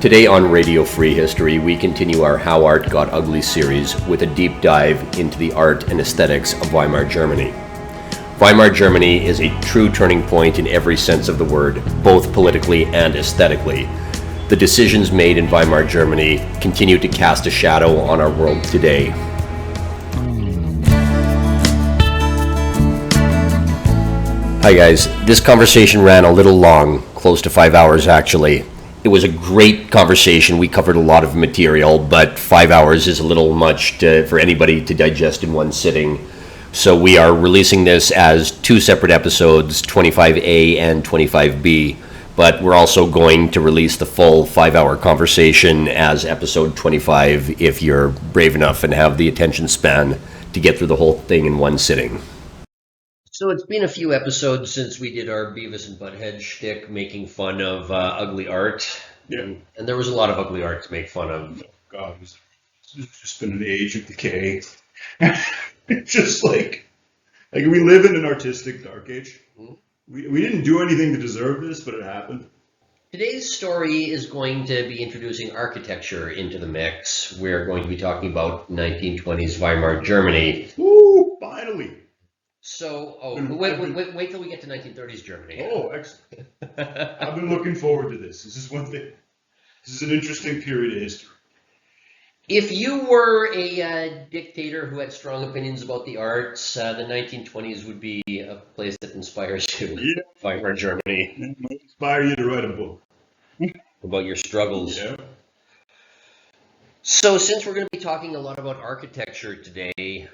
Today on Radio Free History, we continue our How Art Got Ugly series with a deep dive into the art and aesthetics of Weimar Germany. Weimar Germany is a true turning point in every sense of the word, both politically and aesthetically. The decisions made in Weimar Germany continue to cast a shadow on our world today. Hi guys, this conversation ran a little long, close to 5 hours actually. It was a great conversation. We covered a lot of material, but 5 hours is a little much for anybody to digest in one sitting. So we are releasing this as two separate episodes, 25A and 25B, but we're also going to release the full 5-hour conversation as episode 25 if you're brave enough and have the attention span to get through the whole thing in one sitting. So it's been a few episodes since we did our Beavis and Butthead shtick making fun of ugly art. Yeah. And there was a lot of ugly art to make fun of. God, it's just been an age of decay. It's just like we live in an artistic dark age. Mm-hmm. We didn't do anything to deserve this, but it happened. Today's story is going to be introducing architecture into the mix. We're going to be talking about 1920s Weimar Germany. Ooh, finally. So, wait till we get to 1930s Germany. Oh, excellent. I've been looking forward to this. This is one thing. This is an interesting period of history. If you were a dictator who had strong opinions about the arts, the 1920s would be a place that inspires you. Yeah. Weimar Germany. It might inspire you to write a book. About your struggles. Yeah. So, since we're going to be talking a lot about architecture today,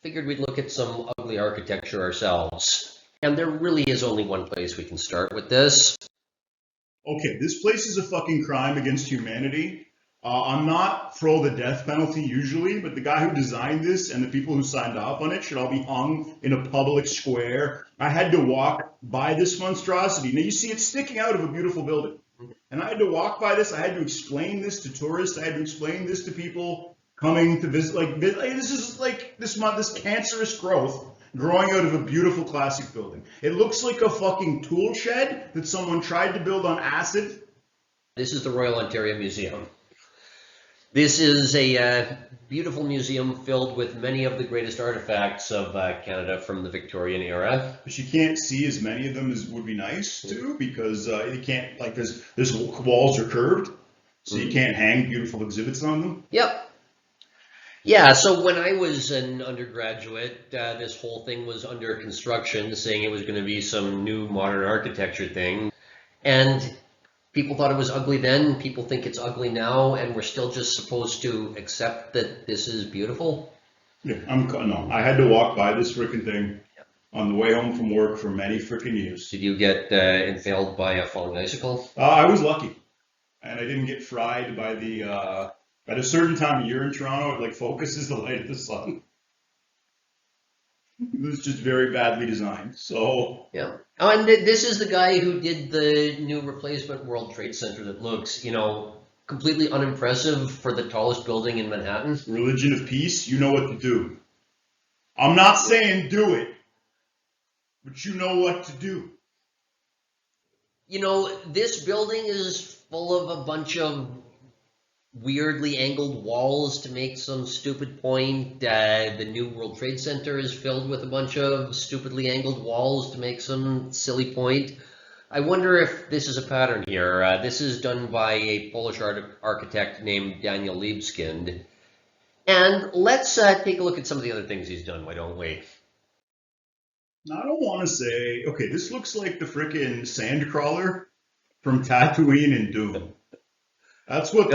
figured we'd look at some ugly architecture ourselves. And there really is only one place we can start with this. Okay, this place is a fucking crime against humanity. I'm not pro the death penalty usually, but the guy who designed this and the people who signed off on it should all be hung in a public square. I had to walk by this monstrosity. Now you see it's sticking out of a beautiful building. And I had to walk by this. I had to explain this to tourists. I had to explain this to people coming to visit. This is like this cancerous growth growing out of a beautiful classic building. It looks like a fucking tool shed that someone tried to build on acid. This is the Royal Ontario Museum. This is a beautiful museum filled with many of the greatest artifacts of Canada from the Victorian era. But you can't see as many of them as would be nice too, because you can't, there's walls are curved, so you can't hang beautiful exhibits on them. Yep. Yeah, so when I was an undergraduate, this whole thing was under construction, saying it was going to be some new modern architecture thing. And people thought it was ugly then, people think it's ugly now, and we're still just supposed to accept that this is beautiful? Yeah, I had to walk by this frickin' thing on the way home from work for many frickin' years. Did you get impaled by a falling icicle? I was lucky, and I didn't get fried by the... At a certain time of year in Toronto, it focuses the light of the sun. It was just very badly designed. So yeah. Oh, and this is the guy who did the new replacement World Trade Center that looks, completely unimpressive for the tallest building in Manhattan. Religion of peace, you know what to do. I'm not saying do it, but you know what to do. This building is full of a bunch of weirdly angled walls to make some stupid point. The new World Trade Center is filled with a bunch of stupidly angled walls to make some silly point. I wonder if this is a pattern here. This is done by a Polish architect named Daniel Libeskind. And let's take a look at some of the other things he's done, why don't we? I don't want to say, okay, this looks like the frickin' Sandcrawler from Tatooine and Doom. That's what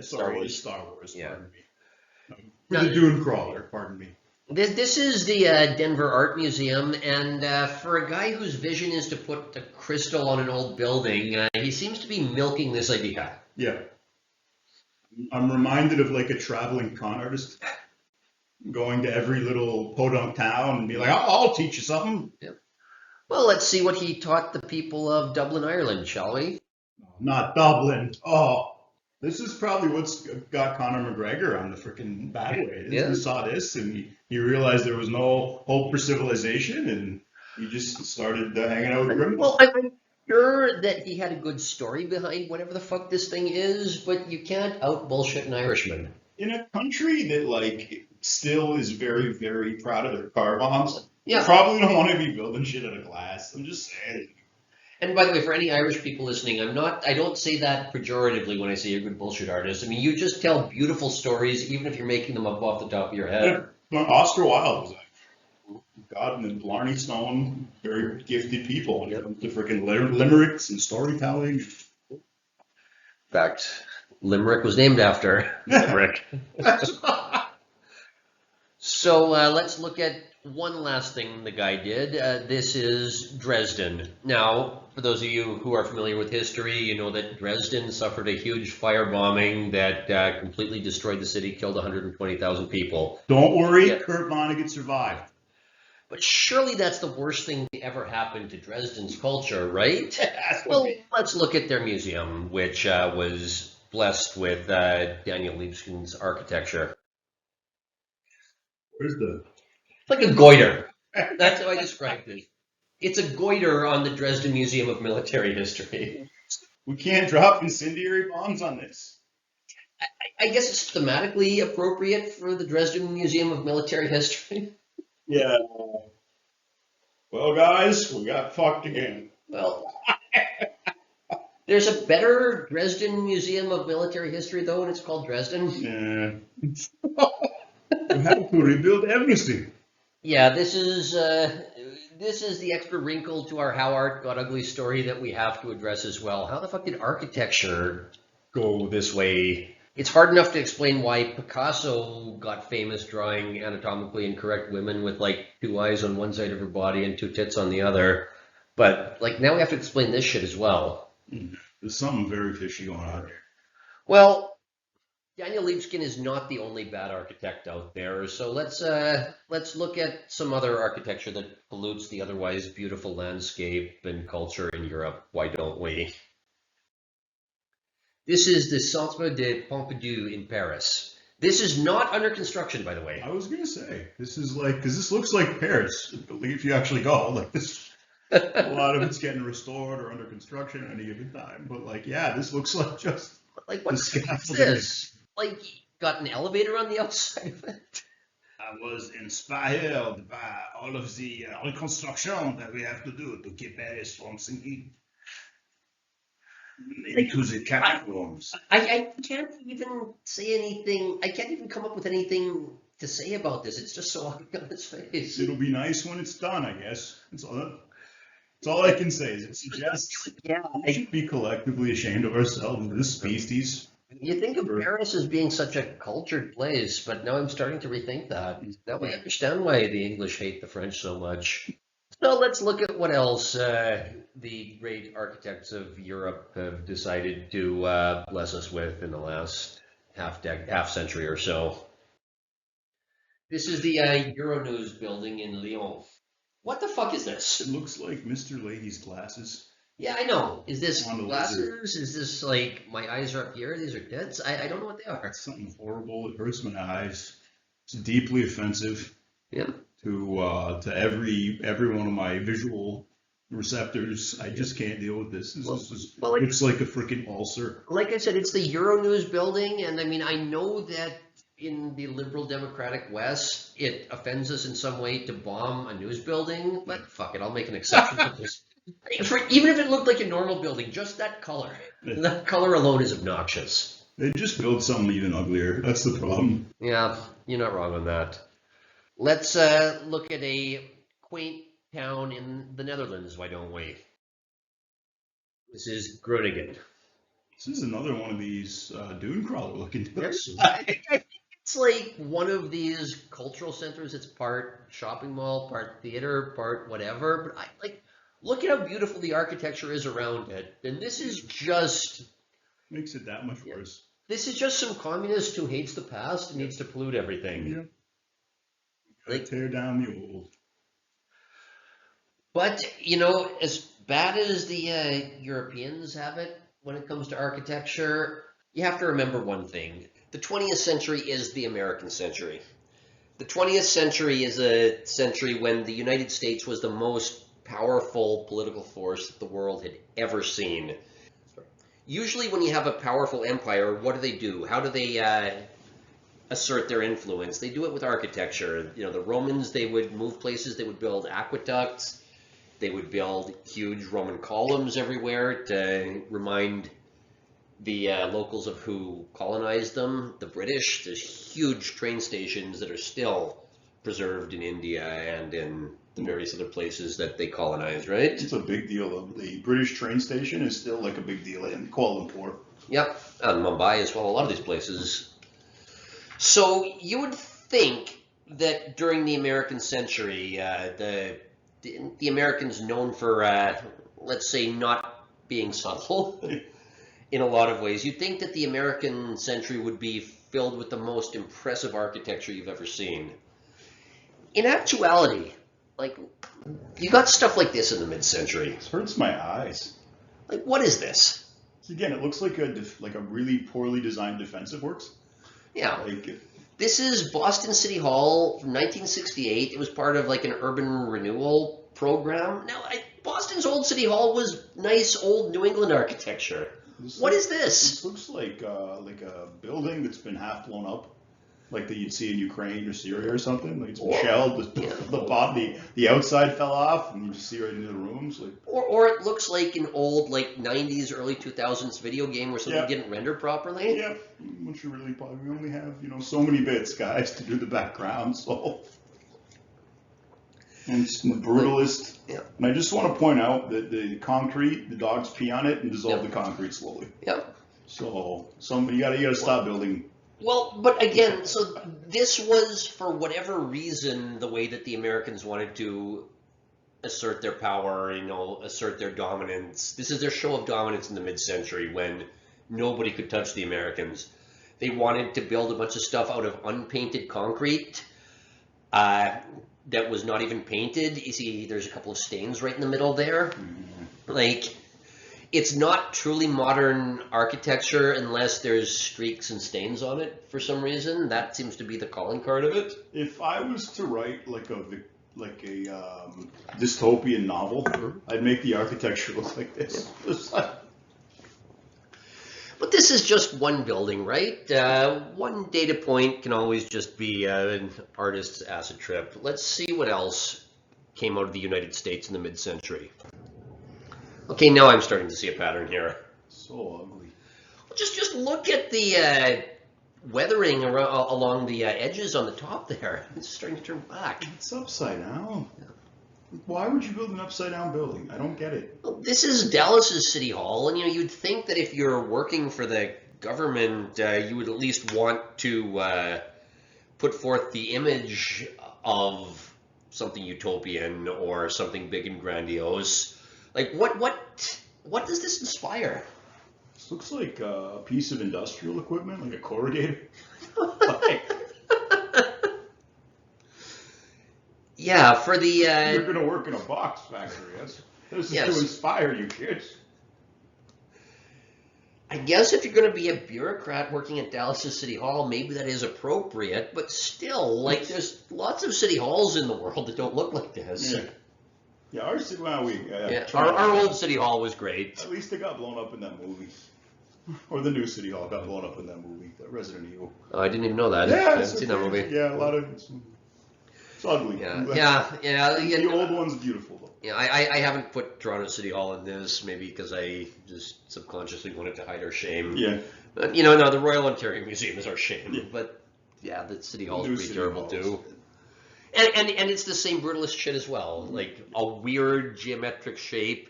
Star Wars, yeah. Pardon me. The Dune Crawler, pardon me. This is the Denver Art Museum, and for a guy whose vision is to put a crystal on an old building, he seems to be milking this idea. Yeah. I'm reminded of a traveling con artist going to every little podunk town and be like, I'll teach you something. Yep. Well, let's see what he taught the people of Dublin, Ireland, shall we? Not Dublin. Oh, this is probably what's got Conor McGregor on the freaking bad way. He saw this and he realized there was no hope for civilization, and he just started hanging out with criminals. Well, I'm sure that he had a good story behind whatever the fuck this thing is, but you can't out bullshit an Irishman. In a country that like still is very, very proud of their car bombs, you Yeah. probably don't want to be building shit out of glass. I'm just saying. And by the way, for any Irish people listening, I don't say that pejoratively when I say you're a good bullshit artist. I mean, you just tell beautiful stories, even if you're making them up off the top of your head. Oscar Wilde was like, God and Blarney Stone, very gifted people when it comes to freaking limericks and storytelling. In fact, Limerick was named after Limerick. So let's look at one last thing the guy did. This is Dresden. Now, for those of you who are familiar with history, you know that Dresden suffered a huge firebombing that completely destroyed the city, killed 120,000 people. Don't worry, Yeah. Kurt Vonnegut survived. But surely that's the worst thing to ever happen to Dresden's culture, right? Well, let's look at their museum, which was blessed with Daniel Libeskind's architecture. Where's the... It's like a goiter. That's how I described it. It's a goiter on the Dresden Museum of Military History. We can't drop incendiary bombs on this. I guess it's thematically appropriate for the Dresden Museum of Military History. Yeah. Well, guys, we got fucked again. Well, there's a better Dresden Museum of Military History, though, and it's called Dresden. Yeah. We have to rebuild everything. Yeah, this is the extra wrinkle to our How Art Got Ugly story that we have to address as well. How the fuck did architecture go this way? It's hard enough to explain why Picasso got famous drawing anatomically incorrect women with like 2 eyes on one side of her body and 2 tits on the other. But like now we have to explain this shit as well. There's something very fishy going on here. Well, Daniel Libeskind is not the only bad architect out there, so let's look at some other architecture that pollutes the otherwise beautiful landscape and culture in Europe. Why don't we? This is the Centre de Pompidou in Paris. This is not under construction, by the way. I was gonna say this is like because this looks like Paris. If you actually go, like this, a lot of it's getting restored or under construction at any given time. But like, yeah, this looks like just Like, what's scaffolding. this? Like, got an elevator on the outside of it? I was inspired by all of the reconstruction that we have to do to keep Paris from sinking into the catacombs. I can't even say anything. I can't even come up with anything to say about this. It's just so ugly on its face. It'll be nice when it's done, I guess. That's all I can say. Is it suggests we should be collectively ashamed of ourselves, this species. You think of Paris as being such a cultured place, but now I'm starting to rethink that. Now I understand why the English hate the French so much. So let's look at what else the great architects of Europe have decided to bless us with in the last half century or so. This is the Euronews building in Lyon. What the fuck is this? It looks like Mr. Lady's glasses. Yeah, I know. Is this On the glasses? Is this like my eyes are up here? These are tits? I don't know what they are. It's something horrible. It hurts my eyes. It's deeply offensive. Yeah. To every one of my visual receptors. I just can't deal with this. It's like a freaking ulcer. Like I said, it's the Euronews building, and I mean, I know that in the liberal democratic West, it offends us in some way to bomb a news building, but fuck it, I'll make an exception for this. Even if it looked like a normal building, just that color. That color alone is obnoxious. They just build something even uglier. That's the problem. Yeah, you're not wrong on that. Let's look at a quaint town in the Netherlands, why don't we? This is Groningen. This is another one of these dune crawler looking things. It's like one of these cultural centers. It's part shopping mall, part theater, part whatever. But look at how beautiful the architecture is around it. And this is just... Makes it that much worse. This is just some communist who hates the past and needs to pollute everything. Yeah. Like, tear down the old. But, you know, as bad as the Europeans have it when it comes to architecture, you have to remember one thing. The 20th century is the American century. The 20th century is a century when the United States was the most powerful political force that the world had ever seen. Usually when you have a powerful empire, what do? How do they assert their influence? They do it with architecture. You know, the Romans, they would move places, they would build aqueducts, they would build huge Roman columns everywhere to remind the locals of who colonized them. The British, there's huge train stations that are still preserved in India and in the various other places that they colonized, right? It's a big deal. The British train station is still like a big deal in Kuala Lumpur. Yep, and Mumbai as well, a lot of these places. So you would think that during the American century, the Americans known for, let's say, not being subtle in a lot of ways, you'd think that the American century would be filled with the most impressive architecture you've ever seen. In actuality, like, you got stuff like this in the mid-century. This hurts my eyes. Like, what is this? Again, it looks like a really poorly designed defensive works. Yeah. Like, this is Boston City Hall from 1968. It was part of like an urban renewal program. Now, Boston's old City Hall was nice old New England architecture. What is this? This looks like a building that's been half blown up, like that you'd see in Ukraine or Syria or something. Like it's been shelled. The outside fell off, and you just see right into the rooms. Like, or it looks like an old like 90s, early 2000s video game where something didn't render properly. Yeah, once you're really we only have so many bits, guys, to do the background. So. And it's the brutalist. Yeah. And I just want to point out that the concrete, the dogs pee on it and dissolve the concrete slowly. Yep. So you gotta stop building. Well, but again, so this was for whatever reason the way that the Americans wanted to assert their power, assert their dominance. This is their show of dominance in the mid-century when nobody could touch the Americans. They wanted to build a bunch of stuff out of unpainted concrete. That was not even painted. You see, there's a couple of stains right in the middle there. Mm-hmm. Like, it's not truly modern architecture unless there's streaks and stains on it for some reason. That seems to be the calling card of it. If I was to write like a dystopian novel, I'd make the architecture look like this. But this is just one building, right? One data point can always just be an artist's acid trip. Let's see what else came out of the United States in the mid-century. Okay, now I'm starting to see a pattern here. So ugly. Well, just look at the weathering along the edges on the top there. It's starting to turn black. It's upside down. Yeah. Why would you build an upside-down building? I don't get it. Well, this is Dallas's City Hall, and you'd think that if you're working for the government, you would at least want to put forth the image of something utopian or something big and grandiose. Like, what does this inspire? This looks like a piece of industrial equipment, like a corrugator. Yeah, for the... You're going to work in a box factory. This is to inspire you, kids. I guess if you're going to be a bureaucrat working at Dallas' City Hall, maybe that is appropriate, but still, like, there's lots of city halls in the world that don't look like this. Yeah, our city, our old City Hall was great. At least it got blown up in that movie. Or the new City Hall got blown up in that movie, Resident Evil. Oh, I didn't even know that. Yeah, I haven't seen that movie. Yeah, a lot of... It's ugly. Yeah. The old one's beautiful, though. Yeah, I haven't put Toronto City Hall in this, maybe because I just subconsciously wanted to hide our shame. Yeah. But, no, the Royal Ontario Museum is our shame. Yeah. But, yeah, the City Hall is pretty terrible, too. And it's the same brutalist shit as well. Like, a weird geometric shape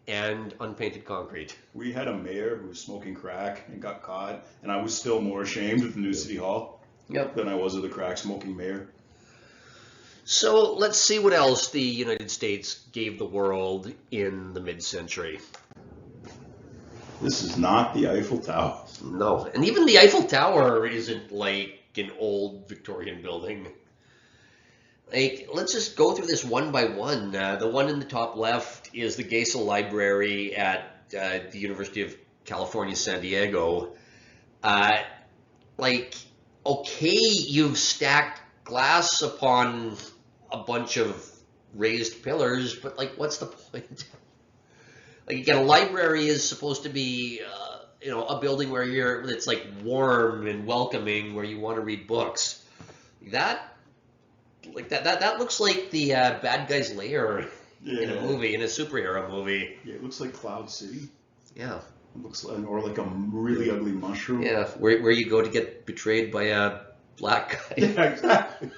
and unpainted concrete. We had a mayor who was smoking crack and got caught, and I was still more ashamed of the new City Hall than I was of the crack-smoking mayor. So let's see what else the United States gave the world in the mid-century. This is not the Eiffel Tower. No, and even the Eiffel Tower isn't like an old Victorian building. Like, let's just go through this one by one. The one in the top left is the Geisel Library at the University of California, San Diego. Okay, you've stacked glass upon a bunch of raised pillars, but like, what's the point? Like, again, a library is supposed to be, a building where it's like warm and welcoming, where you want to read books. That looks like the bad guy's lair in a movie, in a superhero movie. Yeah, it looks like Cloud City. Yeah. It looks like, or like a really ugly mushroom. Yeah, where you go to get betrayed by a black guy. Yeah, exactly.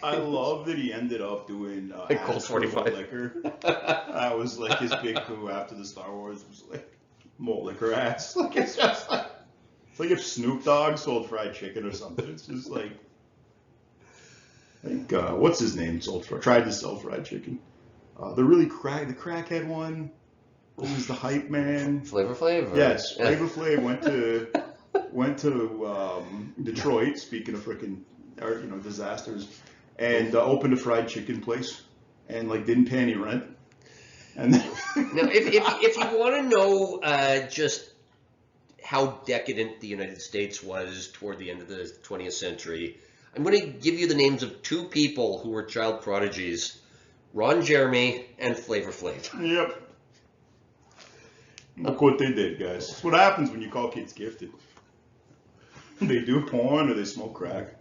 I love that he ended up doing Colt 45 liquor. That was like his big coup after the Star Wars was like malt liquor ass. Like it's just like if Snoop Dogg sold fried chicken or something. It's just like what's his name tried to sell fried chicken. The crackhead one. What was the hype man? Flavor Flav? Yes, Flavor Flav went to Detroit. Speaking of freaking disasters, and opened a fried chicken place, and like didn't pay any rent. And then now, if you want to know just how decadent the United States was toward the end of the 20th century, I'm going to give you the names of two people who were child prodigies: Ron Jeremy and Flavor Flav. Yep. Look what they did, guys. That's what happens when you call kids gifted. They do porn or they smoke crack.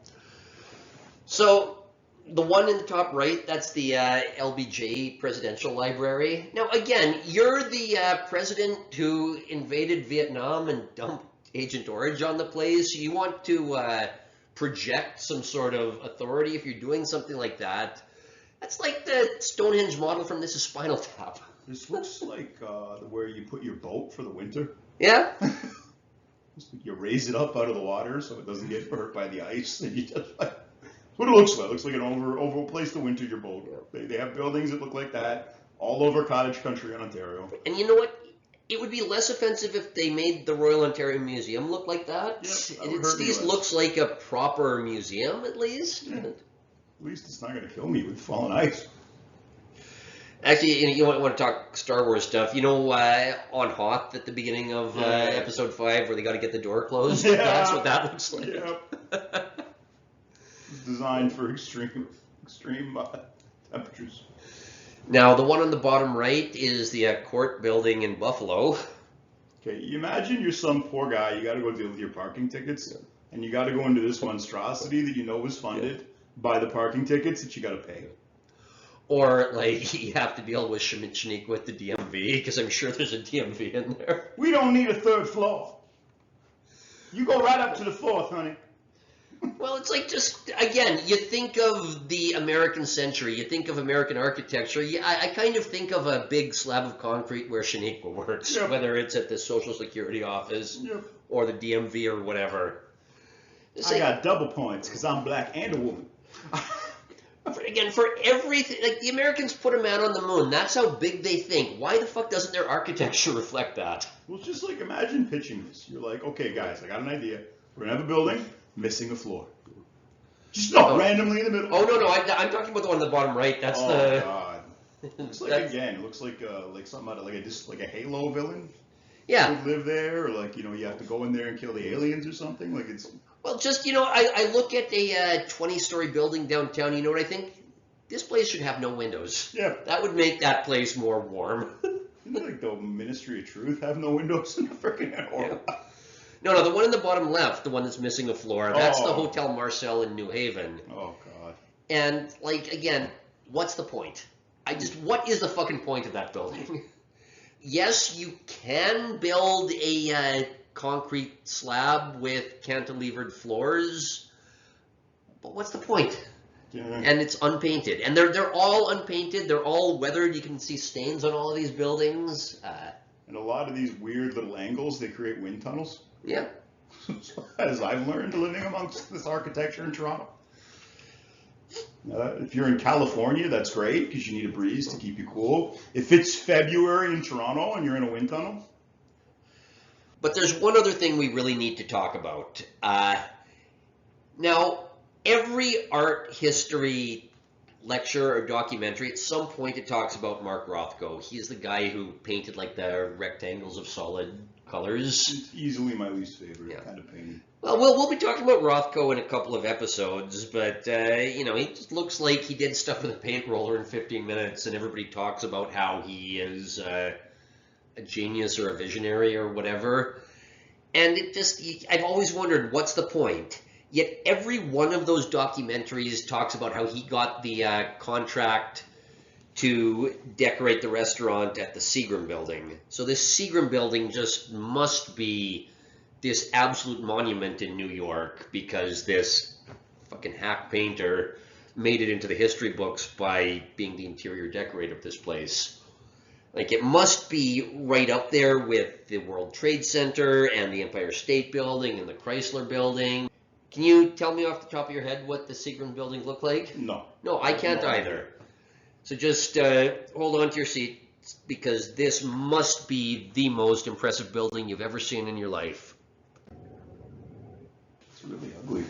So, the one in the top right, that's the LBJ Presidential Library. Now, again, you're the president who invaded Vietnam and dumped Agent Orange on the place. You want to project some sort of authority if you're doing something like that. That's like the Stonehenge model from This Is Spinal Tap. This looks like where you put your boat for the winter. Yeah. You raise it up out of the water so it doesn't get hurt by the ice. And you just that's what it looks like. It looks like an oval place to winter your boat. They have buildings that look like that all over cottage country in Ontario. And you know what? It would be less offensive if they made the Royal Ontario Museum look like that. Yep, It at least looks like a proper museum, at least. Yeah. At least it's not going to kill me with fallen ice. Actually, you want to talk Star Wars stuff. On Hoth at the beginning of Episode 5 where they got to get the door closed? Yeah. That's what that looks like. Yep. It's designed for extreme temperatures. Now, the one on the bottom right is the court building in Buffalo. Okay, you imagine you're some poor guy, you got to go deal with your parking tickets, and you got to go into this monstrosity that you know was funded by the parking tickets that you got to pay. Or, like, you have to deal with Shanique with the DMV, because I'm sure there's a DMV in there. We don't need a third floor. You go right up to the fourth, honey. Well, it's like just, again, you think of the American century, you think of American architecture. I kind of think of a big slab of concrete where Shaniqua works, whether it's at the Social Security office or the DMV or whatever. I got double points because I'm black and a woman. For everything, like the Americans put a man on the moon. That's how big they think. Why the fuck doesn't their architecture reflect that? Well, just like imagine pitching this. You're like, okay, guys, I got an idea. We're gonna have a building missing a floor. Just randomly in the middle. Oh no, I'm talking about the one on the bottom right. That's Oh God. It's like again, it looks like something out of like a Halo villain. Yeah. Would live there, or like you have to go in there and kill the aliens or something. Like it's. Well, just, I look at a 20-story building downtown, you know what I think? This place should have no windows. Yeah. That would make that place more warm. Isn't it like the Ministry of Truth have no windows in the freaking yeah. No, the one in the bottom left, the one that's missing a floor, that's the Hotel Marcel in New Haven. Oh, God. And, like, again, what's the point? What is the fucking point of that building? Yes, you can build a concrete slab with cantilevered floors, but what's the point? Yeah. And it's unpainted, and they're all unpainted. They're all weathered. You can see stains on all of these buildings. And a lot of these weird little angles, they create wind tunnels. Yeah. As I've learned living amongst this architecture in Toronto. If you're in California, that's great because you need a breeze to keep you cool. If it's February in Toronto and you're in a wind tunnel. But there's one other thing we really need to talk about. Now, every art history lecture or documentary, at some point it talks about Mark Rothko. He's the guy who painted like the rectangles of solid colors. It's easily my least favorite kind of painting. Well, we'll be talking about Rothko in a couple of episodes, but you know, he just looks like he did stuff with a paint roller in 15 minutes, and everybody talks about how he is a genius or a visionary or whatever. And it just, I've always wondered, what's the point? Yet every one of those documentaries talks about how he got the contract to decorate the restaurant at the Seagram building. So this Seagram building just must be this absolute monument in New York, because this fucking hack painter made it into the history books by being the interior decorator of this place. Like, it must be right up there with the World Trade Center and the Empire State Building and the Chrysler Building. Can you tell me off the top of your head what the Seagram building looked like? No. No, I can't either. So just hold on to your seat, because this must be the most impressive building you've ever seen in your life. It's really ugly.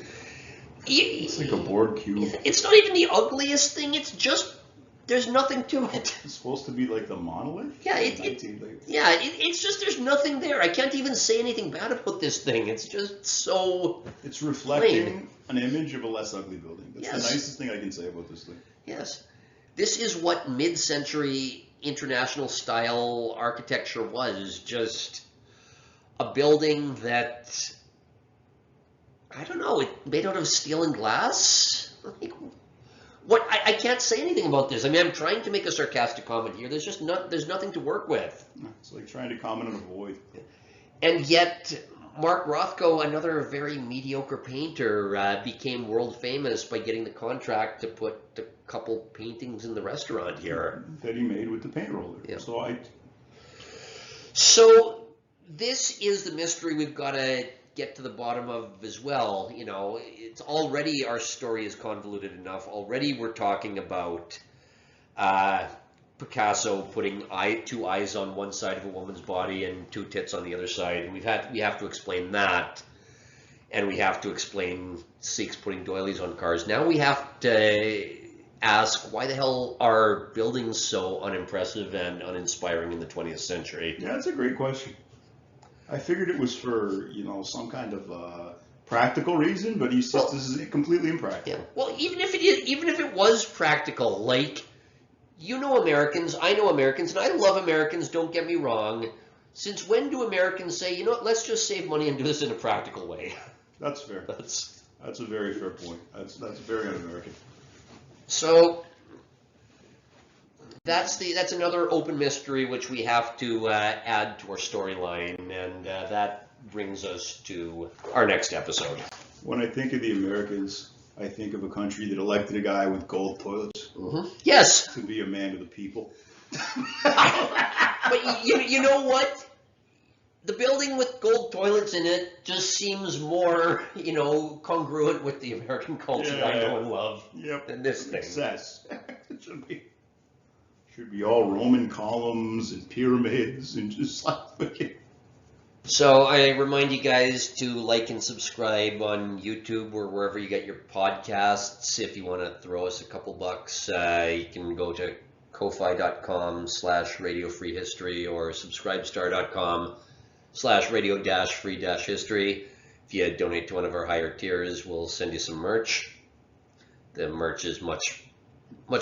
It's like a board cube. It's not even the ugliest thing. It's just, there's nothing to it. It's supposed to be like the monolith? Yeah, it's just, there's nothing there. I can't even say anything bad about this thing. It's just so It's reflecting an image of a less ugly building. That's Yes. the nicest thing I can say about this thing. Yes. This is what mid-century international style architecture was. Just a building that, I don't know, it made out of steel and glass? Like, what? I can't say anything about this. I mean, I'm trying to make a sarcastic comment here. There's just there's nothing to work with. It's like trying to comment on a void. And yet, Mark Rothko, another very mediocre painter, became world famous by getting the contract to put a couple paintings in the restaurant here. That he made with the paint roller. Yeah. So this is the mystery we've got to get to the bottom of as well. You know, it's already, our story is convoluted enough. Already we're talking about Picasso putting two eyes on one side of a woman's body and two tits on the other side. And we have to explain that, and we have to explain Sikhs putting doilies on cars. Now we have to ask, why the hell are buildings so unimpressive and uninspiring in the 20th century? yeah, that's a great question. I figured it was for, some kind of practical reason, but he says this is completely impractical. Yeah. Well, even if it was practical, like, Americans, I know Americans, and I love Americans, don't get me wrong. Since when do Americans say, you know what, let's just save money and do this in a practical way? That's fair. That's a very fair point. That's very un-American. So that's another open mystery which we have to add to our storyline, and that brings us to our next episode. When I think of the Americans, I think of a country that elected a guy with gold toilets. Mm-hmm. Yes. To be a man of the people. But you know what? The building with gold toilets in it just seems more, congruent with the American culture I know and love than this thing. Success. It should be all Roman columns and pyramids and just like... So I remind you guys to like and subscribe on YouTube or wherever you get your podcasts. If you want to throw us a couple bucks, you can go to ko-fi.com/Radio Free History or subscribestar.com/radio-free history. If you donate to one of our higher tiers, we'll send you some merch. The merch is much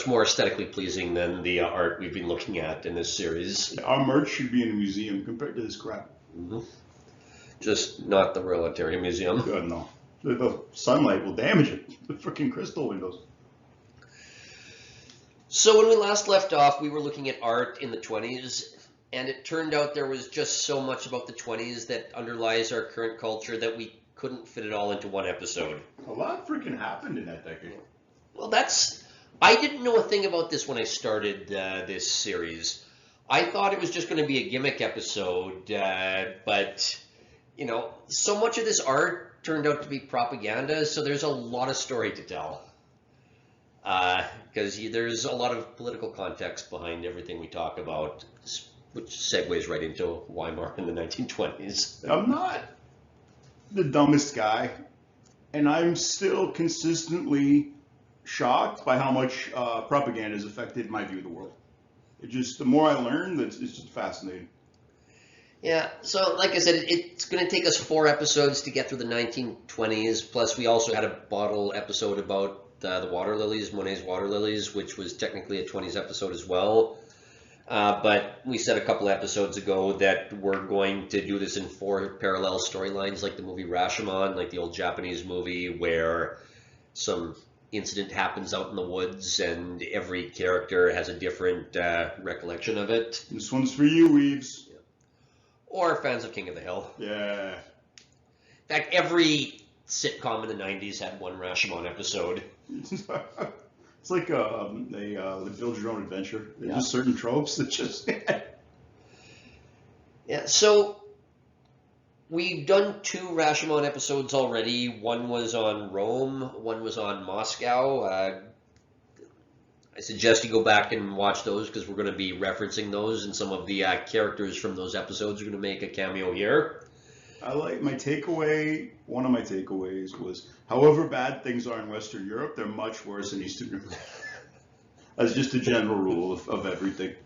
more aesthetically pleasing than the art we've been looking at in this series. Our merch should be in a museum compared to this crap. Mm-hmm. Just not the Royal Ontario Museum. God, no. The sunlight will damage it. The freaking crystal windows. So when we last left off, we were looking at art in the 20s, and it turned out there was just so much about the 20s that underlies our current culture that we couldn't fit it all into one episode. A lot freaking happened in that decade. Well, I didn't know a thing about this when I started this series. I thought it was just going to be a gimmick episode, but, so much of this art turned out to be propaganda, so there's a lot of story to tell. Because there's a lot of political context behind everything we talk about, which segues right into Weimar in the 1920s. I'm not the dumbest guy, and I'm still consistently shocked by how much propaganda has affected my view of the world. The more I learn, it's just fascinating. Yeah, so like I said, it's going to take us 4 episodes to get through the 1920s. Plus, we also had a bottle episode about the water lilies, Monet's water lilies, which was technically a 20s episode as well. But we said a couple episodes ago that we're going to do this in 4 parallel storylines, like the movie Rashomon, like the old Japanese movie, where some incident happens out in the woods and every character has a different recollection of it. This one's for you, Weaves. Or fans of King of the Hill. Yeah. In fact, every sitcom in the 90s had one Rashomon episode. It's like they build your own adventure. There's just certain tropes that just... Yeah, so we've done 2 Rashomon episodes already. One was on Rome, one was on Moscow. I suggest you go back and watch those because we're going to be referencing those, and some of the characters from those episodes are going to make a cameo here. One of my takeaways was, however bad things are in Western Europe, they're much worse in Eastern Europe. That's just a general rule of everything.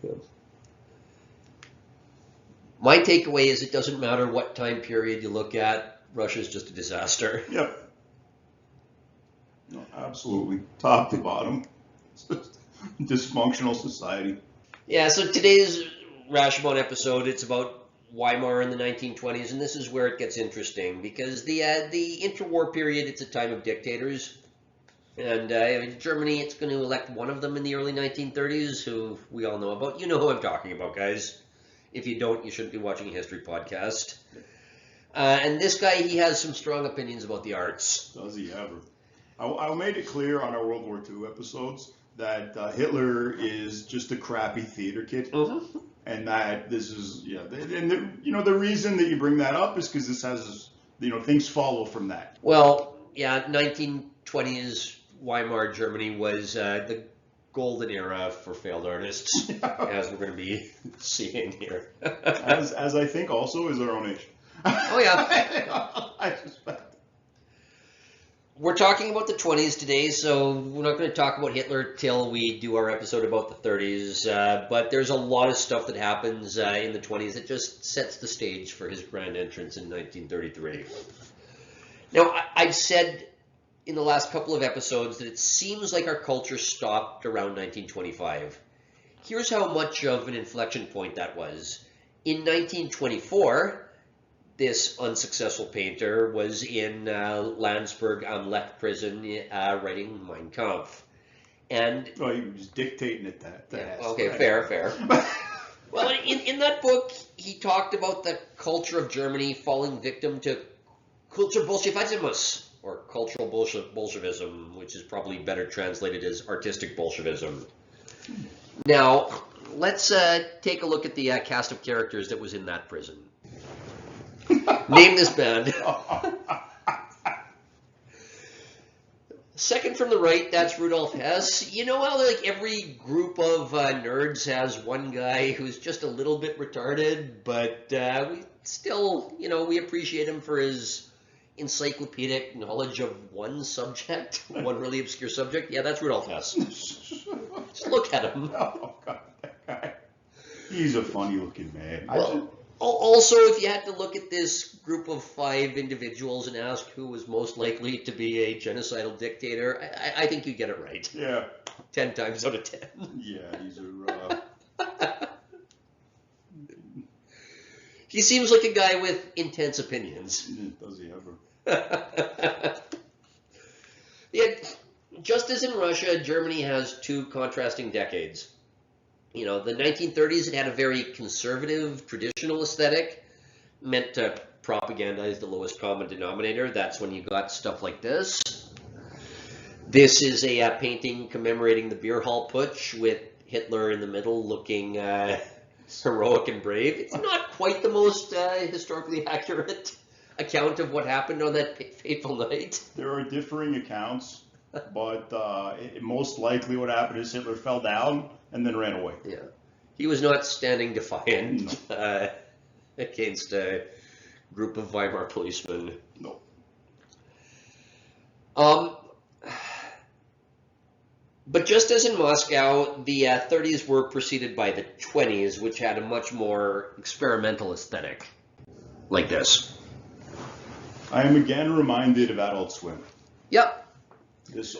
My takeaway is it doesn't matter what time period you look at, Russia's just a disaster. Yep. No, absolutely. Top to bottom. Dysfunctional society. Yeah, so today's Rashomon episode, it's about Weimar in the 1920s, and this is where it gets interesting, because the interwar period, it's a time of dictators, and in Germany, it's going to elect one of them in the early 1930s, who we all know about. You know who I'm talking about, guys. If you don't, you shouldn't be watching a history podcast. And this guy, he has some strong opinions about the arts. Does he ever? I made it clear on our World War II episodes that Hitler is just a crappy theater kid. Mm-hmm. And that this is, the reason that you bring that up is because this has, things follow from that. Well, yeah, 1920s Weimar Germany was the golden era for failed artists, as we're going to be seeing here. as I think also is our own age. Oh, yeah. I suspect. We're talking about the 20s today, so we're not going to talk about Hitler till we do our episode about the 30s, but there's a lot of stuff that happens in the 20s that just sets the stage for his grand entrance in 1933. Now, I've said in the last couple of episodes that it seems like our culture stopped around 1925. Here's how much of an inflection point that was. In 1924... this unsuccessful painter was in Landsberg am Lech prison writing Mein Kampf. And oh, you were just dictating it that. Okay, fair. Well, in that book, he talked about the culture of Germany falling victim to Kulturbolschewismus, or cultural Bolshevism, which is probably better translated as artistic Bolshevism. Now, let's take a look at the cast of characters that was in that prison. Name this band. Second from the right, that's Rudolf Hess. You know how like every group of nerds has one guy who's just a little bit retarded, but we still, we appreciate him for his encyclopedic knowledge of one subject, one really obscure subject. Yeah, that's Rudolf Hess. Just look at him. Oh, God, that guy. He's a funny-looking man. Also, if you had to look at this group of 5 individuals and ask who was most likely to be a genocidal dictator, I think you get it right. Yeah. 10 times out of 10. Yeah, these are... He seems like a guy with intense opinions. Does he ever? Yeah, just as in Russia, Germany has 2 contrasting decades. The 1930s, it had a very conservative, traditional aesthetic, meant to propagandize the lowest common denominator. That's when you got stuff like this. This is a painting commemorating the beer hall putsch with Hitler in the middle looking heroic and brave. It's not quite the most historically accurate account of what happened on that fateful night. There are differing accounts, but most likely what happened is Hitler fell down and then ran away. Yeah. He was not standing defiant against a group of Weimar policemen. No. But just as in Moscow, the 30s were preceded by the 20s, which had a much more experimental aesthetic, like this. I am again reminded of Adult Swim. Yep.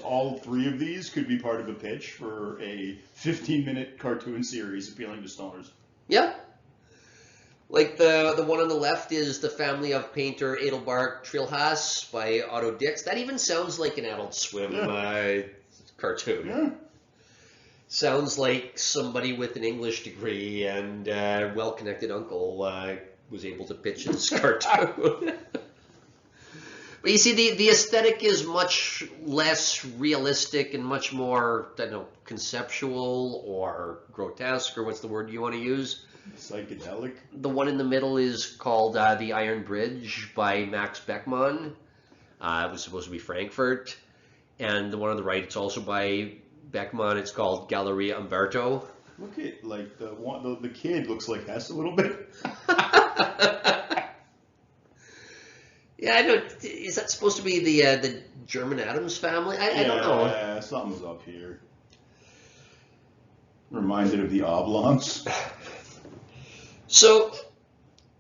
All three of these could be part of a pitch for a 15-minute cartoon series appealing to stoners. Yeah. Like the one on the left is The Family of Painter Adelbart Trilhas by Otto Dix. That even sounds like an Adult Swim cartoon. Yeah. Sounds like somebody with an English degree and well-connected uncle was able to pitch this cartoon. But you see, the aesthetic is much less realistic and much more, I don't know, conceptual or grotesque, or what's the word you want to use? Psychedelic. The one in the middle is called The Iron Bridge by Max Beckmann. It was supposed to be Frankfurt. And the one on the right, it's also by Beckmann. It's called Galleria Umberto. Look at, like, the kid looks like Hess a little bit. Yeah, I know. Is that supposed to be the German Addams family? I don't know. Yeah, something's up here. Reminded of the oblongs. So,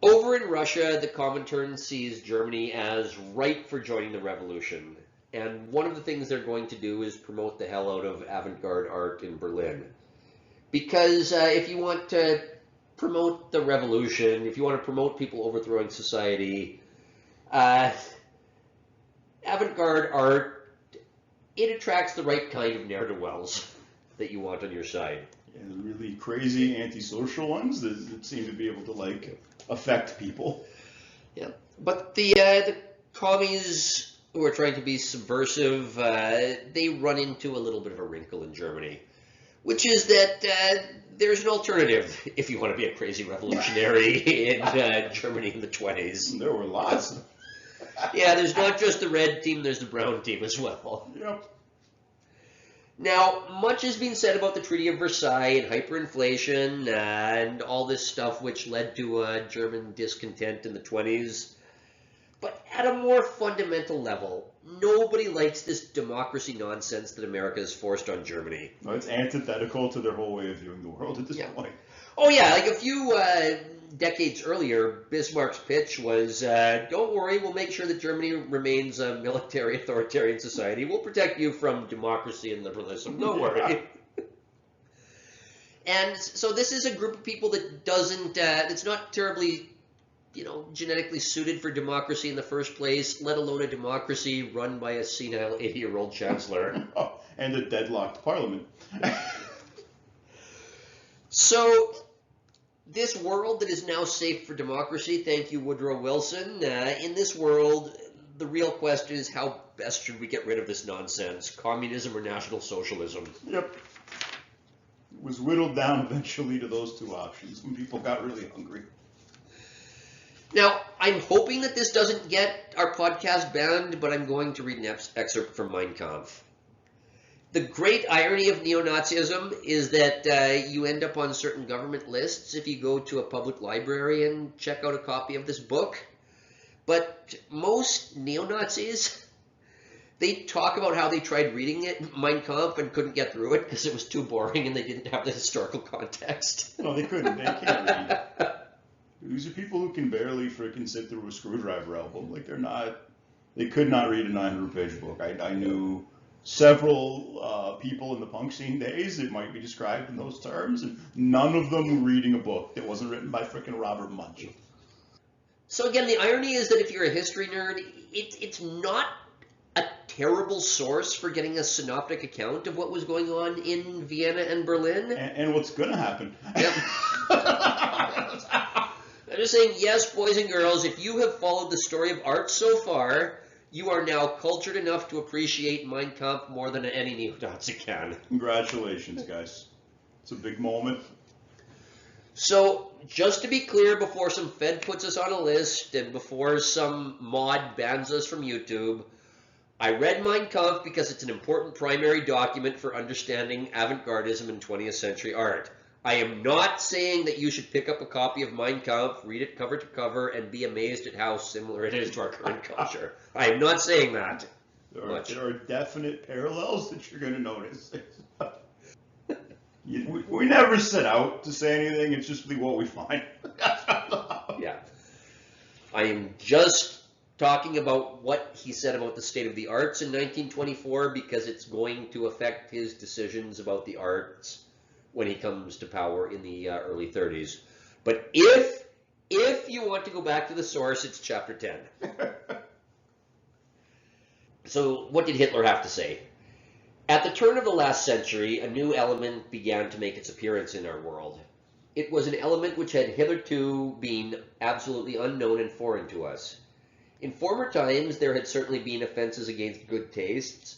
over in Russia, the Comintern sees Germany as ripe for joining the revolution. And one of the things they're going to do is promote the hell out of avant-garde art in Berlin. Because if you want to promote the revolution, if you want to promote people overthrowing society, avant-garde art, it attracts the right kind of ne'er-do-wells that you want on your side. And the really crazy antisocial ones that seem to be able to, like, affect people. Yeah, but the commies who are trying to be subversive, they run into a little bit of a wrinkle in Germany, which is that there's an alternative if you want to be a crazy revolutionary in Germany in the 20s. There were lots. Yeah, there's not just the red team, there's the brown team as well. Yep. Now, much has been said about the Treaty of Versailles and hyperinflation and all this stuff which led to German discontent in the 20s. But at a more fundamental level, nobody likes this democracy nonsense that America has forced on Germany. No, it's antithetical to their whole way of viewing the world at this point. Oh yeah, like a few decades earlier, Bismarck's pitch was, don't worry, we'll make sure that Germany remains a military authoritarian society. We'll protect you from democracy and liberalism. Don't worry. And so this is a group of people that that's not terribly, genetically suited for democracy in the first place, let alone a democracy run by a senile 80-year-old chancellor. And a deadlocked parliament. So, this world that is now safe for democracy, thank you, Woodrow Wilson, in this world, the real question is how best should we get rid of this nonsense, communism or National Socialism? Yep. It was whittled down eventually to those two options when people got really hungry. Now, I'm hoping that this doesn't get our podcast banned, but I'm going to read an excerpt from Mein Kampf. The great irony of neo-Nazism is that you end up on certain government lists if you go to a public library and check out a copy of this book. But most neo-Nazis, they talk about how they tried reading it, Mein Kampf, and couldn't get through it because it was too boring and they didn't have the historical context. No, they couldn't. They can't read. These are people who can barely frickin' sit through a Screwdriver album. Like, they could not read a 900-page book. I knew several people in the punk scene days that might be described in those terms, and none of them were reading a book that wasn't written by frickin' Robert Munch. So again, the irony is that if you're a history nerd, it's not a terrible source for getting a synoptic account of what was going on in Vienna and Berlin. And what's going to happen. Yep. I'm just saying, yes, boys and girls, if you have followed the story of art so far, you are now cultured enough to appreciate Mein Kampf more than any neo-Nazi can. Congratulations, guys. It's a big moment. So, just to be clear, before some Fed puts us on a list and before some mod bans us from YouTube, I read Mein Kampf because it's an important primary document for understanding avant-gardism in 20th century art. I am not saying that you should pick up a copy of Mein Kampf, read it cover to cover, and be amazed at how similar it is to our current culture. I am not saying that. There are definite parallels that you're going to notice. We never set out to say anything. It's just what we find. Yeah. I am just talking about what he said about the state of the arts in 1924 because it's going to affect his decisions about the arts when he comes to power in the early 30s. But if you want to go back to the source, it's chapter 10. So what did Hitler have to say? At the turn of the last century, a new element began to make its appearance in our world. It was an element which had hitherto been absolutely unknown and foreign to us. In former times, there had certainly been offenses against good tastes,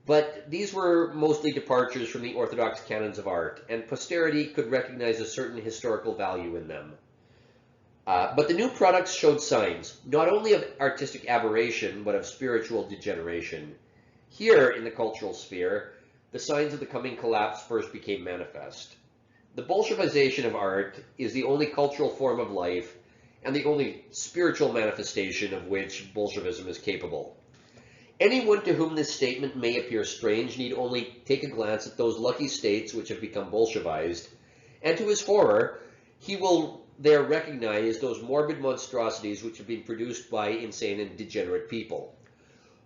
but these were mostly departures from the orthodox canons of art, and posterity could recognize a certain historical value in them. But the new products showed signs, not only of artistic aberration, but of spiritual degeneration. Here, in the cultural sphere, the signs of the coming collapse first became manifest. The Bolshevization of art is the only cultural form of life, and the only spiritual manifestation of which Bolshevism is capable. Anyone to whom this statement may appear strange need only take a glance at those lucky states which have become Bolshevized, and to his horror, he will there recognize those morbid monstrosities which have been produced by insane and degenerate people.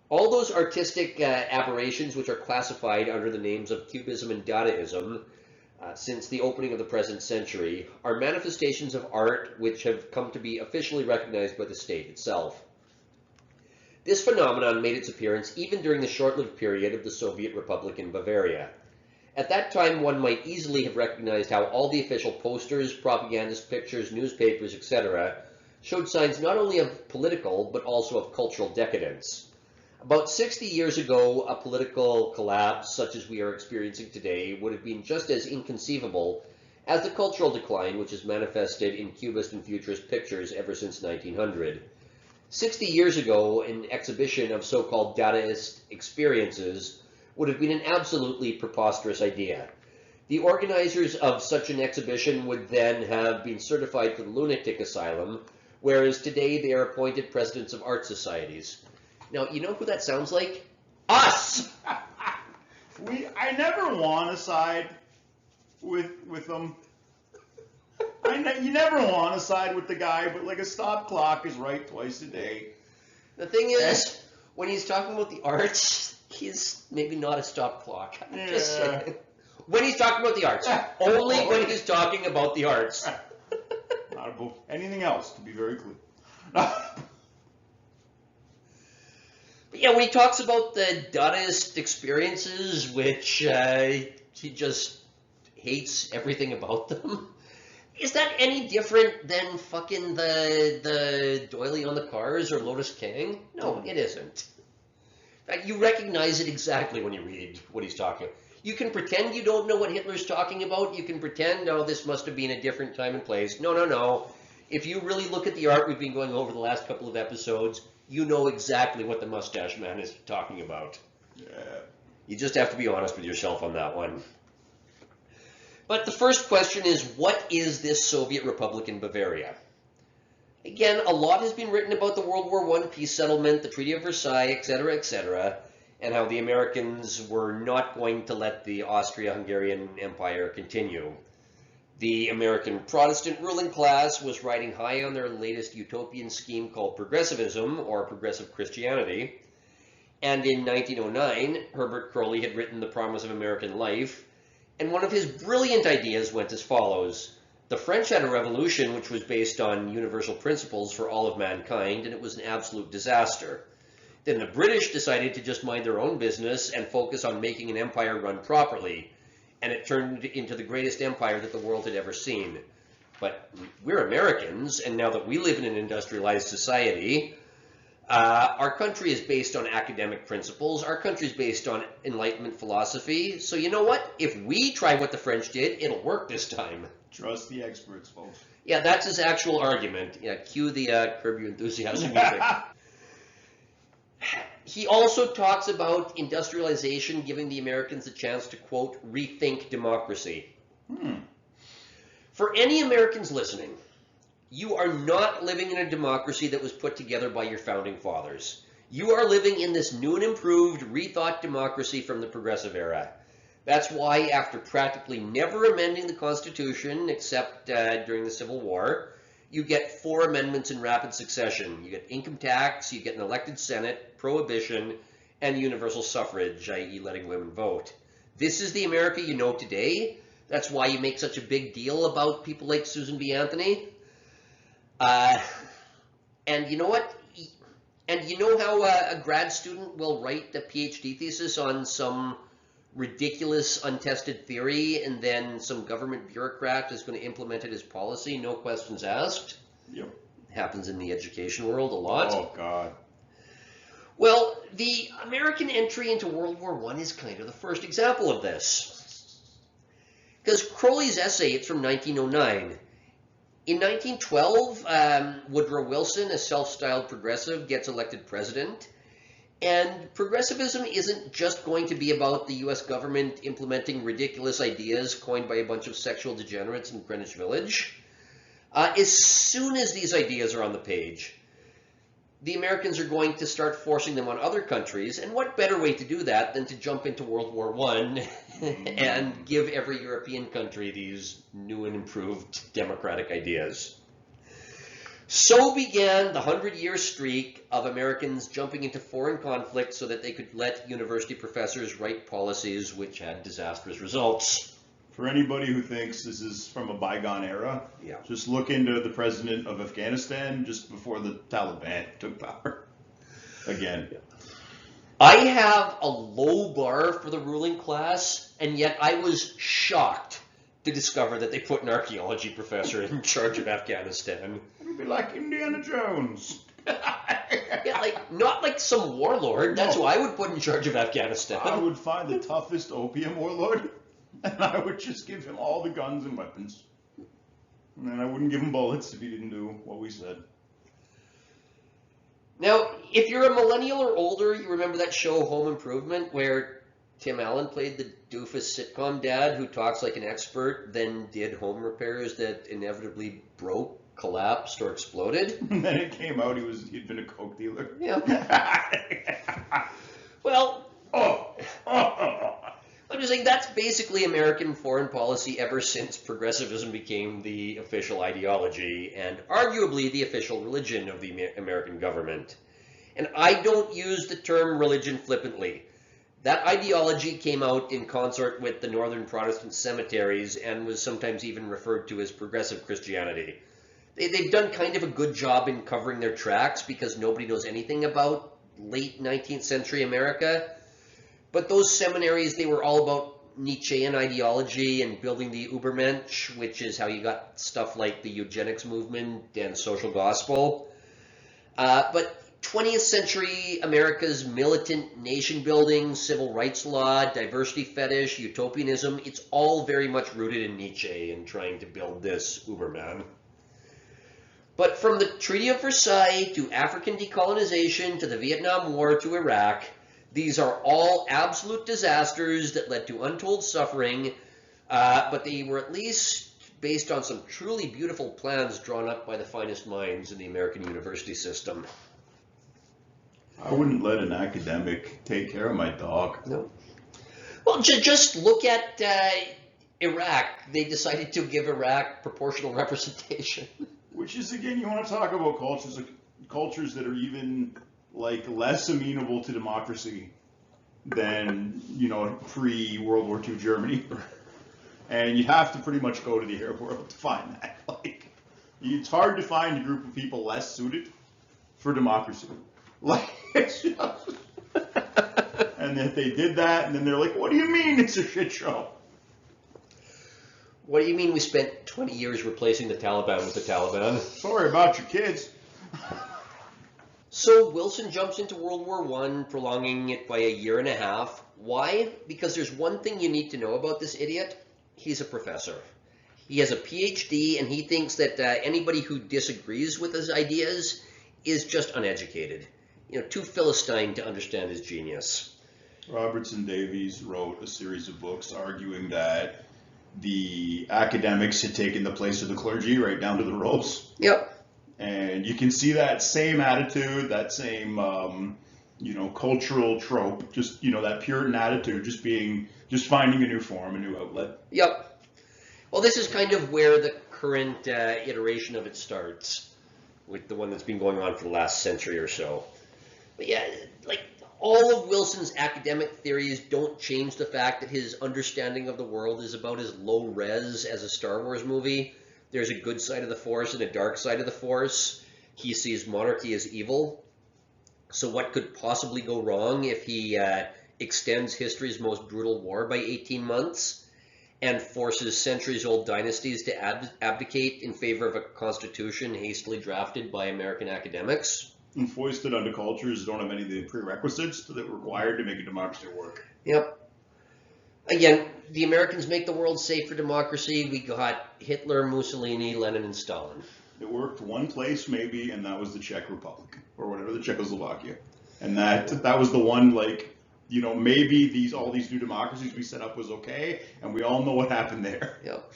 All those artistic aberrations which are classified under the names of Cubism and Dadaism since the opening of the present century are manifestations of art which have come to be officially recognized by the state itself. This phenomenon made its appearance even during the short-lived period of the Soviet Republic in Bavaria. At that time, one might easily have recognized how all the official posters, propagandist pictures, newspapers, etc. showed signs not only of political, but also of cultural decadence. About 60 years ago, a political collapse, such as we are experiencing today, would have been just as inconceivable as the cultural decline which is manifested in Cubist and Futurist pictures ever since 1900. 60 years ago, an exhibition of so-called Dadaist experiences would have been an absolutely preposterous idea. The organizers of such an exhibition would then have been certified for the lunatic asylum, whereas today they are appointed presidents of art societies. Now, you know who that sounds like? Us! I never want to side with them. You never want to side with the guy, but like a stop clock is right twice a day. The thing is, when he's talking about the arts, he's maybe not a stop clock. I'm just saying. When he's talking about the arts. Only when he's talking about the arts. Not about anything else, to be very clear. But yeah, when he talks about the Dadaist experiences, which he just hates everything about them, is that any different than fucking the doily on the cars or Lotus King? No, it isn't. In fact, you recognize it exactly when you read what he's talking about. You can pretend you don't know what Hitler's talking about. You can pretend, oh, this must have been a different time and place. No, no, no. If you really look at the art we've been going over the last couple of episodes, you know exactly what the mustache man is talking about. Yeah. You just have to be honest with yourself on that one. But the first question is, what is this Soviet Republic in Bavaria? Again, a lot has been written about the World War I peace settlement, the Treaty of Versailles, etc., and how the Americans were not going to let the Austria-Hungarian Empire continue. The American Protestant ruling class was riding high on their latest utopian scheme called progressivism, or progressive Christianity. And in 1909, Herbert Croly had written The Promise of American Life, and one of his brilliant ideas went as follows. The French had a revolution which was based on universal principles for all of mankind, and it was an absolute disaster. Then the British decided to just mind their own business and focus on making an empire run properly, and it turned into the greatest empire that the world had ever seen. But we're Americans, and now that we live in an industrialized society, our country is based on academic principles. Our country is based on Enlightenment philosophy. So you know what? If we try what the French did, it'll work this time. Trust the experts, folks. Yeah, that's his actual argument. Yeah, cue the Curb Your Enthusiasm music. He also talks about industrialization giving the Americans a chance to, quote, rethink democracy. For any Americans listening, you are not living in a democracy that was put together by your founding fathers. You are living in this new and improved, rethought democracy from the progressive era. That's why, after practically never amending the Constitution, except during the Civil War, you get 4 amendments in rapid succession. You get income tax, you get an elected Senate, prohibition, and universal suffrage, i.e. letting women vote. This is the America you know today. That's why you make such a big deal about people like Susan B. Anthony. And you know what? And you know how a grad student will write a PhD thesis on some ridiculous, untested theory, and then some government bureaucrat is going to implement it as policy, no questions asked? Yep. Happens in the education world a lot. Oh, God. Well, the American entry into World War I is kind of the first example of this. Because Crowley's essay, it's from 1909. In 1912, Woodrow Wilson, a self-styled progressive, gets elected president. And progressivism isn't just going to be about the US government implementing ridiculous ideas coined by a bunch of sexual degenerates in Greenwich Village. As soon as these ideas are on the page, the Americans are going to start forcing them on other countries. And what better way to do that than to jump into World War I and give every European country these new and improved democratic ideas. So began the 100-year streak of Americans jumping into foreign conflict so that they could let university professors write policies which had disastrous results. For anybody who thinks this is from a bygone era, just look into the president of Afghanistan just before the Taliban took power. Again. I have a low bar for the ruling class, and yet I was shocked to discover that they put an archaeology professor in charge of Afghanistan. It would be like Indiana Jones. Yeah, like, not like some warlord. That's who I would put in charge of Afghanistan. I would find the toughest opium warlord, and I would just give him all the guns and weapons. And then I wouldn't give him bullets if he didn't do what we said. Now, if you're a millennial or older, you remember that show Home Improvement, where Tim Allen played the doofus sitcom dad who talks like an expert, then did home repairs that inevitably broke, collapsed, or exploded. And then it came out he'd been a coke dealer. Yeah. Well, I'm just saying that's basically American foreign policy ever since progressivism became the official ideology and arguably the official religion of the American government. And I don't use the term religion flippantly. That ideology came out in concert with the Northern Protestant cemeteries and was sometimes even referred to as progressive Christianity. They've done kind of a good job in covering their tracks because nobody knows anything about late 19th century America. But those seminaries, they were all about Nietzschean ideology and building the Übermensch, which is how you got stuff like the eugenics movement and social gospel. But 20th century America's militant nation building, civil rights law, diversity fetish, utopianism, it's all very much rooted in Nietzsche and trying to build this Uberman. But from the Treaty of Versailles to African decolonization to the Vietnam War to Iraq, these are all absolute disasters that led to untold suffering, but they were at least based on some truly beautiful plans drawn up by the finest minds in the American university system. I wouldn't let an academic take care of my dog. No. Well, just look at Iraq. They decided to give Iraq proportional representation. Which is, again, you want to talk about cultures that are even like less amenable to democracy than, pre-World War II Germany. And you'd have to pretty much go to the Arab world to find that. Like, it's hard to find a group of people less suited for democracy. Like, it's just... And that they did that, and then they're like, what do you mean it's a shit show? What do you mean we spent 20 years replacing the Taliban with the Taliban? Sorry about your kids. So Wilson jumps into World War I, prolonging it by a year and a half. Why? Because there's one thing you need to know about this idiot. He's a professor. He has a PhD, and he thinks that anybody who disagrees with his ideas is just uneducated. Too Philistine to understand his genius. Robertson Davies wrote a series of books arguing that the academics had taken the place of the clergy right down to the ropes. Yep. And you can see that same attitude, that same cultural trope, just, that Puritan attitude, just finding a new form, a new outlet. Yep. Well, this is kind of where the current iteration of it starts, with the one that's been going on for the last century or so. But yeah, like, all of Wilson's academic theories don't change the fact that his understanding of the world is about as low res as a Star Wars movie. There's a good side of the Force and a dark side of the Force. He sees monarchy as evil. So what could possibly go wrong if he extends history's most brutal war by 18 months and forces centuries-old dynasties to abdicate in favor of a constitution hastily drafted by American academics? And foisted onto cultures don't have any of the prerequisites that are required to make a democracy work. Yep. Again, the Americans make the world safe for democracy. We got Hitler, Mussolini, Lenin, and Stalin. It worked one place maybe, and that was the Czech Republic, or whatever, the Czechoslovakia. And that was the one, maybe all these new democracies we set up was okay, and we all know what happened there. Yep.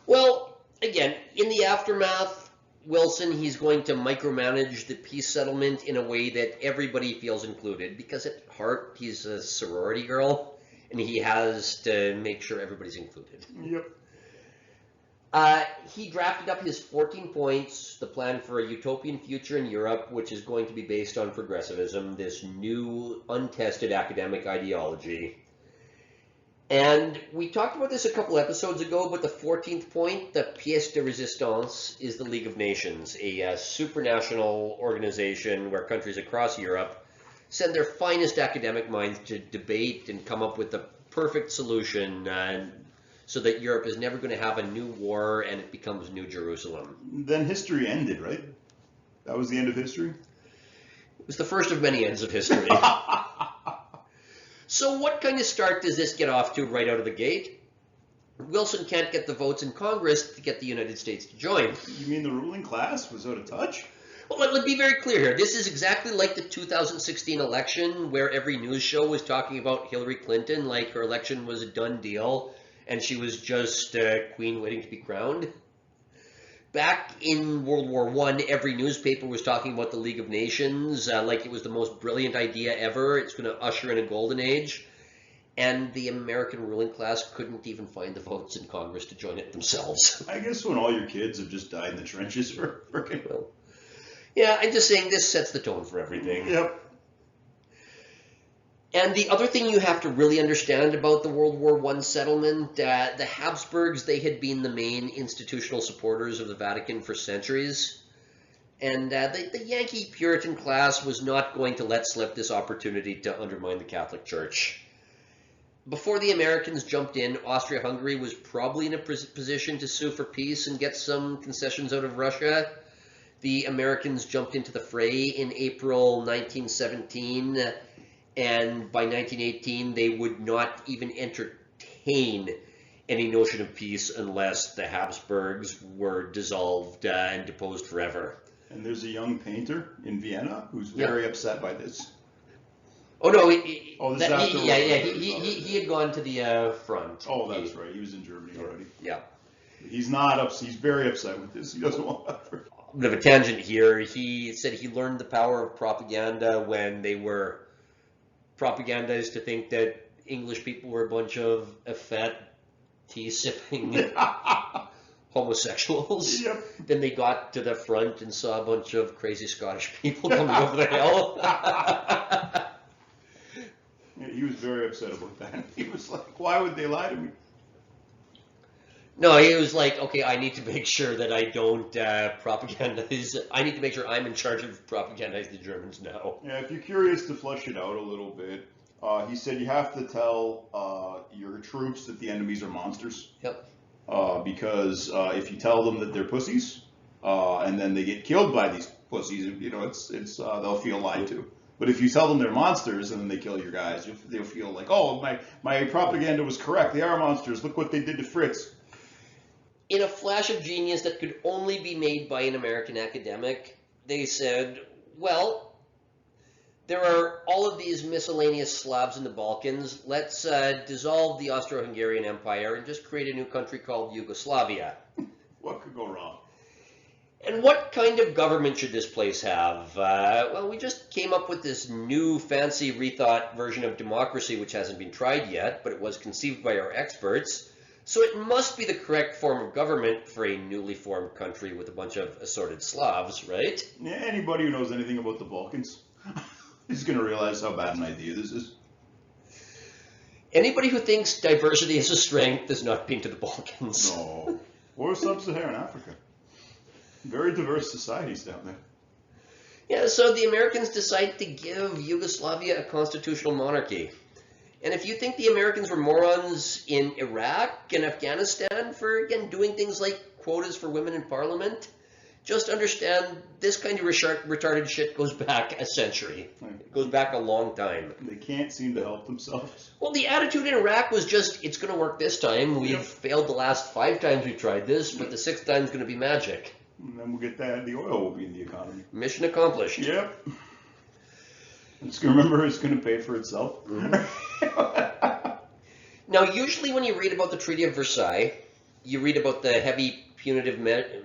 Well, again, in the aftermath, Wilson, he's going to micromanage the peace settlement in a way that everybody feels included, because at heart, he's a sorority girl, and he has to make sure everybody's included. Yep. He drafted up his 14 points, the plan for a utopian future in Europe, which is going to be based on progressivism, this new, untested academic ideology. And we talked about this a couple episodes ago, but the 14th point, the pièce de résistance, is the League of Nations, a supranational organization where countries across Europe send their finest academic minds to debate and come up with the perfect solution so that Europe is never going to have a new war and it becomes New Jerusalem. Then history ended, right? That was the end of history? It was the first of many ends of history. So what kind of start does this get off to right out of the gate? Wilson can't get the votes in Congress to get the United States to join. You mean the ruling class was out of touch? Well, let's be very clear here. This is exactly like the 2016 election, where every news show was talking about Hillary Clinton like her election was a done deal and she was just a queen waiting to be crowned. Back in World War I, every newspaper was talking about the League of Nations like it was the most brilliant idea ever. It's going to usher in a golden age. And the American ruling class couldn't even find the votes in Congress to join it themselves. I guess when all your kids have just died in the trenches for Well, yeah, I'm just saying this sets the tone for everything. Yep. And the other thing you have to really understand about the World War I settlement, the Habsburgs, they had been the main institutional supporters of the Vatican for centuries. And the Yankee Puritan class was not going to let slip this opportunity to undermine the Catholic Church. Before the Americans jumped in, Austria-Hungary was probably in a position to sue for peace and get some concessions out of Russia. The Americans jumped into the fray in April 1917, and by 1918 they would not even entertain any notion of peace unless the Habsburgs were dissolved and deposed forever. And there's a young painter in Vienna who's very upset by this. Oh no! He had gone to the front. Oh, that's right. He was in Germany already. Yeah. He's not upset. He's very upset with this. He doesn't want that. A bit of a tangent here. He said he learned the power of propaganda when they were propagandized to think that English people were a bunch of effete, tea-sipping homosexuals. Yep. Then they got to the front and saw a bunch of crazy Scottish people coming over the hill. He was very upset about that. He was like, why would they lie to me? No, he was like, okay, I need to make sure that I don't propagandize. I need to make sure I'm in charge of propagandizing the Germans now. Yeah, if you're curious to flesh it out a little bit, he said you have to tell your troops that the enemies are monsters. Yep. Because if you tell them that they're pussies, and then they get killed by these pussies, it's they'll feel lied to. But if you tell them they're monsters and then they kill your guys, they'll feel like, oh, my propaganda was correct. They are monsters. Look what they did to Fritz. In a flash of genius that could only be made by an American academic, they said, well, there are all of these miscellaneous Slavs in the Balkans. Let's dissolve the Austro-Hungarian Empire and just create a new country called Yugoslavia. What could go wrong? And what kind of government should this place have? Well, we just came up with this new fancy rethought version of democracy, which hasn't been tried yet, but it was conceived by our experts. So it must be the correct form of government for a newly formed country with a bunch of assorted Slavs, right? Yeah, anybody who knows anything about the Balkans is going to realize how bad an idea this is. Anybody who thinks diversity is a strength has not been to the Balkans. No. Or sub-Saharan Africa. Very diverse societies down there. Yeah, so the Americans decide to give Yugoslavia a constitutional monarchy. And if you think the Americans were morons in Iraq and Afghanistan for, again, doing things like quotas for women in parliament, just understand this kind of retarded shit goes back a century. It goes back a long time. They can't seem to help themselves. Well, the attitude in Iraq was just, it's going to work this time. We've failed the last 5 times we've tried this, but the 6th time's going to be magic. And then we'll get that, the oil will be in the economy. Mission accomplished. Yep. Remember, it's going to pay for itself. Now, usually when you read about the Treaty of Versailles, you read about the heavy punitive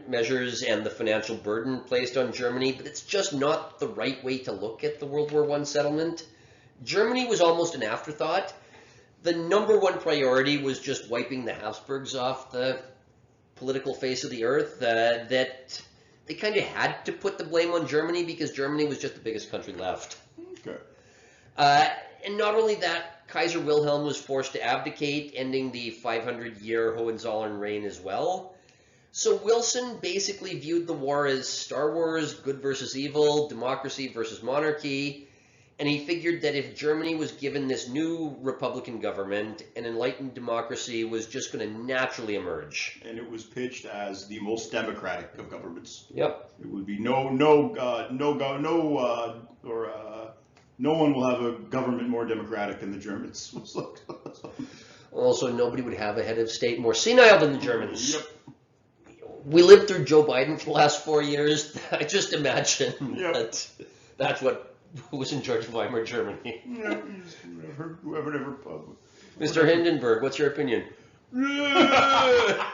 measures and the financial burden placed on Germany, but it's just not the right way to look at the World War I settlement. Germany was almost an afterthought. The number one priority was just wiping the Habsburgs off the political face of the earth, that they kind of had to put the blame on Germany because Germany was just the biggest country left. Okay. And not only that, Kaiser Wilhelm was forced to abdicate, ending the 500-year Hohenzollern reign as well. So Wilson basically viewed the war as Star Wars, good versus evil, democracy versus monarchy, and he figured that if Germany was given this new Republican government, an enlightened democracy was just going to naturally emerge. And it was pitched as the most democratic of governments. Yep. It would be no one will have a government more democratic than the Germans. Also, nobody would have a head of state more senile than the Germans. Yep. We lived through Joe Biden for the last 4 years. I just imagine that's what was in charge of Weimar Germany. Yeah, whoever Mr. Hindenburg, what's your opinion? Whoever's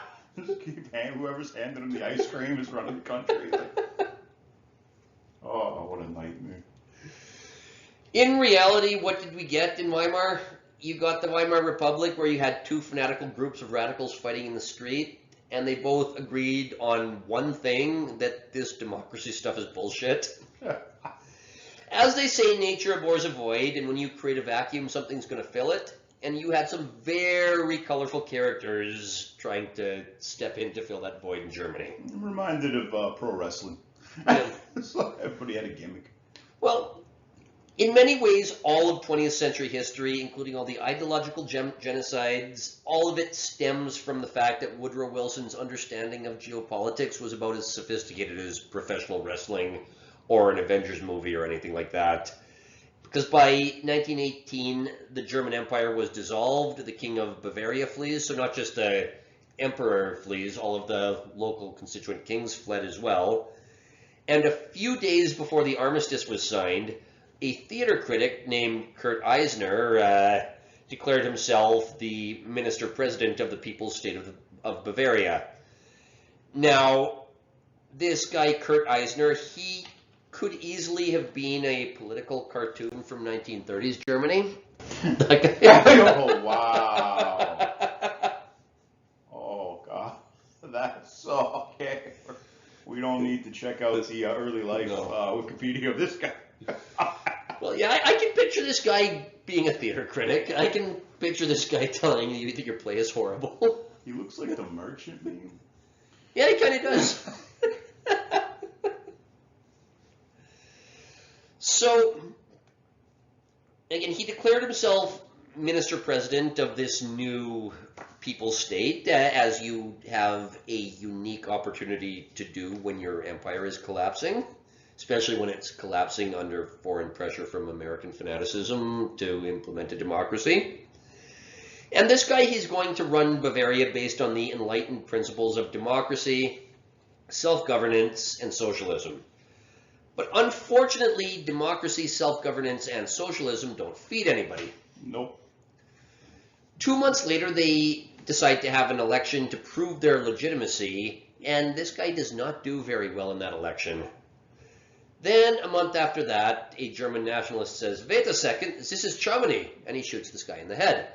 handing him the ice cream is running the country. Oh, what a nightmare. In reality, what did we get in Weimar? You got the Weimar Republic, where you had 2 fanatical groups of radicals fighting in the street, and they both agreed on one thing, that this democracy stuff is bullshit. As they say, nature abhors a void, and when you create a vacuum, something's going to fill it. And you had some very colorful characters trying to step in to fill that void in Germany. I'm reminded of pro wrestling. Yeah. Everybody had a gimmick. Well, in many ways, all of 20th century history, including all the ideological genocides, all of it stems from the fact that Woodrow Wilson's understanding of geopolitics was about as sophisticated as professional wrestling or an Avengers movie or anything like that. Because by 1918, the German Empire was dissolved, the King of Bavaria flees, so not just the Emperor flees, all of the local constituent kings fled as well. And a few days before the armistice was signed, a theater critic named Kurt Eisner declared himself the minister-president of the People's State of Bavaria. Now, this guy, Kurt Eisner, he could easily have been a political cartoon from 1930s Germany. Oh, wow. Oh, God. That's so okay. We don't need to check out the early life Wikipedia of this guy. Well, yeah, I can picture this guy being a theater critic. I can picture this guy telling you that your play is horrible. He looks like the merchant meme. Yeah, he kind of does. So, again, he declared himself minister-president of this new people's state, as you have a unique opportunity to do when your empire is collapsing, especially when it's collapsing under foreign pressure from American fanaticism to implement a democracy. And this guy, he's going to run Bavaria based on the enlightened principles of democracy, self-governance, and socialism. But unfortunately, democracy, self-governance, and socialism don't feed anybody. Nope. 2 months later, they decide to have an election to prove their legitimacy And this guy does not do very well in that election. Then, a month after that, a German nationalist says, "Wait a second, this is Germany," and he shoots this guy in the head.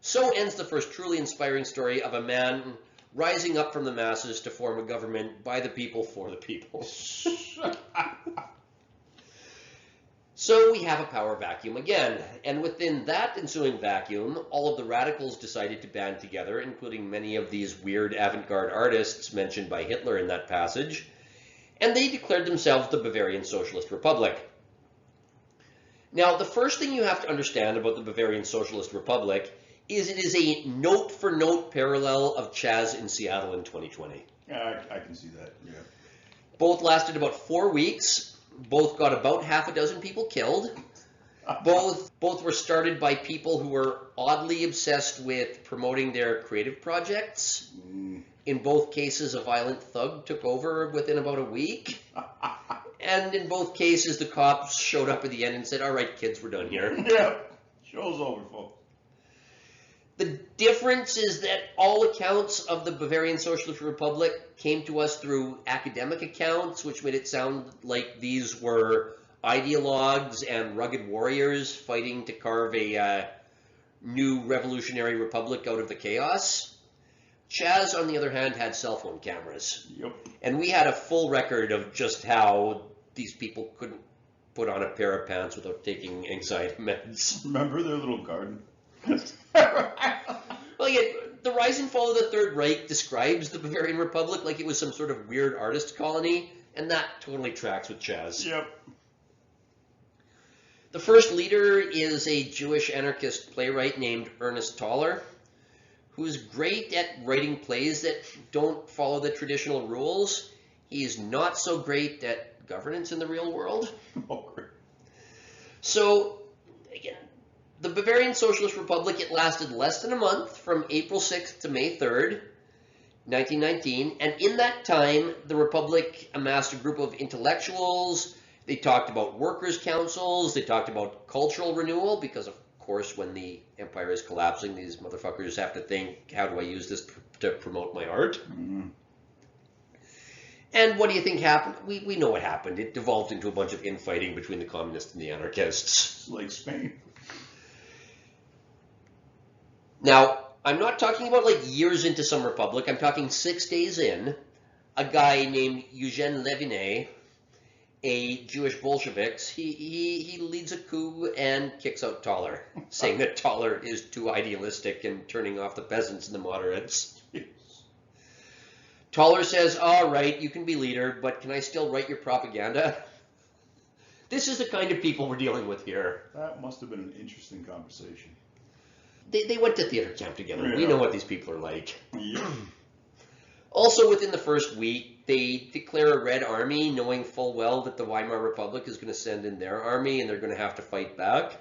So ends the first truly inspiring story of a man rising up from the masses to form a government by the people for the people. So we have a power vacuum again, and within that ensuing vacuum, all of the radicals decided to band together, including many of these weird avant-garde artists mentioned by Hitler in that passage, and they declared themselves the Bavarian Socialist Republic. Now, the first thing you have to understand about the Bavarian Socialist Republic is it is a note-for-note parallel of Chaz in Seattle in 2020. Yeah, I can see that, yeah. Both lasted about 4 weeks. Both got about half a dozen people killed. Both were started by people who were oddly obsessed with promoting their creative projects. In both cases, a violent thug took over within about a week. And in both cases, the cops showed up at the end and said, "All right, kids, we're done here." Yeah, show's over, folks. The difference is that all accounts of the Bavarian Socialist Republic came to us through academic accounts, which made it sound like these were ideologues and rugged warriors fighting to carve a new revolutionary republic out of the chaos. Chaz, on the other hand, had cell phone cameras. Yep. And we had a full record of just how these people couldn't put on a pair of pants without taking anxiety meds. Remember their little garden? Well, yeah, the rise and fall of the Third Reich describes the Bavarian Republic like it was some sort of weird artist colony, and that totally tracks with Chaz. Yep. The first leader is a Jewish anarchist playwright named Ernest Toller, who is great at writing plays that don't follow the traditional rules. He is not so great at governance in the real world. Oh, great. So, again, the Bavarian Socialist Republic, it lasted less than a month, from April 6th to May 3rd, 1919. And in that time, the Republic amassed a group of intellectuals. They talked about workers' councils. They talked about cultural renewal, because, of course, when the empire is collapsing, these motherfuckers have to think, how do I use this to promote my art? Mm-hmm. And what do you think happened? We know what happened. It devolved into a bunch of infighting between the communists and the anarchists. It's like Spain. Now, I'm not talking about like years into some republic. I'm talking 6 days in. A guy named Eugene Leviné, a Jewish Bolshevik, he leads a coup and kicks out Toller, saying that Toller is too idealistic and turning off the peasants and the moderates. Toller says, "All right, you can be leader, but can I still write your propaganda?" This is the kind of people we're dealing with here. That must have been an interesting conversation. They went to theater camp together. Yeah. We know what these people are like. Yeah. Also, within the first week, they declare a Red Army, knowing full well that the Weimar Republic is going to send in their army and they're going to have to fight back.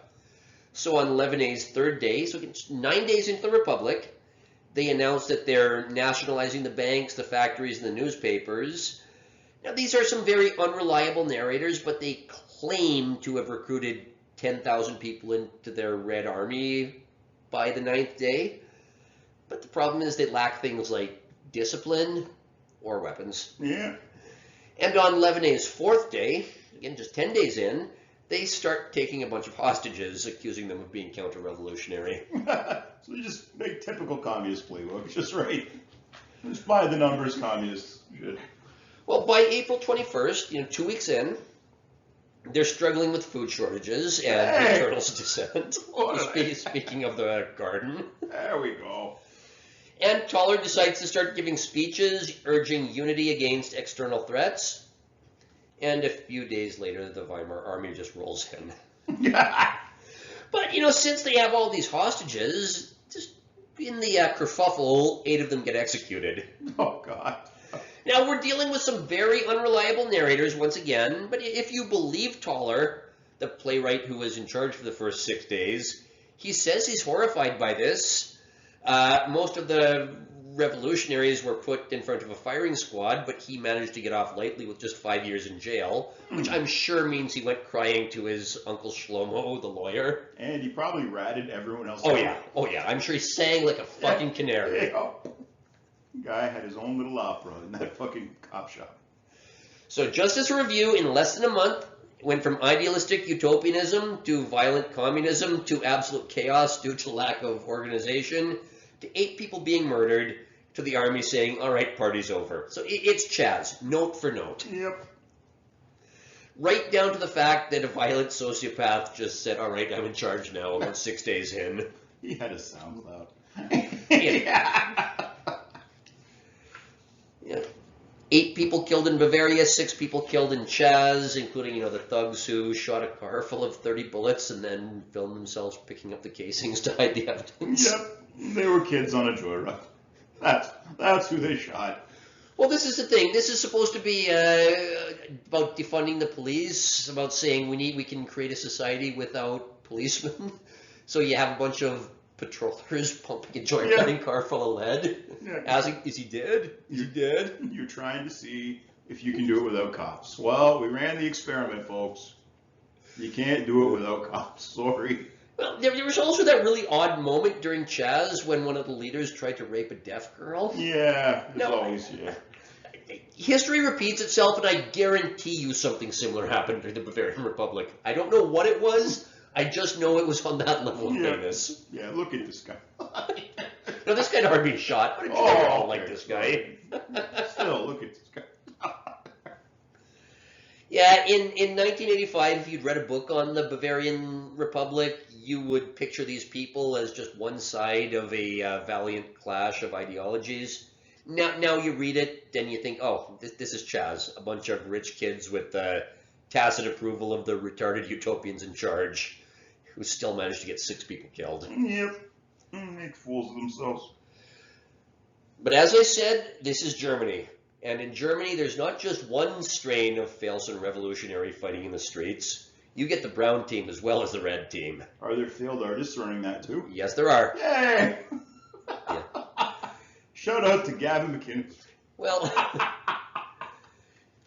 So on Leviné's third day, so 9 days into the Republic, they announced that they're nationalizing the banks, the factories, and the newspapers. Now, these are some very unreliable narrators, but they claim to have recruited 10,000 people into their Red Army by the 9th day. But the problem is they lack things like discipline or weapons. Yeah. And on Leviné's fourth day, again just 10 days in, they start taking a bunch of hostages, accusing them of being counter-revolutionary. So they just make typical communist playbook, just right. Just by the numbers, communist shit. Well, by April 21st, 2 weeks in, they're struggling with food shortages and the turtle's descent. Speaking of the garden. There we go. And Toller decides to start giving speeches urging unity against external threats. And a few days later, the Weimar army just rolls in. But, since they have all these hostages, just in the kerfuffle, 8 of them get executed. Oh, God. Now, we're dealing with some very unreliable narrators once again, but if you believe Toller, the playwright who was in charge for the first 6 days, he says he's horrified by this. Most of the revolutionaries were put in front of a firing squad, but he managed to get off lightly with just 5 years in jail, which I'm sure means he went crying to his Uncle Shlomo, the lawyer. And he probably ratted everyone else. Oh, yeah. I'm sure he sang like a fucking canary. Yeah. Guy had his own little opera in that fucking cop shop. So just as a review, in less than a month, it went from idealistic utopianism to violent communism to absolute chaos due to lack of organization to 8 people being murdered to the army saying, all right, party's over. So it's Chaz, note for note. Yep. Right down to the fact that a violent sociopath just said, all right, I'm in charge now, about 6 days in. He had a SoundCloud. Yeah. 8 people killed in Bavaria, 6 people killed in Chaz, including, the thugs who shot a car full of 30 bullets and then filmed themselves picking up the casings to hide the evidence. Yep. They were kids on a joyride. That's who they shot. Well, this is the thing. This is supposed to be about defunding the police, about saying we can create a society without policemen. So you have a bunch of patrollers pumping a joyriding car full of lead, asking, is he dead? Is he dead? You're trying to see if you can do it without cops. Well, we ran the experiment, folks. You can't do it without cops. Sorry. Well, there was also that really odd moment during Chaz when one of the leaders tried to rape a deaf girl. Yeah, it's always, History repeats itself, and I guarantee you something similar happened during the Bavarian Republic. I don't know what it was. I just know it was on that level of famous. Yeah, look at this guy. No, this guy'd already been shot. But I don't like this guy. Still, look at this guy. Yeah, in 1985, if you'd read a book on the Bavarian Republic, you would picture these people as just one side of a valiant clash of ideologies. Now you read it, then you think, oh, this is Chaz, a bunch of rich kids with the tacit approval of the retarded utopians in charge, who still managed to get 6 people killed. Yep, make fools of themselves. But as I said, this is Germany. And in Germany, there's not just one strain of failson revolutionary fighting in the streets. You get the brown team as well as the red team. Are there failed artists running that too? Yes, there are. Yay! Yeah. Shout out to Gavin McKinnon. Well,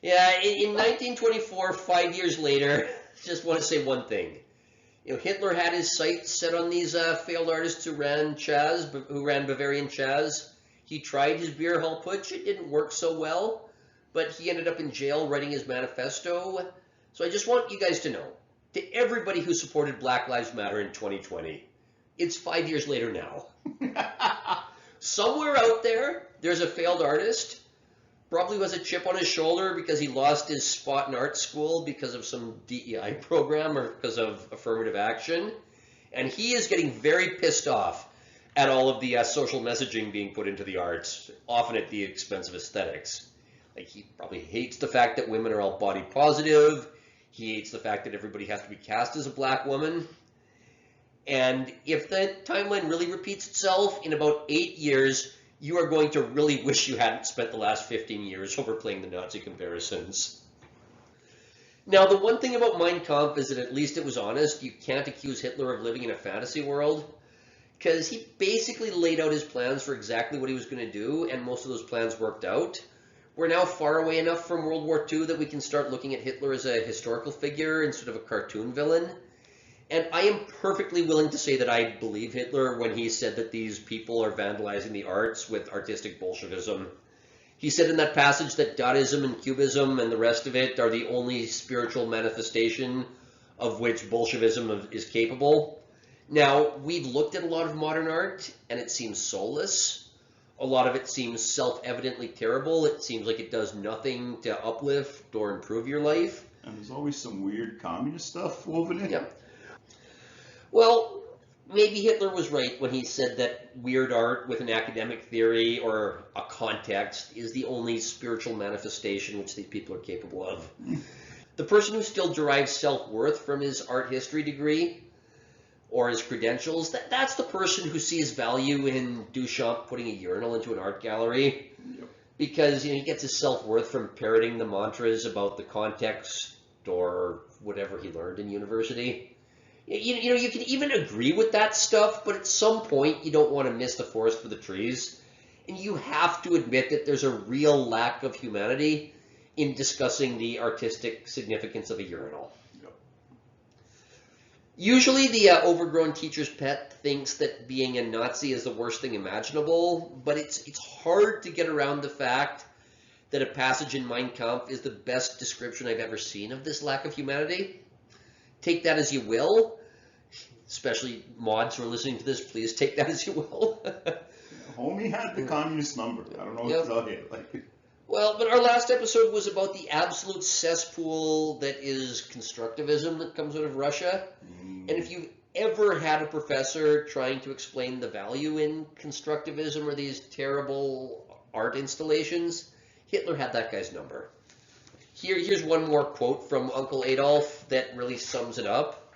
yeah, in 1924, 5 years later, just want to say one thing. Hitler had his sights set on these failed artists who ran Bavarian Chaz. He tried his beer hall putsch. It didn't work so well, but he ended up in jail writing his manifesto. So I just want you guys to know, to everybody who supported Black Lives Matter in 2020, it's 5 years later now. Somewhere out there, there's a failed artist, probably has a chip on his shoulder because he lost his spot in art school because of some DEI program or because of affirmative action, and he is getting very pissed off at all of the social messaging being put into the arts, often at the expense of aesthetics. Like, he probably hates the fact that women are all body positive. He hates the fact that everybody has to be cast as a black woman. And if the timeline really repeats itself, in about 8 years, you are going to really wish you hadn't spent the last 15 years overplaying the Nazi comparisons. Now, the one thing about Mein Kampf is that at least it was honest. You can't accuse Hitler of living in a fantasy world, because he basically laid out his plans for exactly what he was going to do, and most of those plans worked out. We're now far away enough from World War II that we can start looking at Hitler as a historical figure instead of a cartoon villain. And I am perfectly willing to say that I believe Hitler when he said that these people are vandalizing the arts with artistic Bolshevism. He said in that passage that Dadaism and Cubism and the rest of it are the only spiritual manifestation of which Bolshevism is capable. Now, we've looked at a lot of modern art, and it seems soulless. A lot of it seems self-evidently terrible. It seems like it does nothing to uplift or improve your life. And there's always some weird communist stuff woven in. Yeah. Well, maybe Hitler was right when he said that weird art with an academic theory or a context is the only spiritual manifestation which these people are capable of. The person who still derives self-worth from his art history degree or his credentials, that's the person who sees value in Duchamp putting a urinal into an art gallery. Yep. Because he gets his self-worth from parroting the mantras about the context or whatever he learned in university. You can even agree with that stuff, but at some point you don't want to miss the forest for the trees. And you have to admit that there's a real lack of humanity in discussing the artistic significance of a urinal. Usually the overgrown teacher's pet thinks that being a Nazi is the worst thing imaginable, but it's hard to get around the fact that a passage in Mein Kampf is the best description I've ever seen of this lack of humanity. Take that as you will, especially mods who are listening to this, please take that as you will. Homie had the communist number. I don't know what to tell you. Like, well, but our last episode was about the absolute cesspool that is constructivism that comes out of Russia. And if you've ever had a professor trying to explain the value in constructivism or these terrible art installations, Hitler had that guy's number. Here's one more quote from Uncle Adolf that really sums it up.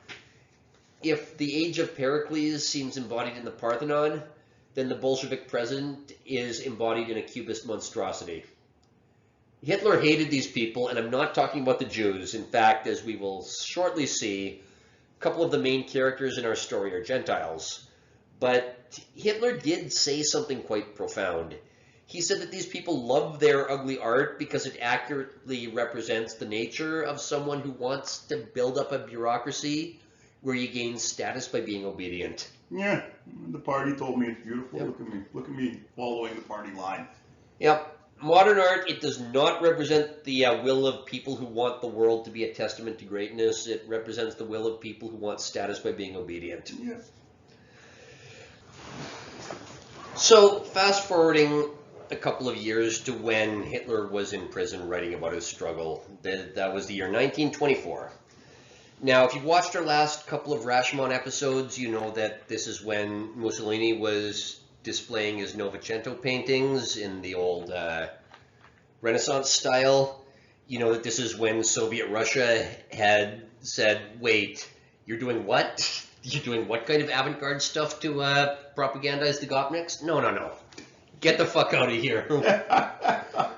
If the age of Pericles seems embodied in the Parthenon, then the Bolshevik present is embodied in a cubist monstrosity. Hitler hated these people, and I'm not talking about the Jews. In fact, as we will shortly see, a couple of the main characters in our story are Gentiles. But Hitler did say something quite profound. He said that these people love their ugly art because it accurately represents the nature of someone who wants to build up a bureaucracy where you gain status by being obedient. Yeah, the party told me it's beautiful. Yep. Look at me following the party line. Yep. Modern art, it does not represent the will of people who want the world to be a testament to greatness. It represents the will of people who want status by being obedient. Yeah. So, fast forwarding a couple of years to when Hitler was in prison writing about his struggle. That was the year 1924. Now, if you've watched our last couple of Rashomon episodes, you know that this is when Mussolini was displaying his Novecento paintings in the old Renaissance style. You know that this is when Soviet Russia had said, wait, you're doing what? You're doing what kind of avant-garde stuff to propagandize the Gopniks? No. Get the fuck out of here.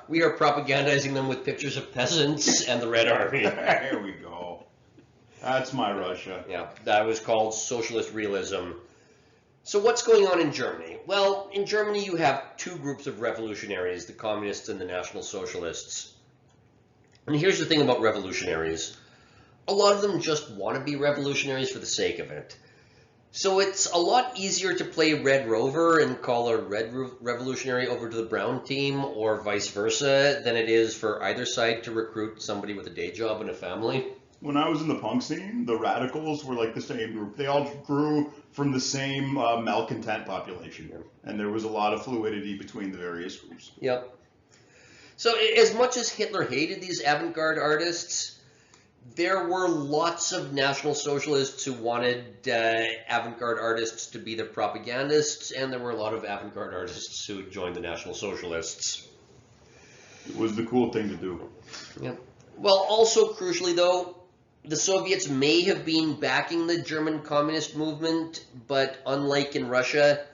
We are propagandizing them with pictures of peasants and the Red Army. There we go. That's my Russia. Yeah, that was called socialist realism. So what's going on in Germany? Well, in Germany you have two groups of revolutionaries, the communists and the National Socialists. And here's the thing about revolutionaries. A lot of them just want to be revolutionaries for the sake of it. So it's a lot easier to play Red Rover and call a red revolutionary over to the brown team or vice versa than it is for either side to recruit somebody with a day job and a family. When I was in the punk scene, the radicals were like the same group. They all grew from the same malcontent population. And there was a lot of fluidity between the various groups. Yep. So as much as Hitler hated these avant-garde artists, there were lots of National Socialists who wanted avant-garde artists to be their propagandists, and there were a lot of avant-garde artists who joined the National Socialists. It was the cool thing to do. Yep. Well, also crucially though, the Soviets may have been backing the German communist movement, but unlike in Russia,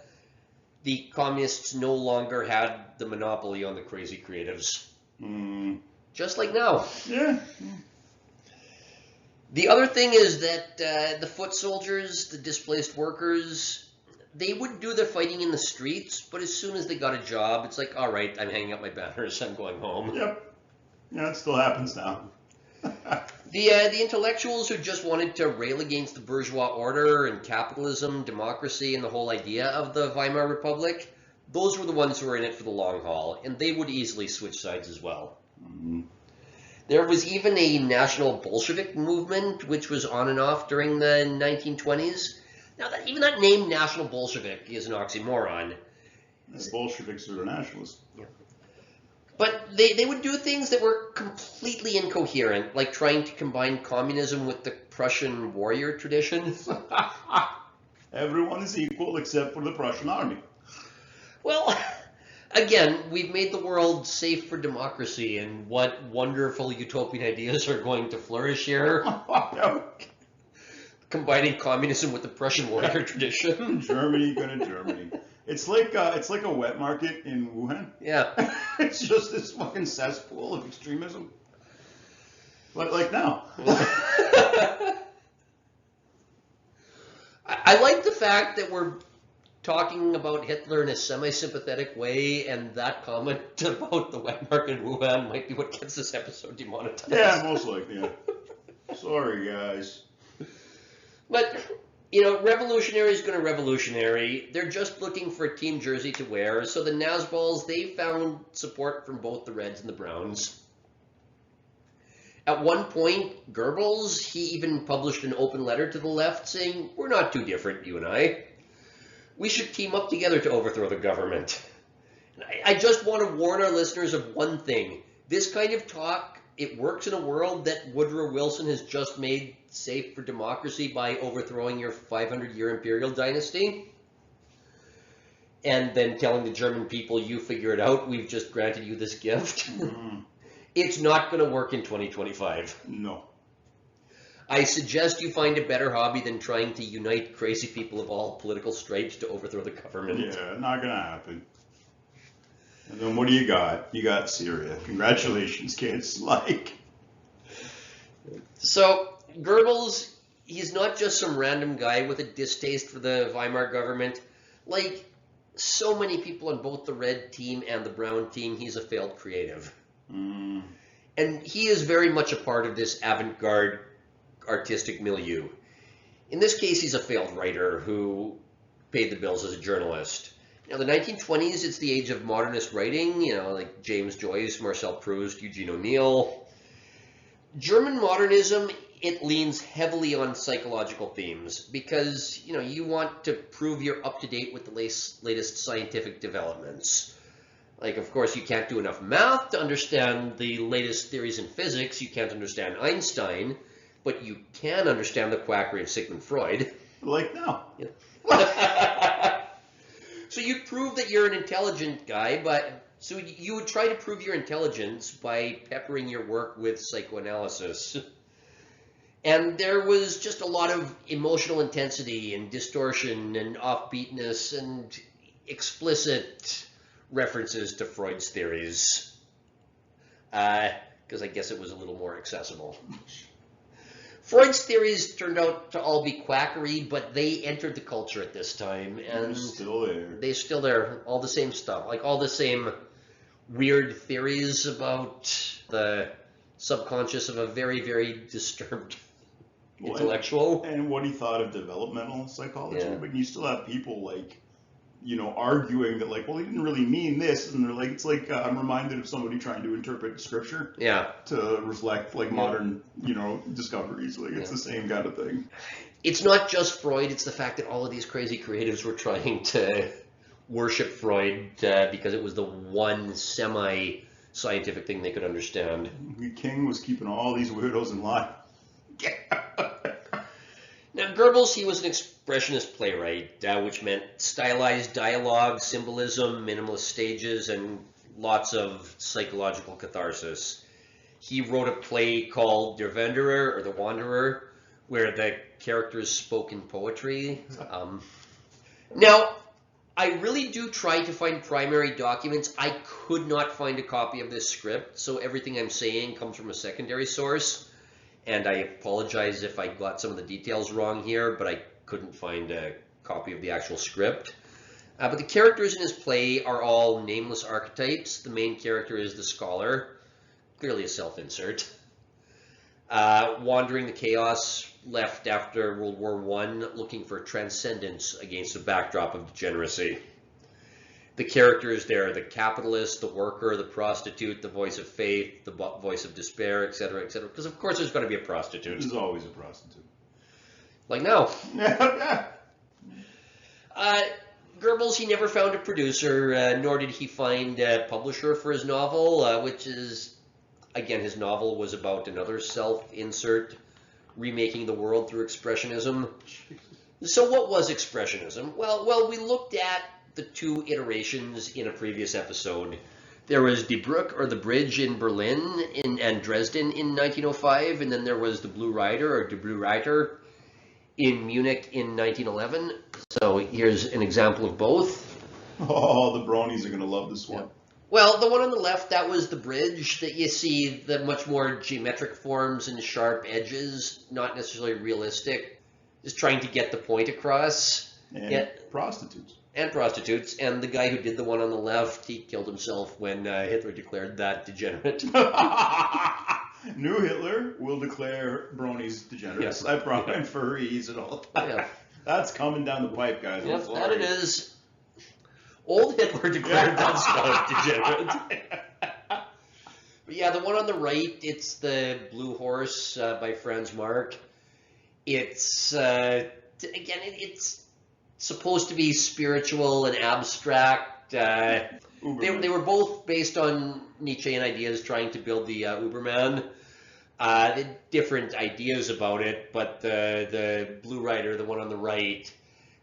the communists no longer had the monopoly on the crazy creatives. Just like now. Yeah. The other thing is that the foot soldiers, the displaced workers, they would do their fighting in the streets, but as soon as they got a job, it's like, all right, I'm hanging up my banners, I'm going home. Yep. Yeah, it still happens now. The intellectuals who just wanted to rail against the bourgeois order and capitalism, democracy, and the whole idea of the Weimar Republic, those were the ones who were in it for the long haul, and they would easily switch sides as well. Mm-hmm. There was even a national Bolshevik movement, which was on and off during the 1920s. Now, even that name, National Bolshevik, is an oxymoron. The Bolsheviks are nationalists. Yeah. But they would do things that were completely incoherent, like trying to combine communism with the Prussian warrior tradition. Everyone is equal except for the Prussian army. Well, again, we've made the world safe for democracy, and what wonderful utopian ideas are going to flourish here. Combining communism with the Prussian warrior tradition. Germany, go to Germany. It's like a wet market in Wuhan. Yeah. It's just this fucking cesspool of extremism. But like now. I like the fact that we're talking about Hitler in a semi-sympathetic way, and that comment about the wet market in Wuhan might be what gets this episode demonetized. Yeah, most likely, yeah. Sorry, guys. But, you know, revolutionary is going to revolutionary. They're just looking for a team jersey to wear. So the Nazballs, they found support from both the Reds and the Browns. At one point, Goebbels, he even published an open letter to the left saying, we're not too different, you and I. We should team up together to overthrow the government. And I just want to warn our listeners of one thing. This kind of talk, it works in a world that Woodrow Wilson has just made safe for democracy by overthrowing your 500-year imperial dynasty. And then telling the German people, you figure it out, we've just granted you this gift. It's not going to work in 2025. No. I suggest you find a better hobby than trying to unite crazy people of all political stripes to overthrow the government. Yeah, not going to happen. And then what do you got? You got Syria. Congratulations, kids. Like. So, Goebbels, he's not just some random guy with a distaste for the Weimar government. Like so many people on both the red team and the brown team, he's a failed creative. And he is very much a part of this avant-garde artistic milieu. In this case, he's a failed writer who paid the bills as a journalist. Now, the 1920s, it's the age of modernist writing, you know, like James Joyce, Marcel Proust, Eugene O'Neill. German modernism, it leans heavily on psychological themes because, you know, you want to prove you're up to date with the latest scientific developments. Like, of course, you can't do enough math to understand the latest theories in physics. You can't understand Einstein, but you can understand the quackery of Sigmund Freud. Like now. Yeah. So you'd prove that you're an intelligent guy, but so you would try to prove your intelligence by peppering your work with psychoanalysis. And there was just a lot of emotional intensity and distortion and offbeatness and explicit references to Freud's theories, because I guess it was a little more accessible. Freud's theories turned out to all be quackery, but they entered the culture at this time, and they're still there. They're still there, all the same stuff, like all the same weird theories about the subconscious of a very, very disturbed intellectual. And what he thought of developmental psychology, Yeah. but you still have people like, you know, arguing that like, well, he didn't really mean this, and they're like, it's like I'm reminded of somebody trying to interpret scripture, to reflect like modern, you know, discoveries. Like it's the same kind of thing. It's not just Freud; it's the fact that all of these crazy creatives were trying to worship Freud because it was the one semi-scientific thing they could understand. The king was keeping all these weirdos in line. Now, Goebbels, he was an expressionist playwright, which meant stylized dialogue, symbolism, minimalist stages, and lots of psychological catharsis. He wrote a play called Der Wanderer, or The Wanderer, where the characters spoke in poetry. Now, I really do try to find primary documents. I could not find a copy of this script, so everything I'm saying comes from a secondary source. And I apologize if I got some of the details wrong here, but I couldn't find a copy of the actual script. But the characters in his play are all nameless archetypes. The main character is the scholar, clearly a self-insert. Wandering the chaos, left after World War I, looking for transcendence against a backdrop of degeneracy. The characters there are the capitalist, the worker, the prostitute, the voice of faith, the voice of despair, etc., etc. Because of course there's going to be a prostitute. There's always a prostitute. Like now. Goebbels, he never found a producer, nor did he find a publisher for his novel, which is, again, his novel was about another self-insert, remaking the world through expressionism. So what was expressionism? Well, we looked at the two iterations in a previous episode. There was Die Brücke, or the bridge, in Berlin and Dresden in 1905, and then there was the Blue Rider, or Die Blue Reiter, in Munich in 1911. So here's an example of both. Oh, the bronies are going to love this one. Yeah. Well, the one on the left, that was the bridge, that you see the much more geometric forms and sharp edges, not necessarily realistic, just trying to get the point across. And prostitutes. And prostitutes, and the guy who did the one on the left, he killed himself when Hitler declared that degenerate. New Hitler will declare bronies degenerates. Yeah. I promise. And furries and all that. Yeah. That's coming down the pipe, guys. I'm Yep, sorry. that it is. Old Hitler declared that stuff degenerate. But yeah, the one on the right, it's the Blue Horse by Franz Marc. It's, again, it's supposed to be spiritual and abstract. They were both based on Nietzschean ideas, trying to build the Uberman. Different ideas about it, but the Blue Rider, the one on the right,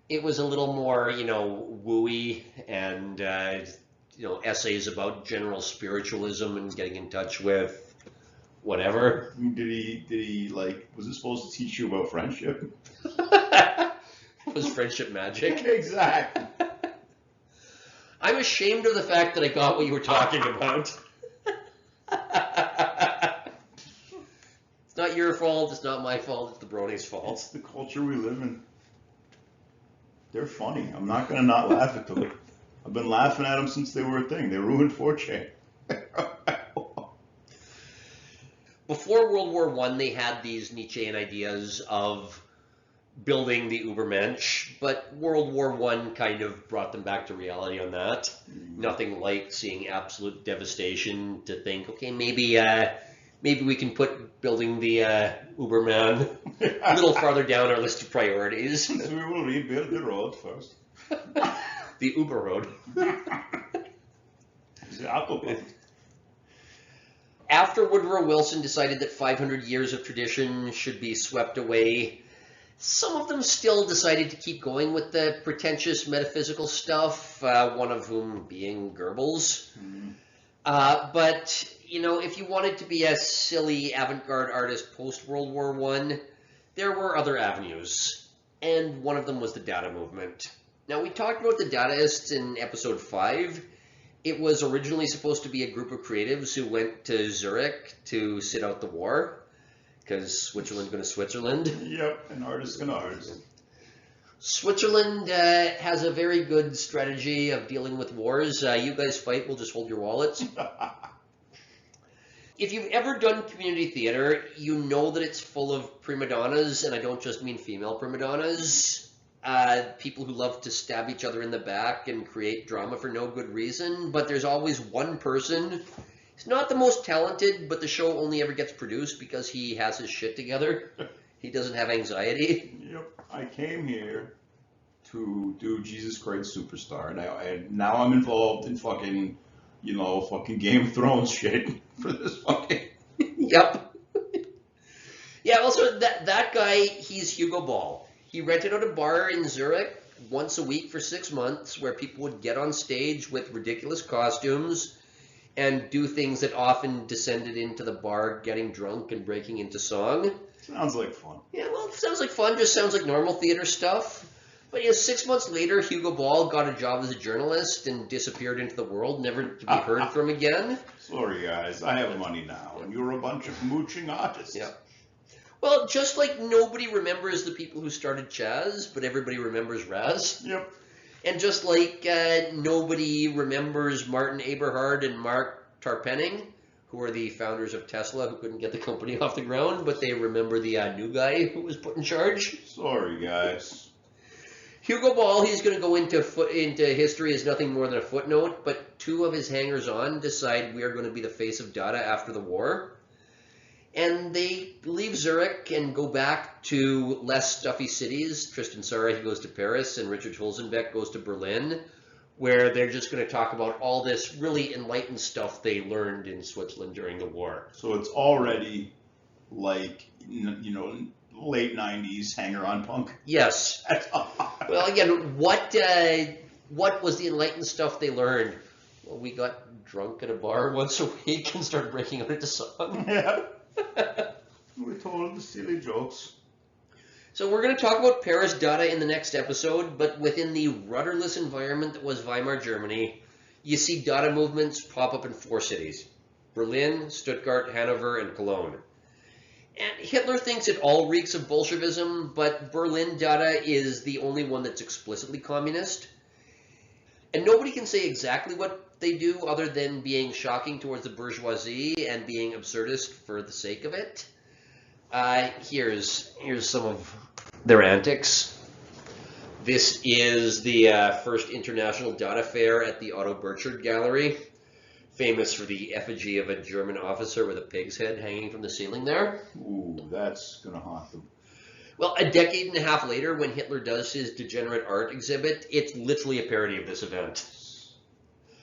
it was a little more, wooey and, essays about general spiritualism and getting in touch with whatever. Did he was it supposed to teach you about friendship? Was friendship magic? Exactly. I'm ashamed of the fact that I got what you were talking about. It's not your fault, it's not my fault, it's the bronies' fault. It's the culture we live in. They're funny. I'm not going to not laugh at them. I've been laughing at them since they were a thing. They ruined 4chan. Before World War I, they had these Nietzschean ideas of building the Übermensch, but World War I kind of brought them back to reality on that. Nothing like seeing absolute devastation to think, okay, maybe we can put building the Uberman a little farther down our list of priorities. So we will rebuild the road first. The Uber Road. The Autobahn. After Woodrow Wilson decided that 500 years of tradition should be swept away, some of them still decided to keep going with the pretentious metaphysical stuff, one of whom being Goebbels. Mm-hmm. But, if you wanted to be a silly avant-garde artist post-World War I, there were other avenues, and one of them was the Dada movement. Now, we talked about the Dadaists in episode 5. It was originally supposed to be a group of creatives who went to Zurich to sit out the war, because Switzerland's going to Switzerland. Yep, an artist an artist. Switzerland has a very good strategy of dealing with wars. You guys fight, we'll just hold your wallets. If you've ever done community theater, you know that it's full of prima donnas, and I don't just mean female prima donnas. People who love to stab each other in the back and create drama for no good reason, but there's always one person. He's not the most talented, but the show only ever gets produced because he has his shit together. He doesn't have anxiety. Yep, I came here to do Jesus Christ Superstar. Now I'm involved in fucking Game of Thrones shit for this fucking. Yep. Yeah, also, that guy, he's Hugo Ball. He rented out a bar in Zurich once a week for 6 months where people would get on stage with ridiculous costumes and do things that often descended into the bar getting drunk and breaking into song. Sounds like fun. Yeah, well, it sounds like fun, just sounds like normal theater stuff. But 6 months later, Hugo Ball got a job as a journalist and disappeared into the world, never to be heard from again. Sorry, guys, I have money now, and you're a bunch of mooching artists. Yeah. Well, just like nobody remembers the people who started Chaz, but everybody remembers Raz. Yep. And just like nobody remembers Martin Eberhard and Mark Tarpenning, who are the founders of Tesla, who couldn't get the company off the ground, but they remember the new guy who was put in charge. Sorry, guys. Hugo Ball, he's going to go into history as nothing more than a footnote, but 2 of his hangers-on decide we are going to be the face of Dada after the war. And they leave Zurich and go back to less stuffy cities. Tristan Tzara, he goes to Paris, and Richard Hulsenbeck goes to Berlin, where they're just going to talk about all this really enlightened stuff they learned in Switzerland during the war. So it's already like, late 90s hanger-on punk. Yes. Well, again, what was the enlightened stuff they learned? Well, we got drunk at a bar once a week and started breaking out into song. Yeah. We told the silly jokes. So we're going to talk about Paris Dada in the next episode, but within the rudderless environment that was Weimar Germany, you see Dada movements pop up in 4 cities: Berlin, Stuttgart, Hanover, and Cologne. And Hitler thinks it all reeks of Bolshevism, but Berlin Dada is the only one that's explicitly communist. And nobody can say exactly what they do other than being shocking towards the bourgeoisie and being absurdist for the sake of it. Here's some of their antics. This is the first International Data Fair at the Otto Burchard Gallery, famous for the effigy of a German officer with a pig's head hanging from the ceiling there. Ooh, that's gonna haunt them. Well, a decade and a half later, when Hitler does his degenerate art exhibit, it's literally a parody of this event.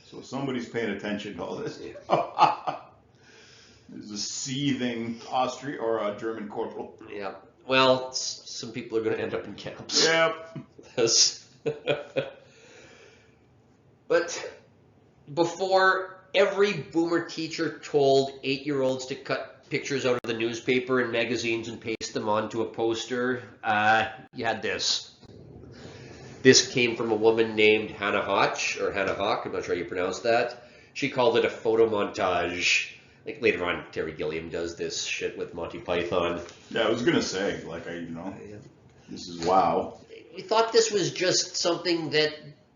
So somebody's paying attention to all this. There's a seething Austrian or a German corporal. Yeah. Well, some people are going to end up in camps. Yep. But before, every boomer teacher told 8-year-olds to cut pictures out of the newspaper and magazines and paste them onto a poster. You had this. This came from a woman named Hannah Hawk, I'm not sure how you pronounce that. She called it a photo montage. Like later on, Terry Gilliam does this shit with Monty Python. Yeah, I was gonna say, this is wow. We thought this was just something that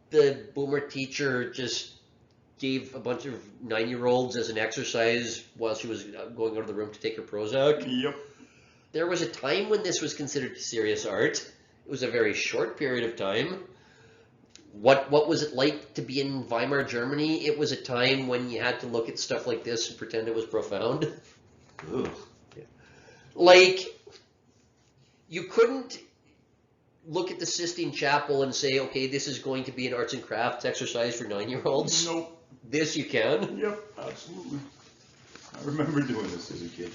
the boomer teacher just gave a bunch of 9-year-olds as an exercise while she was going out of the room to take her Prozac. Yep. There was a time when this was considered serious art. It was a very short period of time. What was it like to be in Weimar, Germany? It was a time when you had to look at stuff like this and pretend it was profound. Ugh. Like, you couldn't look at the Sistine Chapel and say, okay, this is going to be an arts and crafts exercise for 9-year-olds. Nope. This you can. Yep, absolutely. I remember doing this as a kid.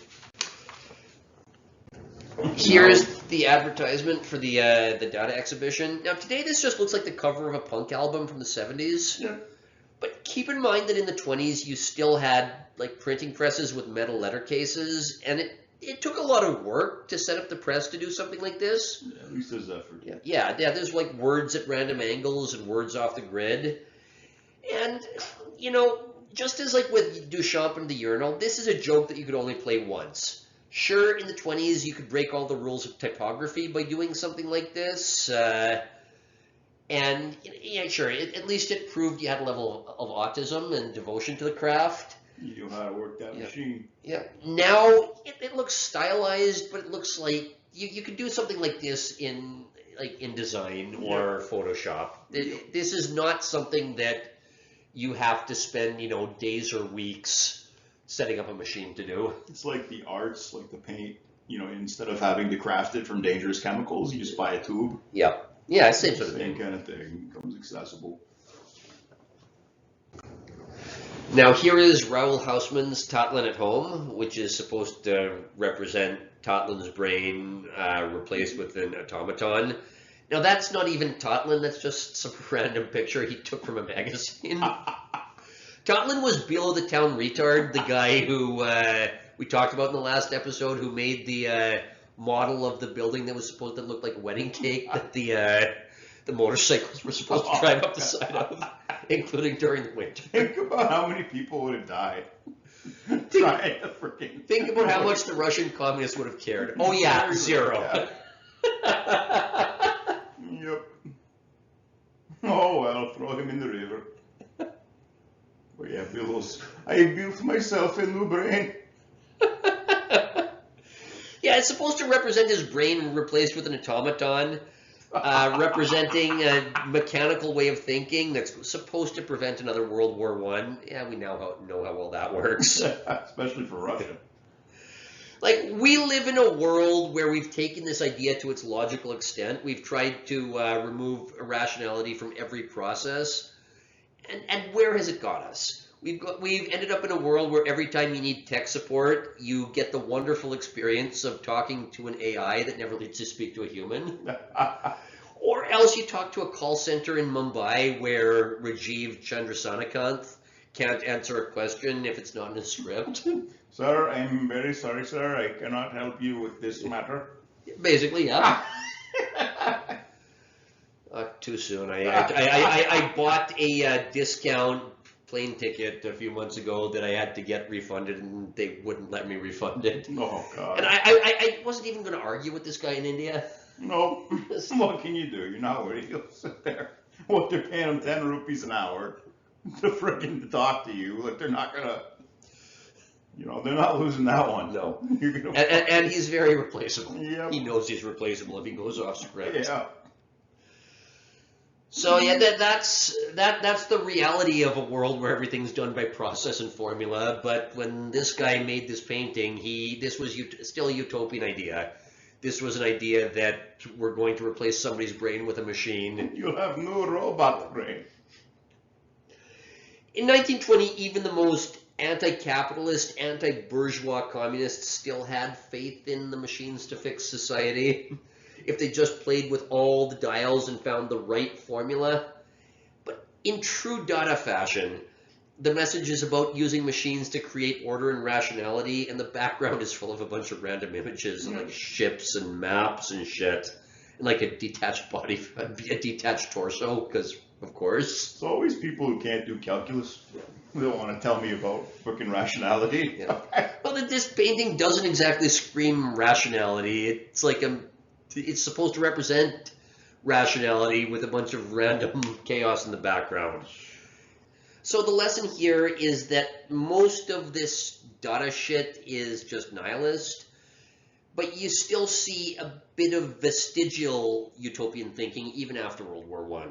Here's the advertisement for the data exhibition. Now today this just looks like the cover of a punk album from the 70s. Yeah. But keep in mind that in the 20s you still had like printing presses with metal letter cases, and it took a lot of work to set up the press to do something like this. Yeah, at least there's effort. Yeah, there's like words at random angles and words off the grid. And, just as like with Duchamp and the urinal, this is a joke that you could only play once. Sure, in the 20s, you could break all the rules of typography by doing something like this. And, yeah, sure, at least it proved you had a level of autism and devotion to the craft. You knew how to work that machine. Yeah. Now, it looks stylized, but it looks like you could do something like this in design or Photoshop. This is not something that you have to spend, days or weeks setting up a machine to do. It's like the arts, like the paint, instead of having to craft it from dangerous chemicals, you just buy a tube. Yeah. Yeah, same sort of Same thing. kind of thing. It becomes accessible. Now here is Raoul Hausmann's Tatlin at Home, which is supposed to represent Tatlin's brain replaced with an automaton. Now that's not even Tatlin, that's just some random picture he took from a magazine. Tatlin was below the town retard, the guy who we talked about in the last episode, who made the model of the building that was supposed to look like a wedding cake that the motorcycles were supposed to drive up the side of, including during the winter. Think about how many people would have died trying to freaking... Think about how much the Russian communists would have cared. Oh yeah, 0. Yep. Oh well, throw him in the river. But yeah, I built myself a new brain. Yeah, it's supposed to represent his brain replaced with an automaton, representing a mechanical way of thinking that's supposed to prevent another World War I. Yeah, we now know how well that works. Especially for Russia. Like, we live in a world where we've taken this idea to its logical extent. We've tried to remove irrationality from every process. And where has it got us? We've ended up in a world where every time you need tech support, you get the wonderful experience of talking to an AI that never needs to speak to a human. Or else you talk to a call center in Mumbai where Rajiv Chandrasekhar can't answer a question if it's not in a script. Sir, I'm very sorry, sir. I cannot help you with this matter. Basically, yeah. Too soon. I bought a discount plane ticket a few months ago that I had to get refunded, and they wouldn't let me refund it. Oh, God. And I wasn't even going to argue with this guy in India. No. What can you do? You're not worried. You'll sit there. What, they're paying him 10 rupees an hour to freaking talk to you. Like, they're not gonna, they're not losing that one. No. You're gonna And he's very replaceable. Yep. He knows he's replaceable if he goes off script. Yeah. So yeah, that's the reality of a world where everything's done by process and formula. But when this guy made this painting, this was still a utopian idea. This was an idea that we're going to replace somebody's brain with a machine. You'll have no robot brain. In 1920, even the most anti-capitalist, anti-bourgeois communists still had faith in the machines to fix society. If they just played with all the dials and found the right formula. But in true Dada fashion, the message is about using machines to create order and rationality, and the background is full of a bunch of random images, like ships and maps and shit, and like a detached body, a detached torso, because of course. It's always people who can't do calculus who don't want to tell me about fucking rationality. Yeah. Well, this painting doesn't exactly scream rationality. It's like it's supposed to represent rationality with a bunch of random chaos in the background. So the lesson here is that most of this Dada shit is just nihilist, but you still see a bit of vestigial utopian thinking even after World War I.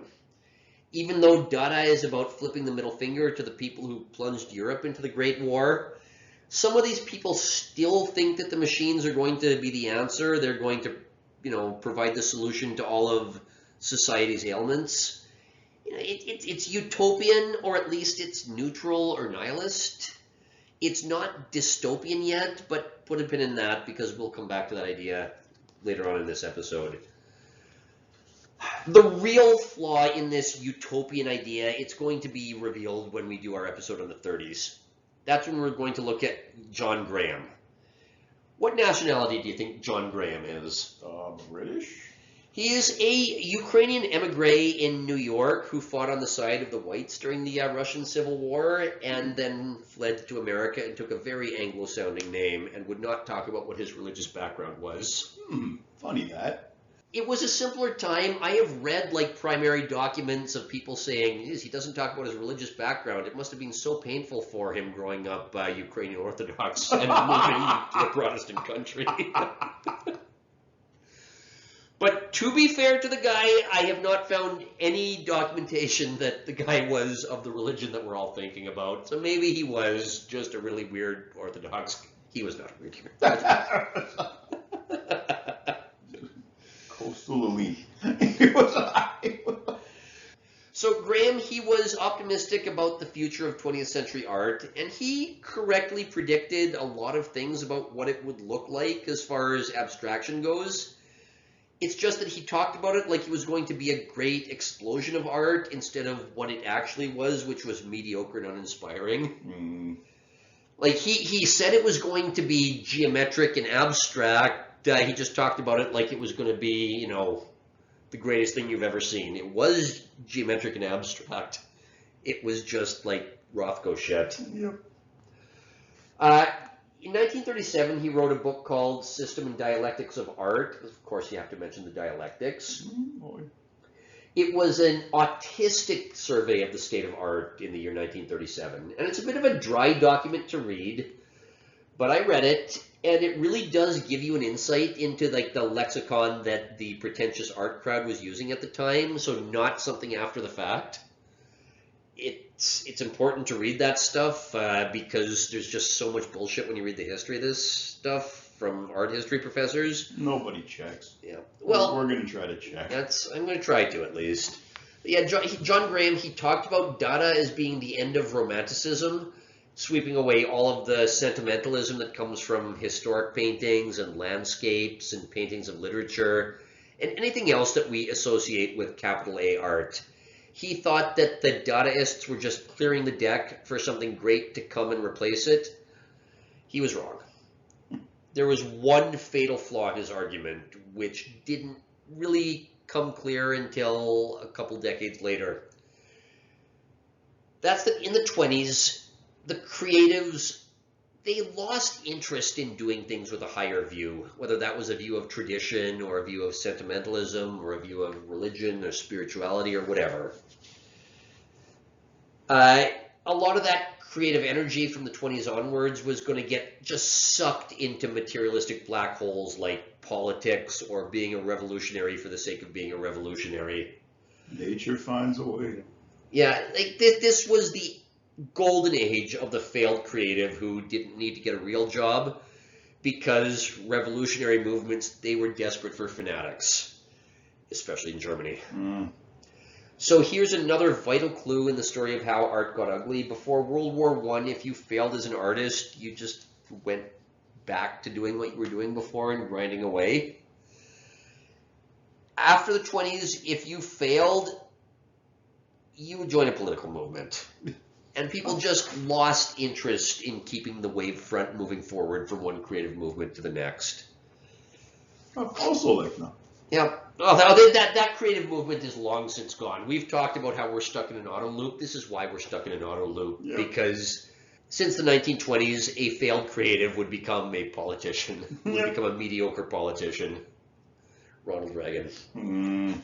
Even though Dada is about flipping the middle finger to the people who plunged Europe into the Great War, some of these people still think that the machines are going to be the answer. They're going to provide the solution to all of society's ailments. It's utopian, or at least it's neutral or nihilist. It's not dystopian yet, but put a pin in that because we'll come back to that idea later on in this episode. The real flaw in this utopian idea, it's going to be revealed when we do our episode on the 30s. That's when we're going to look at John Graham. What nationality do you think John Graham is? British? He is a Ukrainian emigre in New York who fought on the side of the whites during the Russian Civil War and then fled to America and took a very Anglo-sounding name and would not talk about what his religious background was. Funny that. It was a simpler time. I have read primary documents of people saying he doesn't talk about his religious background. It must have been so painful for him growing up Ukrainian Orthodox and moving to a Protestant country. But to be fair to the guy, I have not found any documentation that the guy was of the religion that we're all thinking about. So maybe he was just a really weird Orthodox. He was not a weird Coastal elite. So Graham, he was optimistic about the future of 20th century art, and he correctly predicted a lot of things about what it would look like as far as abstraction goes. It's just that he talked about it like it was going to be a great explosion of art instead of what it actually was, which was mediocre and uninspiring. He said it was going to be geometric and abstract. He just talked about it like it was going to be, the greatest thing you've ever seen. It was geometric and abstract. It was just like Rothko shit. Yep. In 1937, he wrote a book called System and Dialectics of Art. Of course, you have to mention the dialectics. It was an autistic survey of the state of art in the year 1937. And it's a bit of a dry document to read, but I read it, and it really does give you an insight into the lexicon that the pretentious art crowd was using at the time, so not something after the fact. It's important to read that stuff because there's just so much bullshit when you read the history of this stuff from art history professors. Nobody checks. Yeah. Well, we're going to try to check. I'm going to try to at least. Yeah, John Graham, he talked about Dada as being the end of Romanticism, sweeping away all of the sentimentalism that comes from historic paintings and landscapes and paintings of literature and anything else that we associate with capital A art. He thought that the Dadaists were just clearing the deck for something great to come and replace it. He was wrong. There was one fatal flaw in his argument, which didn't really come clear until a couple decades later. That's that in the 20s, the creatives, they lost interest in doing things with a higher view, whether that was a view of tradition or a view of sentimentalism or a view of religion or spirituality or whatever. Uh, a lot of that creative energy from the 20s onwards was going to get just sucked into materialistic black holes like politics or being a revolutionary for the sake of being a revolutionary. Nature finds a way. Yeah, like this was the golden age of the failed creative who didn't need to get a real job because revolutionary movements, they were desperate for fanatics, especially in Germany. So here's another vital clue in the story of how art got ugly. Before World War I, if you failed as an artist, you just went back to doing what you were doing before and grinding away. After the 20s, if you failed, you would join a political movement. And people just lost interest in keeping the wave front moving forward from one creative movement to the next. Also like no. Yeah, that creative movement is long since gone. We've talked about how we're stuck in an auto loop. This is why we're stuck in an auto loop, because since the 1920s, a failed creative would become a politician, would become a mediocre politician. Ronald Reagan.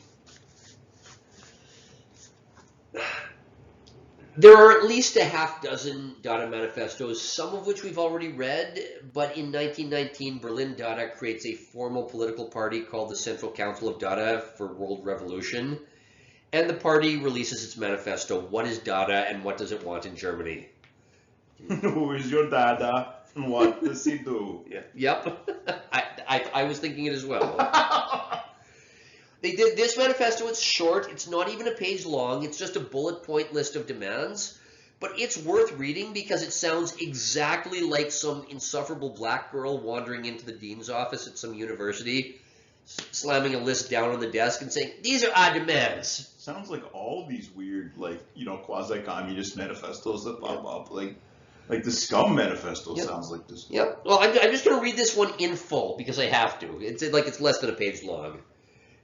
There are at least a half dozen Dada manifestos, some of which we've already read, but in 1919, Berlin Dada creates a formal political party called the Central Council of Dada for World Revolution, and the party releases its manifesto, What is Dada and What Does It Want in Germany? Who is your Dada and what does he do? Yep, I was thinking it as well. They did this manifesto. It's short. It's not even a page long. It's just a bullet point list of demands. But it's worth reading because it sounds exactly like some insufferable black girl wandering into the dean's office at some university, slamming a list down on the desk and saying, "These are our demands." Sounds like all these weird, like, quasi-communist manifestos that pop up. Like the Scum Manifesto sounds like this. Yep. Well, I'm just going to read this one in full because I have to. It's less than a page long.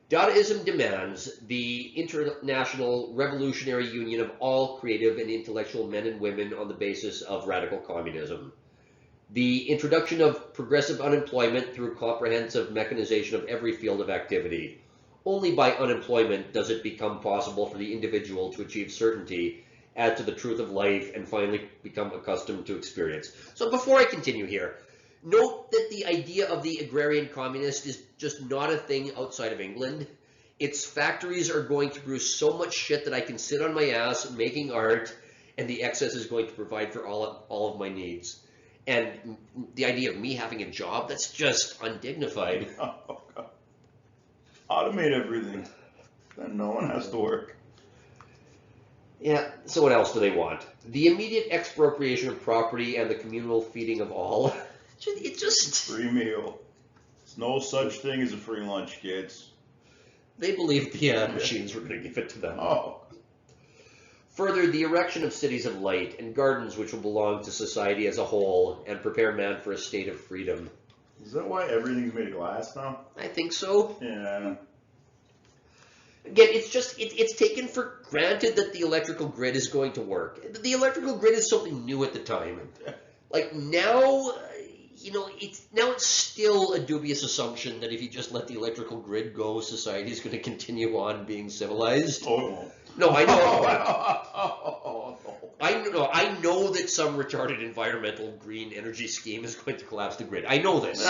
Dadaism demands the international revolutionary union of all creative and intellectual men and women on the basis of radical communism. The introduction of progressive unemployment through comprehensive mechanization of every field of activity. Only by unemployment does it become possible for the individual to achieve certainty as to the truth of life and finally become accustomed to experience. So before I continue here, note that the idea of the agrarian communist is just not a thing outside of England. Its factories are going to produce so much shit that I can sit on my ass making art, and the excess is going to provide for all of my needs. And the idea of me having a job, that's just undignified. Oh, God. Automate everything. Then no one has to work. Yeah, so what else do they want? The immediate expropriation of property and the communal feeding of all. It just... Free meal. There's no such thing as a free lunch, kids. They believed the machines were going to give it to them. Oh. Further, the erection of cities of light and gardens which will belong to society as a whole and prepare man for a state of freedom. Is that why everything's made of glass now? I think so. Yeah. Again, it's taken for granted that the electrical grid is going to work. The electrical grid is something new at the time. Like now, it's still a dubious assumption that if you just let the electrical grid go, society is going to continue on being civilized. Oh, it won't. No, I know. I know that some retarded environmental green energy scheme is going to collapse the grid. I know this.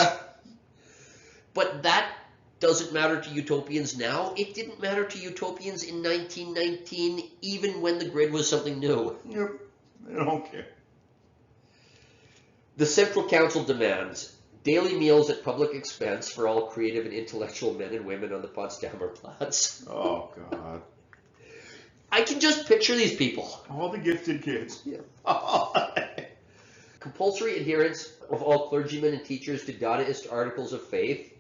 But that doesn't matter to utopians now. It didn't matter to utopians in 1919, even when the grid was something new. Yep. They don't care. The Central Council demands daily meals at public expense for all creative and intellectual men and women on the Potsdamer Platz. Oh, God. I can just picture these people. All the gifted kids. Yeah. Compulsory adherence of all clergymen and teachers to Dadaist articles of faith.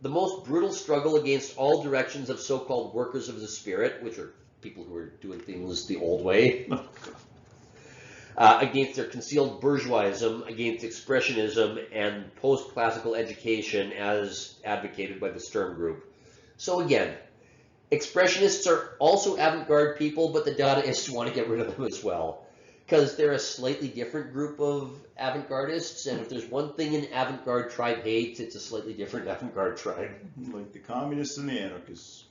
The most brutal struggle against all directions of so-called workers of the spirit, which are people who are doing things the old way. Against their concealed bourgeoisism, against expressionism, and post-classical education as advocated by the Sturm Group. So again, expressionists are also avant-garde people, but the Dadaists want to get rid of them as well. Because they're a slightly different group of avant-gardists, and if there's one thing an avant-garde tribe hates, it's a slightly different avant-garde tribe. Like the communists and the anarchists.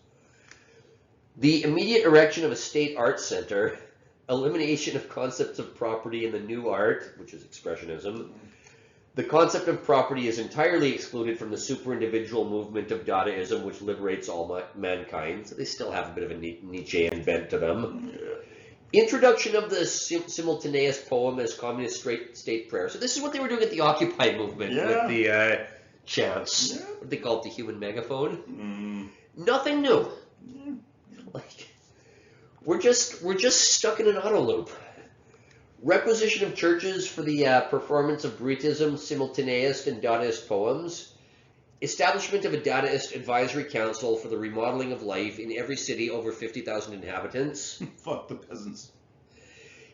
The immediate erection of a state art center. elimination of concepts of property in the new art, which is expressionism. The concept of property is entirely excluded from the super-individual movement of Dadaism, which liberates all mankind. So they still have a bit of a Nietzschean bent to them. Yeah. Introduction of the simultaneous poem as communist state prayer. So this is what they were doing at the Occupy movement with the chants. Yeah. What they call it, the human megaphone. Nothing new. Like, we're just stuck in an auto loop. Requisition of churches for the performance of Britism, simultaneist, and Dadaist poems. Establishment of a Dadaist advisory council for the remodeling of life in every city over 50,000 inhabitants. Fuck the peasants.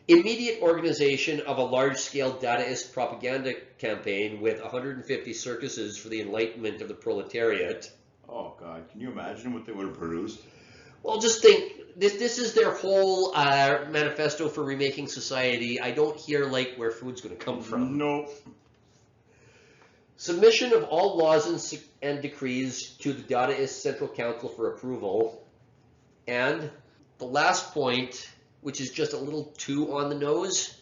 Immediate organization of a large-scale Dadaist propaganda campaign with 150 circuses for the enlightenment of the proletariat. Oh, God. Can you imagine what they would have produced? Well, just think, this is their whole manifesto for remaking society. I don't hear, like, where food's going to come from. Nope. Submission of all laws and decrees to the Dadaist Central Council for approval. And the last point, which is just a little too on the nose,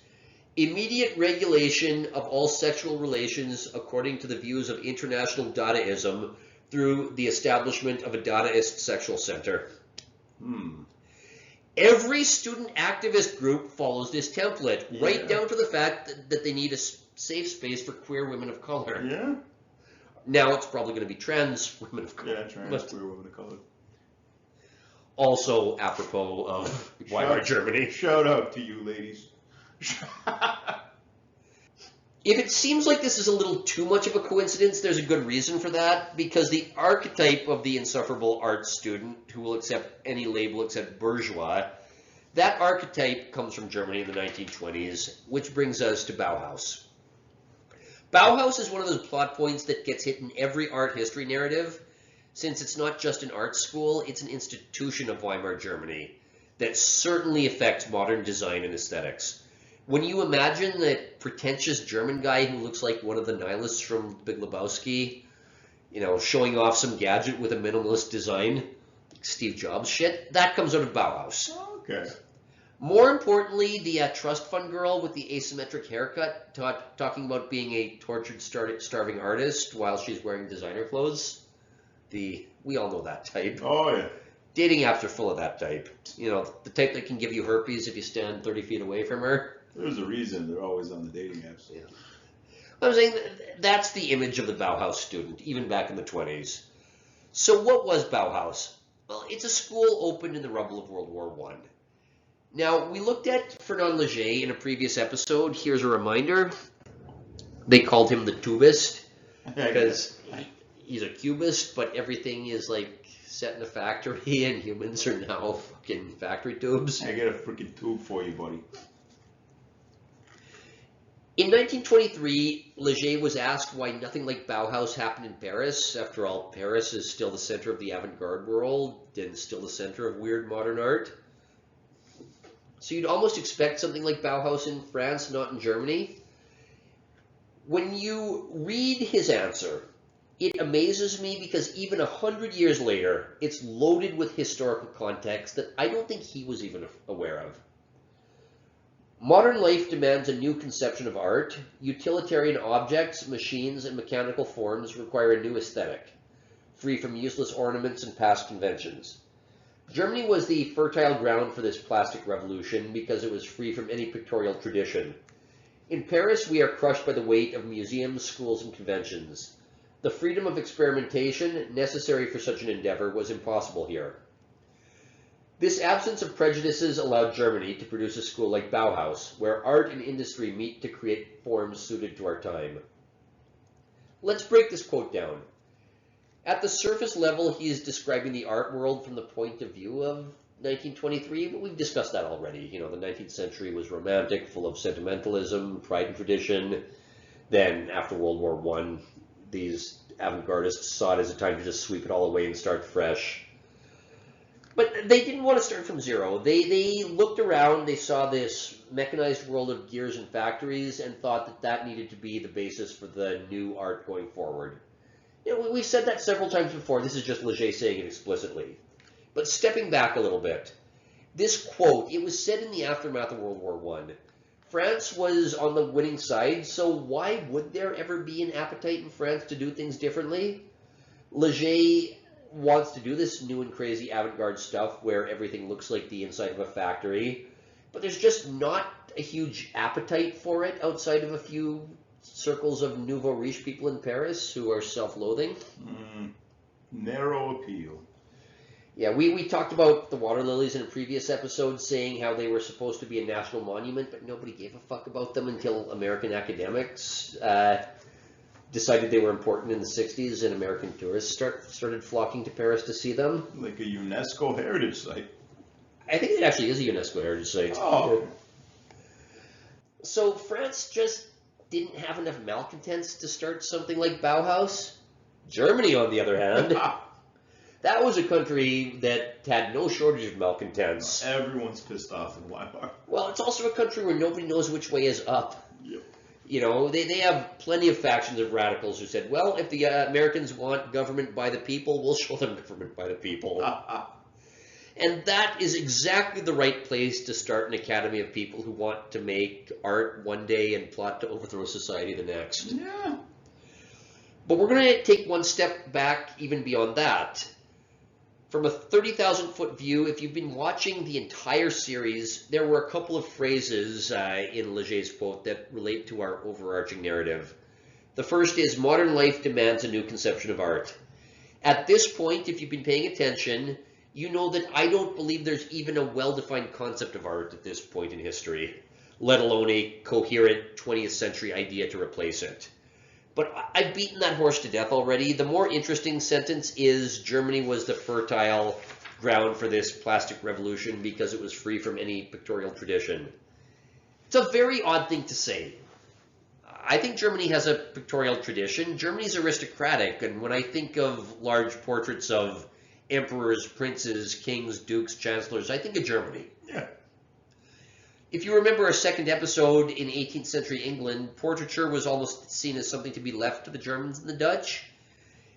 immediate regulation of all sexual relations according to the views of international Dadaism through the establishment of a Dadaist sexual center. Every student activist group follows this template, right down to the fact that they need a safe space for queer women of color. Yeah. Now it's probably going to be trans women of color. Yeah, trans queer women of color. Also apropos of Weimar Germany. Shout out to you, ladies. If it seems like this is a little too much of a coincidence, there's a good reason for that, because the archetype of the insufferable art student who will accept any label except bourgeois, that archetype comes from Germany in the 1920s, which brings us to Bauhaus. Bauhaus is one of those plot points that gets hit in every art history narrative, since it's not just an art school, it's an institution of Weimar Germany that certainly affects modern design and aesthetics. When you imagine that pretentious German guy who looks like one of the nihilists from Big Lebowski, you know, showing off some gadget with a minimalist design, Steve Jobs shit, that comes out of Bauhaus. Okay. More importantly, the trust fund girl with the asymmetric haircut talking about being a tortured, starving artist while she's wearing designer clothes. We all know that type. Oh, yeah. Dating apps are full of that type. You know, the type that can give you herpes if you stand 30 feet away from her. There's a reason they're always on the dating apps. Yeah. I'm saying that's the image of the Bauhaus student, even back in the 20s. So what was Bauhaus? Well, it's a school opened in the rubble of World War I. Now, we looked at Fernand Léger in a previous episode. Here's a reminder. They called him the tubist because he's a cubist, but everything is like set in a factory and humans are now fucking factory tubes. I got a freaking tube for you, buddy. In 1923, Léger was asked why nothing like Bauhaus happened in Paris. After all, Paris is still the center of the avant-garde world and still the center of weird modern art. So you'd almost expect something like Bauhaus in France, not in Germany. When you read his answer, it amazes me because even 100 years later, it's loaded with historical context that I don't think he was even aware of. Modern life demands a new conception of art. Utilitarian objects, machines, and mechanical forms require a new aesthetic, free from useless ornaments and past conventions. Germany was the fertile ground for this plastic revolution because it was free from any pictorial tradition. In Paris, we are crushed by the weight of museums, schools, and conventions. The freedom of experimentation necessary for such an endeavor was impossible here. This absence of prejudices allowed Germany to produce a school like Bauhaus, where art and industry meet to create forms suited to our time. Let's break this quote down. At the surface level, he is describing the art world from the point of view of 1923, but we've discussed that already. You know, the 19th century was romantic, full of sentimentalism, pride and tradition. Then, after World War I, these avant-gardists saw it as a time to just sweep it all away and start fresh. But they didn't want to start from zero. They looked around, they saw this mechanized world of gears and factories, and thought that that needed to be the basis for the new art going forward. You know, we've said that several times before. This is just Léger saying it explicitly. But stepping back a little bit, This quote, it was said in the aftermath of World War One. France was on the winning side, so why would there ever be an appetite in France to do things differently? Leger wants to do this new and crazy avant-garde stuff where everything looks like the inside of a factory, but there's just not a huge appetite for it outside of a few circles of nouveau riche people in Paris who are self-loathing. Narrow appeal. Yeah, we talked about the water lilies in a previous episode, saying how they were supposed to be a national monument, but nobody gave a fuck about them until American academics decided they were important in the 60s, and American tourists started flocking to Paris to see them. Like a UNESCO heritage site. I think it actually is a UNESCO heritage site. Oh. So France just didn't have enough malcontents to start something like Bauhaus. Germany, on the other hand, that was a country that had no shortage of malcontents. Everyone's pissed off in Weimar. Well, it's also a country where nobody knows which way is up. Yep. You know, they have plenty of factions of radicals who said, well, if the Americans want government by the people, we'll show them government by the people. And that is exactly the right place to start an academy of people who want to make art one day and plot to overthrow society the next. Yeah. But we're going to take one step back even beyond that. From a 30,000-foot view, if you've been watching the entire series, there were a couple of phrases in Leger's quote that relate to our overarching narrative. The first is, modern life demands a new conception of art. At this point, if you've been paying attention, you know that I don't believe there's even a well-defined concept of art at this point in history, let alone a coherent 20th century idea to replace it. But I've beaten that horse to death already. The more interesting sentence is Germany was the fertile ground for this plastic revolution because it was free from any pictorial tradition. It's a very odd thing to say. I think Germany has a pictorial tradition. Germany's aristocratic, and when I think of large portraits of emperors, princes, kings, dukes, chancellors, I think of Germany. Yeah. If you remember our second episode in 18th century England, portraiture was almost seen as something to be left to the Germans and the Dutch.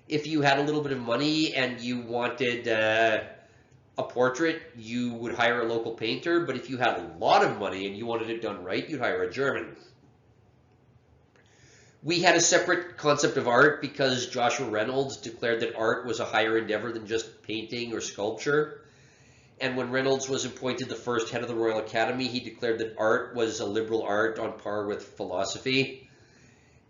If you had a little bit of money and you wanted a portrait, you would hire a local painter, but if you had a lot of money and you wanted it done right, you'd hire a German. We had a separate concept of art because Joshua Reynolds declared that art was a higher endeavor than just painting or sculpture. And when Reynolds was appointed the first head of the Royal Academy, he declared that art was a liberal art on par with philosophy.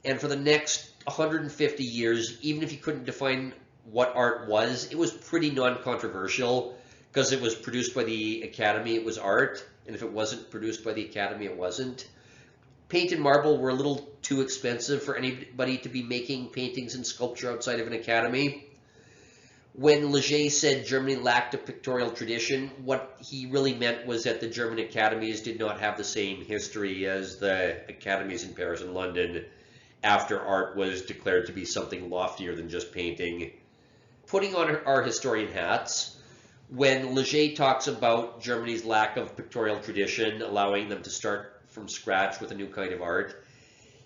And for the next 150 years, even if you couldn't define what art was, it was pretty non-controversial because it was produced by the Academy, it was art. And if it wasn't produced by the Academy, it wasn't. Paint and marble were a little too expensive for anybody to be making paintings and sculpture outside of an academy. When Leger said Germany lacked a pictorial tradition, what he really meant was that the German academies did not have the same history as the academies in Paris and London after art was declared to be something loftier than just painting. Putting on our historian hats, when Leger talks about Germany's lack of pictorial tradition, allowing them to start from scratch with a new kind of art,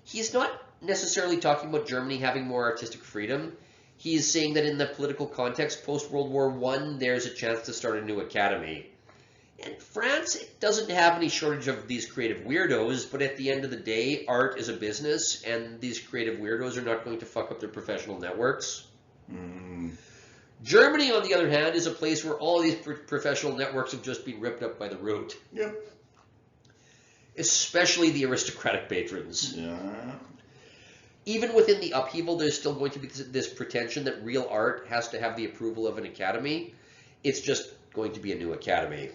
he's not necessarily talking about Germany having more artistic freedom. He is saying that in the political context post-World War I, there's a chance to start a new academy. And France doesn't have any shortage of these creative weirdos, but at the end of the day, art is a business, and these creative weirdos are not going to fuck up their professional networks. Germany, on the other hand, is a place where all these professional networks have just been ripped up by the root. Yep. Especially the aristocratic patrons. Yeah. Even within the upheaval, there's still going to be this pretension that real art has to have the approval of an academy. It's just going to be a new academy.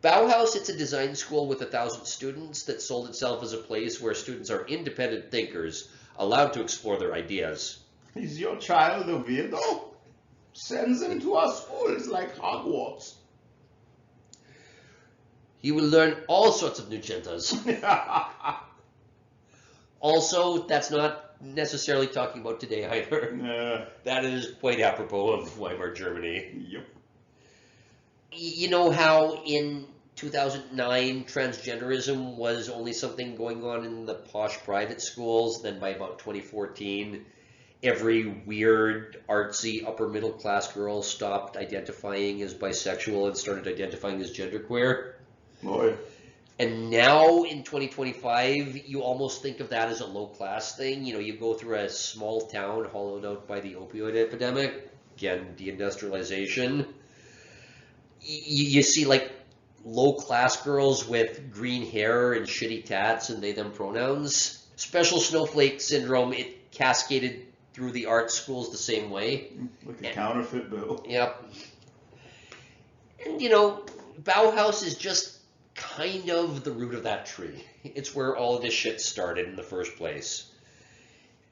Bauhaus, it's a design school with 1,000 students that sold itself as a place where students are independent thinkers, allowed to explore their ideas. Is your child a weirdo? Sends him to our schools like Hogwarts. He will learn all sorts of new gentas. Also, that's not necessarily talking about today either. That is quite apropos of Weimar Germany. Yep. You know how in 2009 transgenderism was only something going on in the posh private schools, then by about 2014 every weird, artsy, upper middle class girl stopped identifying as bisexual and started identifying as genderqueer. Boy. And now in 2025, you almost think of that as a low class thing. You know, you go through a small town hollowed out by the opioid epidemic, again, deindustrialization. You see like low class girls with green hair and shitty tats and they them pronouns. Special snowflake syndrome, it cascaded through the art schools the same way. Like a counterfeit bill. Yep. And you know, Bauhaus is just kind of the root of that tree. It's where all of this shit started in the first place.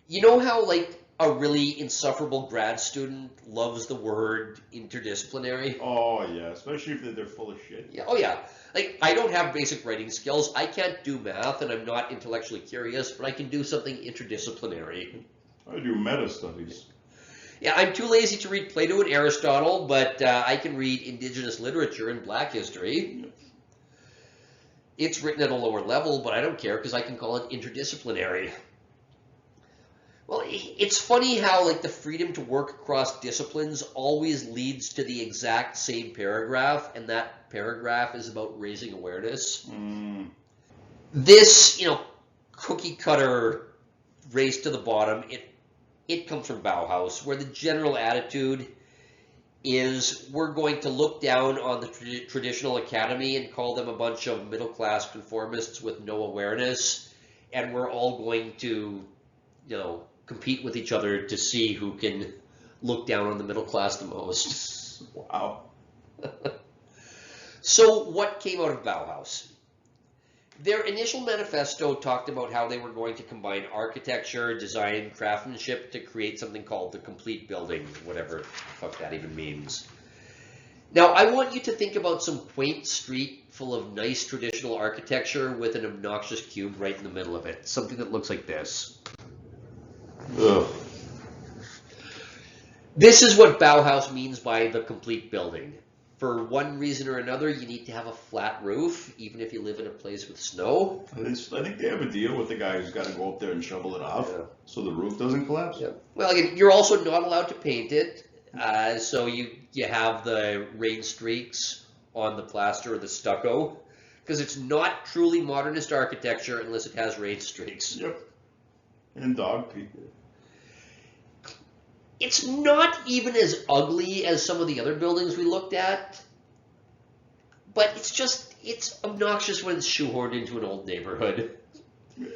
You know how like a really insufferable grad student loves the word interdisciplinary? Oh yeah, especially if they're full of shit. Yeah. Oh yeah. Like, I don't have basic writing skills. I can't do math, and I'm not intellectually curious, but I can do something interdisciplinary. I do meta studies. Yeah, I'm too lazy to read Plato and Aristotle, but I can read indigenous literature and black history. It's written at a lower level, but I don't care because I can call it interdisciplinary. Well, it's funny how like the freedom to work across disciplines always leads to the exact same paragraph, and that paragraph is about raising awareness. This, you know, cookie cutter race to the bottom, it comes from Bauhaus, where the general attitude is we're going to look down on the traditional academy and call them a bunch of middle-class conformists with no awareness, and we're all going to, you know, compete with each other to see who can look down on the middle class the most. Wow. So what came out of Bauhaus? Their initial manifesto talked about how they were going to combine architecture, design, craftsmanship to create something called the complete building, whatever the fuck that even means. Now, I want you to think about some quaint street full of nice traditional architecture with an obnoxious cube right in the middle of it. Something that looks like this. Ugh. This is what Bauhaus means by the complete building. For one reason or another, you need to have a flat roof, even if you live in a place with snow. I think they have a deal with the guy who's got to go up there and shovel it off, so the roof doesn't collapse. Yeah. Well, again, you're also not allowed to paint it, so you have the rain streaks on the plaster or the stucco, because it's not truly modernist architecture unless it has rain streaks. Yep. And dog pee. It's not even as ugly as some of the other buildings we looked at, but it's obnoxious when it's shoehorned into an old neighborhood. Yeah.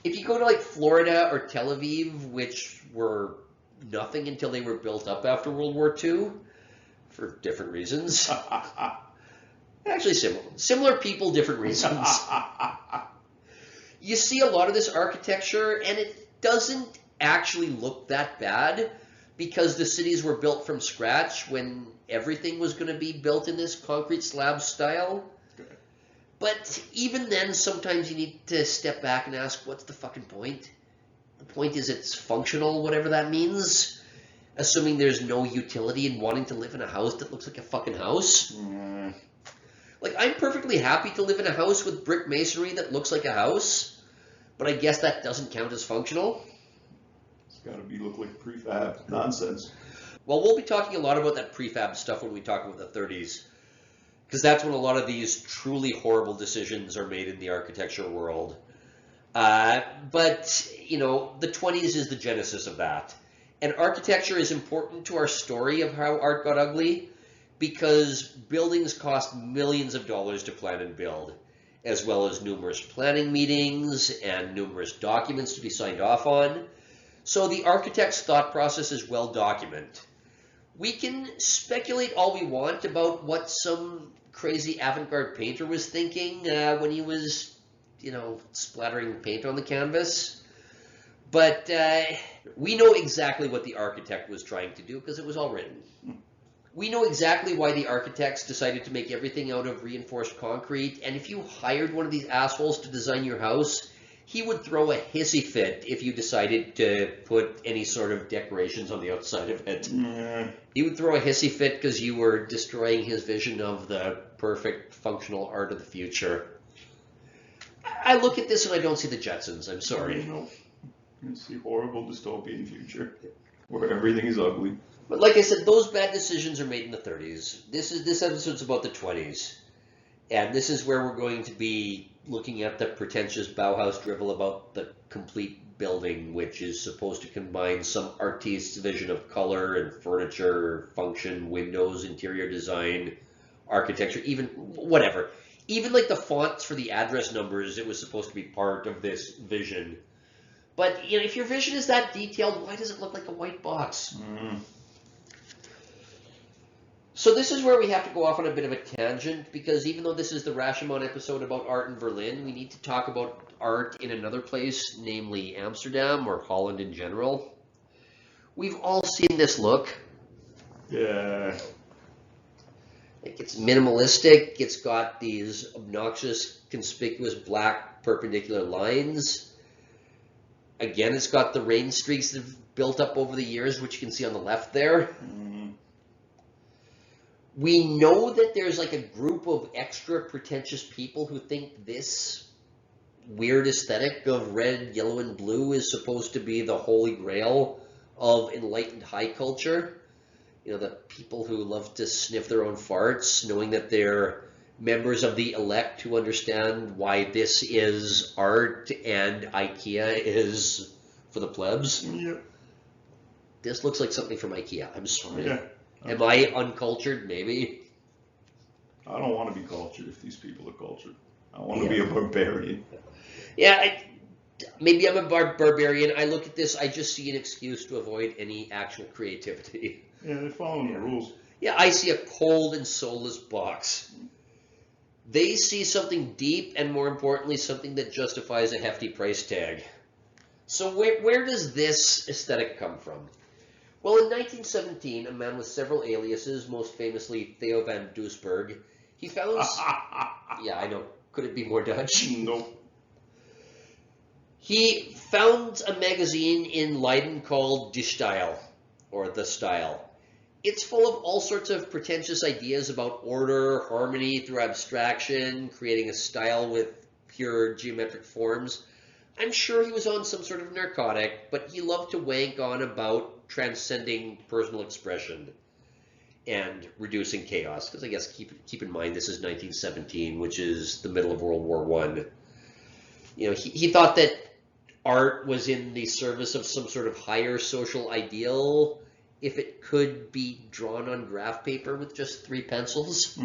If you go to like Florida or Tel Aviv, which were nothing until they were built up after World War II, for different reasons. Actually similar people, different reasons. You see a lot of this architecture, and it doesn't actually look that bad, because the cities were built from scratch when everything was going to be built in this concrete slab style. But even then, sometimes you need to step back and ask, what's the fucking point? The point is it's functional, whatever that means, assuming there's no utility in wanting to live in a house that looks like a fucking house. Like, I'm perfectly happy to live in a house with brick masonry that looks like a house, but I guess that doesn't count as functional. Got to look like prefab nonsense. Well, we'll be talking a lot about that prefab stuff when we talk about the 30s, because that's when a lot of these truly horrible decisions are made in the architecture world. But, you know, the 20s is the genesis of that. And architecture is important to our story of how art got ugly, because buildings cost millions of dollars to plan and build, as well as numerous planning meetings and numerous documents to be signed off on. So the architect's thought process is well documented. We can speculate all we want about what some crazy avant-garde painter was thinking when he was, you know, splattering paint on the canvas. But we know exactly what the architect was trying to do because it was all written. We know exactly why the architects decided to make everything out of reinforced concrete. And if you hired one of these assholes to design your house, he would throw a hissy fit if you decided to put any sort of decorations on the outside of it. He would throw a hissy fit because you were destroying his vision of the perfect functional art of the future. I look at this and I don't see the Jetsons. I'm sorry. No. It's the horrible dystopian future where everything is ugly. But like I said, those bad decisions are made in the 30s. This episode's about the 20s. And this is where we're going to be looking at the pretentious Bauhaus drivel about the complete building, which is supposed to combine some artist's vision of color and furniture, function, windows, interior design, architecture, even whatever. Even like the fonts for the address numbers, it was supposed to be part of this vision. But you know, if your vision is that detailed, why does it look like a white box? So this is where we have to go off on a bit of a tangent, because even though this is the Rashomon episode about art in Berlin, we need to talk about art in another place, namely Amsterdam or Holland in general. We've all seen this look. Yeah. Like, it's minimalistic, it's got these obnoxious, conspicuous black perpendicular lines. Again, it's got the rain streaks that have built up over the years, which you can see on the left there. We know that there's like a group of extra pretentious people who think this weird aesthetic of red, yellow, and blue is supposed to be the holy grail of enlightened high culture. You know, the people who love to sniff their own farts, knowing that they're members of the elect who understand why this is art and IKEA is for the plebs. Yep. This looks like something from IKEA. I'm sorry. Yeah. Am I uncultured? Maybe. I don't want to be cultured if these people are cultured. I want to be a barbarian. Yeah, maybe I'm a barbarian. I look at this, I just see an excuse to avoid any actual creativity. Yeah, they're following the rules. Yeah, I see a cold and soulless box. They see something deep and, more importantly, something that justifies a hefty price tag. So where does this aesthetic come from? Well, in 1917, a man with several aliases, most famously Theo van Doesburg, he found... Yeah, I know. Could it be more Dutch? Nope. He found a magazine in Leiden called Die Style, or The Style. It's full of all sorts of pretentious ideas about order, harmony through abstraction, creating a style with pure geometric forms. I'm sure he was on some sort of narcotic, but he loved to wank on about transcending personal expression and reducing chaos. Because I guess keep in mind this is 1917, which is the middle of World War I. You know, he thought that art was in the service of some sort of higher social ideal if it could be drawn on graph paper with just 3 pencils.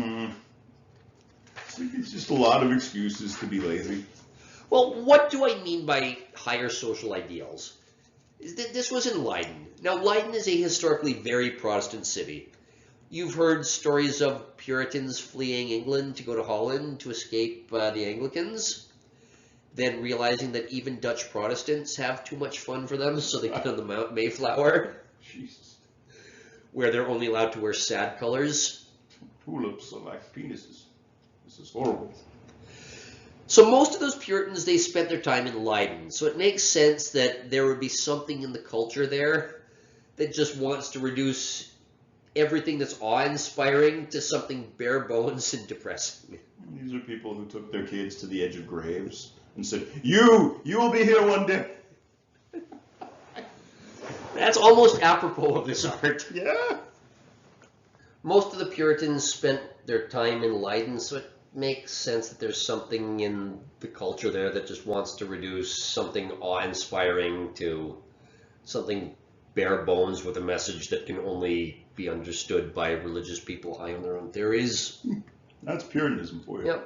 It's just a lot of excuses to be lazy. Well, what do I mean by higher social ideals? This was in Leiden. Now, Leiden is a historically very Protestant city. You've heard stories of Puritans fleeing England to go to Holland to escape the Anglicans, then realizing that even Dutch Protestants have too much fun for them, so they get on the Mount Mayflower, Jesus. where they're only allowed to wear sad colors. Tulips are like penises. This is horrible. So most of those Puritans, they spent their time in Leiden. So it makes sense that there would be something in the culture there that just wants to reduce everything that's awe-inspiring to something bare bones and depressing. These are people who took their kids to the edge of graves and said, you will be here one day. That's almost apropos of this art. Yeah. Most of the Puritans spent their time in Leiden, so it makes sense that there's something in the culture there that just wants to reduce something awe-inspiring to something bare bones with a message that can only be understood by religious people high on their own theories. That's Puritanism for you. Yeah.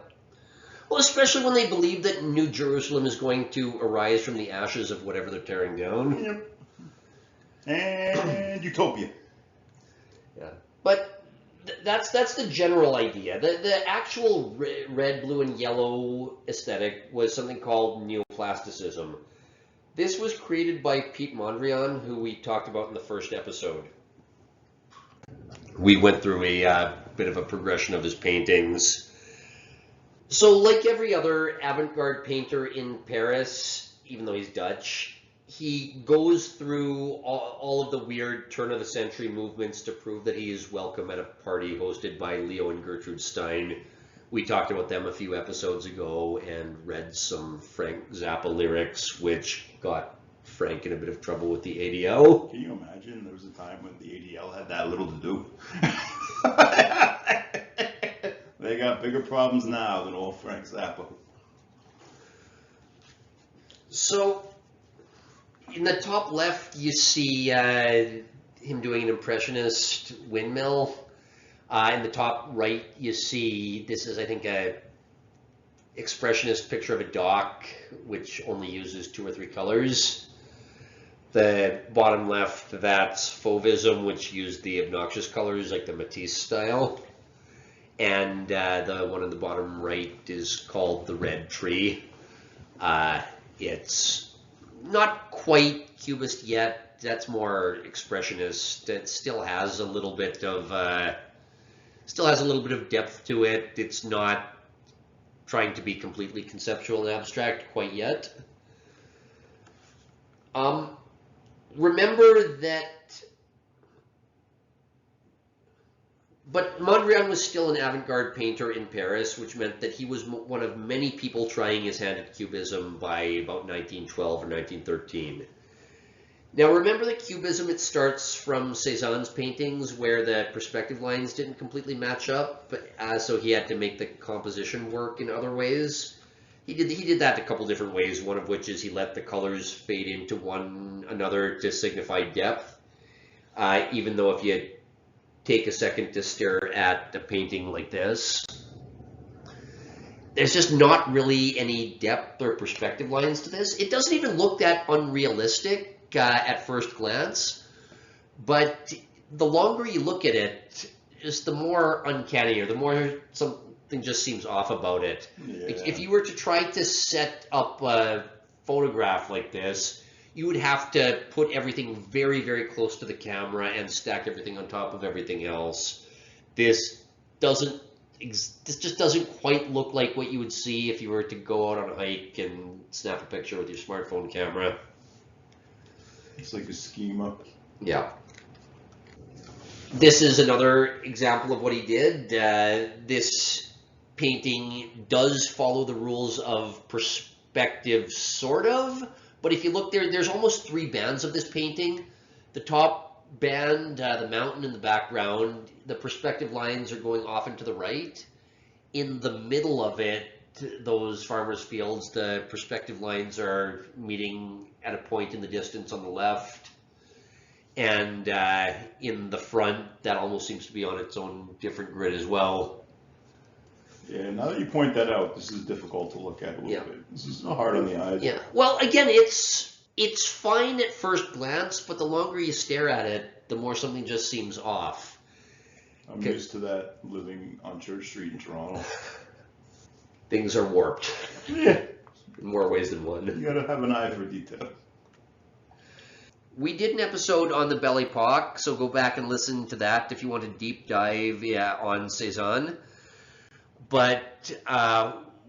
Well, especially when they believe that New Jerusalem is going to arise from the ashes of whatever they're tearing down. Yep. And utopia. Yeah. But that's the general idea. The actual red, blue, and yellow aesthetic was something called neoplasticism. This was created by Pete Mondrian, who we talked about in the first episode. We went through a bit of a progression of his paintings. So like every other avant-garde painter in Paris, even though he's Dutch, he goes through all of the weird turn-of-the-century movements to prove that he is welcome at a party hosted by Leo and Gertrude Stein. We talked about them a few episodes ago and read some Frank Zappa lyrics, which got Frank in a bit of trouble with the ADL. Can you imagine there was a time when the ADL had that little to do? They got bigger problems now than old Frank Zappa. So, in the top left, you see him doing an impressionist windmill. In the top right, you see, this is, I think, a expressionist picture of a dock, which only uses 2 or 3 colors. The bottom left, that's Fauvism, which used the obnoxious colors, like the Matisse style. And the one on the bottom right is called The Red Tree. It's not quite Cubist yet. That's more expressionist. It still has a little bit of depth to it. It's not trying to be completely conceptual and abstract quite yet. Remember that. But Mondrian was still an avant-garde painter in Paris, which meant that he was one of many people trying his hand at Cubism by about 1912 or 1913. Now remember that Cubism, it starts from Cézanne's paintings where the perspective lines didn't completely match up, so he had to make the composition work in other ways. He did that a couple different ways, one of which is he let the colors fade into one another to signify depth, even though if you take a second to stare at a painting like this, there's just not really any depth or perspective lines to this. It doesn't even look that unrealistic at first glance, but the longer you look at it, just the more uncanny, or the more something just seems off about it. Yeah. If you were to try to set up a photograph like this, you would have to put everything very, very close to the camera and stack everything on top of everything else. This just doesn't quite look like what you would see if you were to go out on a hike and snap a picture with your smartphone camera. It's like a schema. Yeah. This is another example of what he did. This painting does follow the rules of perspective, sort of. But if you look there, there's almost 3 bands of this painting. The top band, the mountain in the background, the perspective lines are going off and to the right. In the middle of it, those farmers' fields, the perspective lines are meeting at a point in the distance on the left. And in the front, that almost seems to be on its own different grid as well. Yeah, now that you point that out, this is difficult to look at a little bit. This is hard on the eyes. Yeah. Well, again, it's fine at first glance, but the longer you stare at it, the more something just seems off. I'm used to that living on Church Street in Toronto. Things are warped. Yeah. In more ways than one. You gotta have an eye for detail. We did an episode on the Belle Époque, so go back and listen to that if you want to deep dive on Cézanne. But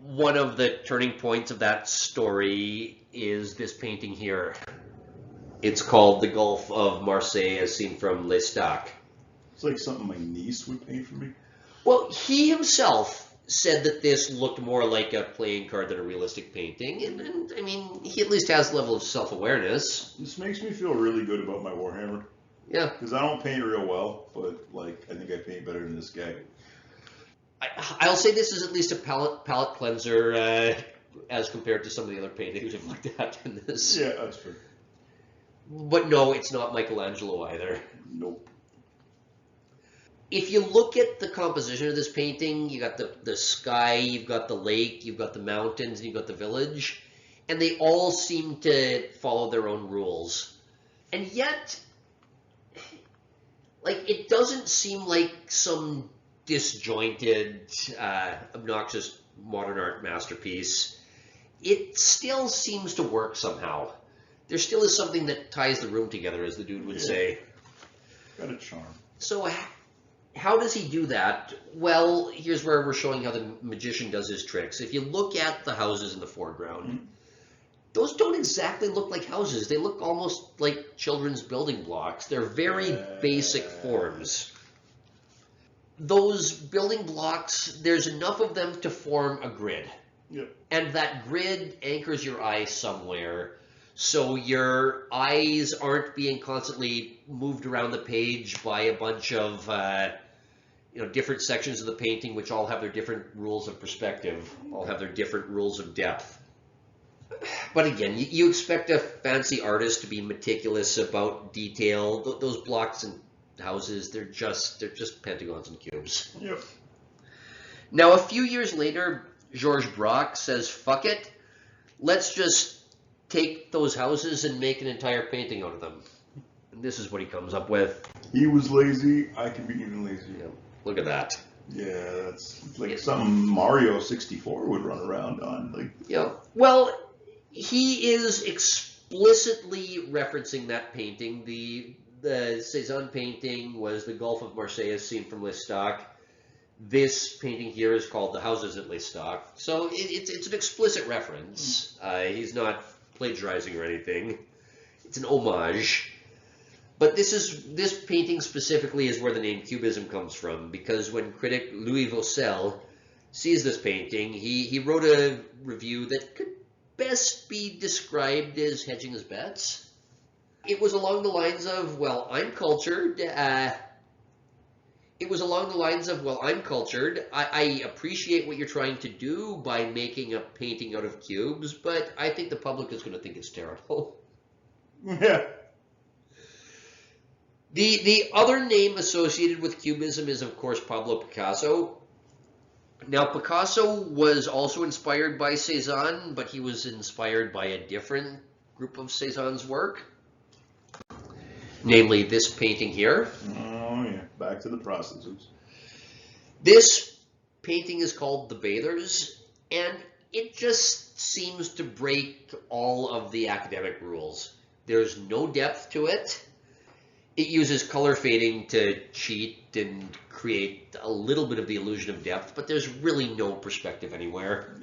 one of the turning points of that story is this painting here. It's called The Gulf of Marseille as seen from L'Estaque. It's like something my niece would paint for me. Well, he himself said that this looked more like a playing card than a realistic painting. And I mean, he at least has a level of self-awareness. This makes me feel really good about my Warhammer. Yeah. Because I don't paint real well, but like I think I paint better than this guy. I'll say this is at least a palette cleanser as compared to some of the other paintings I've looked at in this. Yeah, that's true. But no, it's not Michelangelo either. Nope. If you look at the composition of this painting, you got the sky, you've got the lake, you've got the mountains, and you've got the village, and they all seem to follow their own rules. And yet, like, it doesn't seem like some disjointed, obnoxious modern art masterpiece. It still seems to work somehow. There still is something that ties the room together, as the dude would say. Got a charm. So how does he do that? Well, here's where we're showing how the magician does his tricks. If you look at the houses in the foreground, those don't exactly look like houses. They look almost like children's building blocks. They're very basic forms. Those building blocks, there's enough of them to form a grid. Yep. And that grid anchors your eye somewhere. So your eyes aren't being constantly moved around the page by a bunch of different sections of the painting, which all have their different rules of perspective, all have their different rules of depth. But again, you expect a fancy artist to be meticulous about detail. Those blocks and houses, they're just pentagons and cubes. Yep. Now, a few years later, Georges Braque says, fuck it, let's just take those houses and make an entire painting out of them. And this is what he comes up with. He was lazy. I can be even lazier. Yeah, look at that. Yeah, that's like something Mario 64 would run around on. Like. Yeah. Well, he is explicitly referencing that painting. The Cézanne painting was the Gulf of Marseille seen from Lestock. This painting here is called The Houses at Lestock. So it's an explicit reference. He's not plagiarizing or anything. It's an homage. But this painting specifically is where the name Cubism comes from, because when critic Louis Vaucel sees this painting, he wrote a review that could best be described as hedging his bets. It was along the lines of, well, I'm cultured. I appreciate what you're trying to do by making a painting out of cubes, but I think the public is going to think it's terrible. Yeah. The other name associated with Cubism is, of course, Pablo Picasso. Now, Picasso was also inspired by Cézanne, but he was inspired by a different group of Cézanne's work, namely this painting here. Oh, yeah. Back to the prostitutes. This painting is called The Bathers, and it just seems to break all of the academic rules. There's no depth to it. It uses color fading to cheat and create a little bit of the illusion of depth, but there's really no perspective anywhere.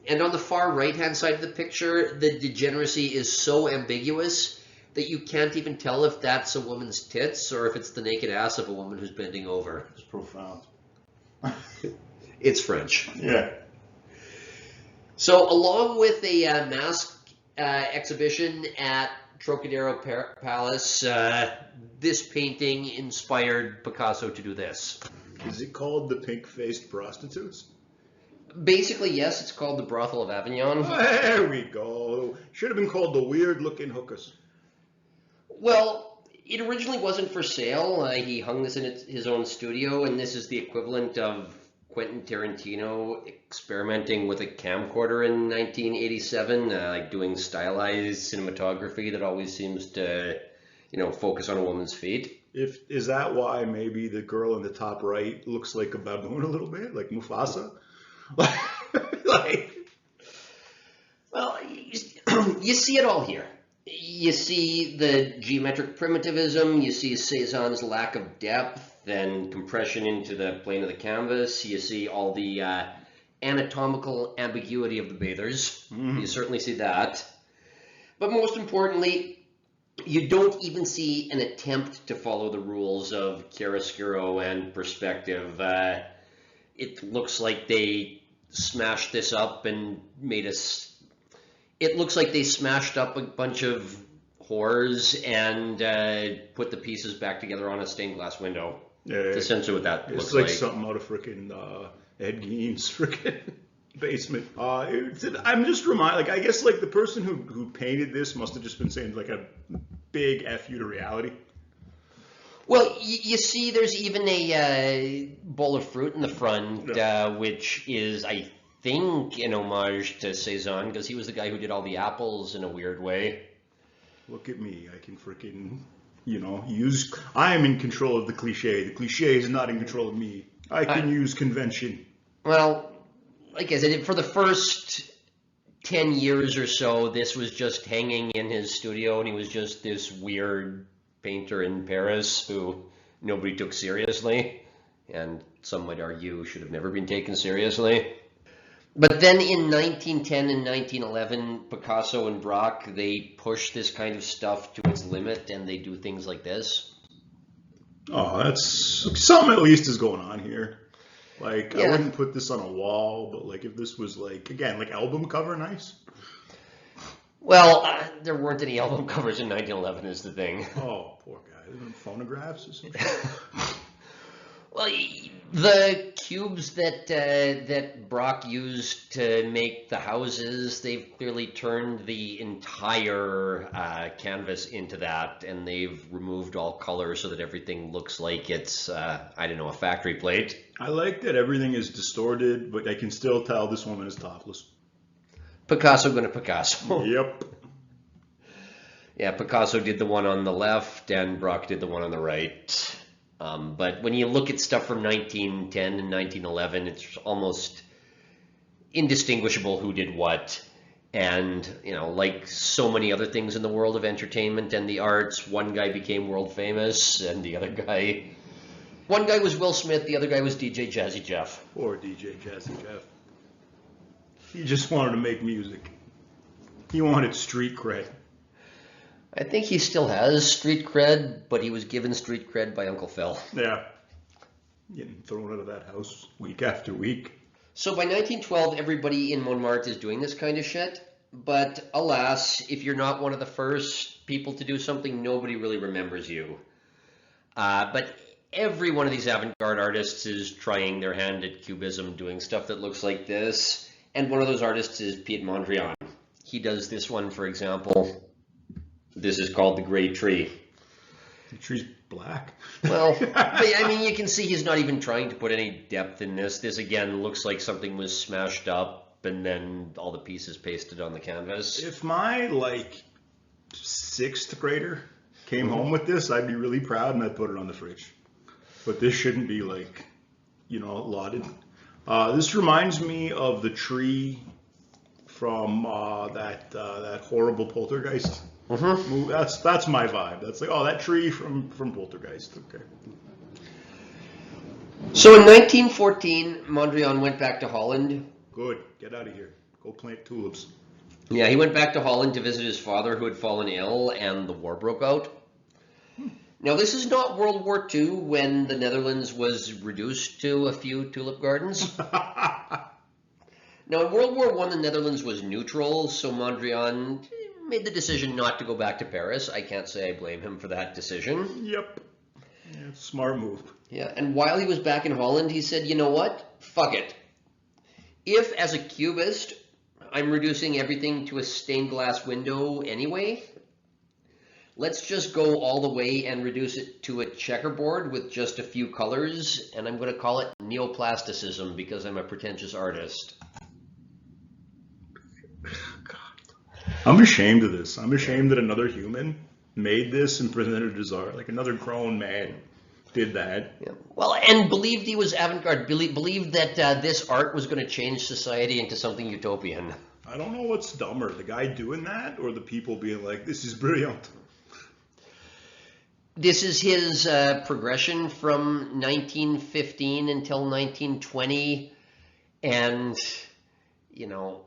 And on the far right-hand side of the picture, the degeneracy is so ambiguous that you can't even tell if that's a woman's tits or if it's the naked ass of a woman who's bending over. It's profound. It's French. Yeah. So along with a mask exhibition at Trocadero Palace, this painting inspired Picasso to do this. Is it called The Pink-Faced Prostitutes? Basically, yes, it's called the Brothel of Avignon. There we go. Should have been called The Weird-Looking Hookers. Well, it originally wasn't for sale. He hung this in his own studio, and this is the equivalent of Quentin Tarantino experimenting with a camcorder in 1987, doing stylized cinematography that always seems to, focus on a woman's feet. Is that why maybe the girl in the top right looks like a baboon a little bit, like Mufasa? Well, you see it all here. You see the geometric primitivism, you see Cézanne's lack of depth and compression into the plane of the canvas, you see all the anatomical ambiguity of the bathers. You certainly see that. But most importantly, you don't even see an attempt to follow the rules of chiaroscuro and perspective. It looks like they smashed this up and it looks like they smashed up a bunch of whores and put the pieces back together on a stained glass window. Yeah, It's essentially what that looks it's like like. something out of frickin' Ed Gein's frickin' basement. I'm just reminded, I guess the person who painted this must have just been saying a big F you to reality. Well, you see there's even a bowl of fruit in the front, which is, I think, an homage to Cézanne, because he was the guy who did all the apples in a weird way. Look at me. I can frickin', I am in control of the cliche. The cliche is not in control of me. I can use convention. Well, like I said, for the first 10 years or so, this was just hanging in his studio, and he was just this weird painter in Paris who nobody took seriously, and some might argue should have never been taken seriously. But then in 1910 and 1911, Picasso and Braque, they push this kind of stuff to its limit, and they do things like this. Oh, that's something at least is going on here. I Yeah. wouldn't put this on a wall, but if this was again, album cover, nice. Well, there weren't any album covers in 1911 is the thing. Oh, poor guy. Phonographs or some shit? Well, the cubes that Brock used to make the houses, they've clearly turned the entire canvas into that, and they've removed all color so that everything looks like it's, I don't know, a factory plate. I like that everything is distorted, but I can still tell this woman is topless. Picasso gonna Picasso. Yep. Yeah, Picasso did the one on the left, and Brock did the one on the right. But when you look at stuff from 1910 and 1911, it's almost indistinguishable who did what. And, you know, like so many other things in the world of entertainment and the arts, one guy became world famous and the other guy... One guy was Will Smith, the other guy was DJ Jazzy Jeff. Poor DJ Jazzy Jeff. He just wanted to make music. He wanted street cred. I think he still has street cred, but he was given street cred by Uncle Phil. Yeah. Getting thrown out of that house week after week. So by 1912, everybody in Montmartre is doing this kind of shit. But alas, if you're not one of the first people to do something, nobody really remembers you. But every one of these avant-garde artists is trying their hand at cubism, doing stuff that looks like this. And one of those artists is Piet Mondrian. He does this one, for example. This is called The Gray Tree. The tree's black. Well, I mean, you can see he's not even trying to put any depth in this. This, again, looks like something was smashed up and then all the pieces pasted on the canvas. If my, like, 6th grader came home with this, I'd be really proud and I'd put it on the fridge. But this shouldn't be, like, you know, lauded. This reminds me of the tree from that horrible Poltergeist. Mm-hmm. That's my vibe. That's like, oh, that tree from Poltergeist. Okay. So in 1914, Mondrian went back to Holland. Good. Get out of here. Go plant tulips. Yeah, he went back to Holland to visit his father who had fallen ill and the war broke out. Now, this is not World War II when the Netherlands was reduced to a few tulip gardens. Now, in World War I, the Netherlands was neutral, so Mondrian made the decision not to go back to Paris. I can't say I blame him for that decision. Yep. Yeah, smart move. Yeah, and while he was back in Holland, he said, you know what? Fuck it. If, as a cubist, I'm reducing everything to a stained glass window anyway, let's just go all the way and reduce it to a checkerboard with just a few colors, and I'm going to call it neoplasticism because I'm a pretentious artist. I'm ashamed of this. I'm ashamed that another human made this and presented it as art. Like another grown man did that. Yeah. Well, and believed he was avant-garde, believed that this art was going to change society into something utopian. I don't know what's dumber, the guy doing that or the people being like, this is brilliant. This is his progression from 1915 until 1920, and, you know,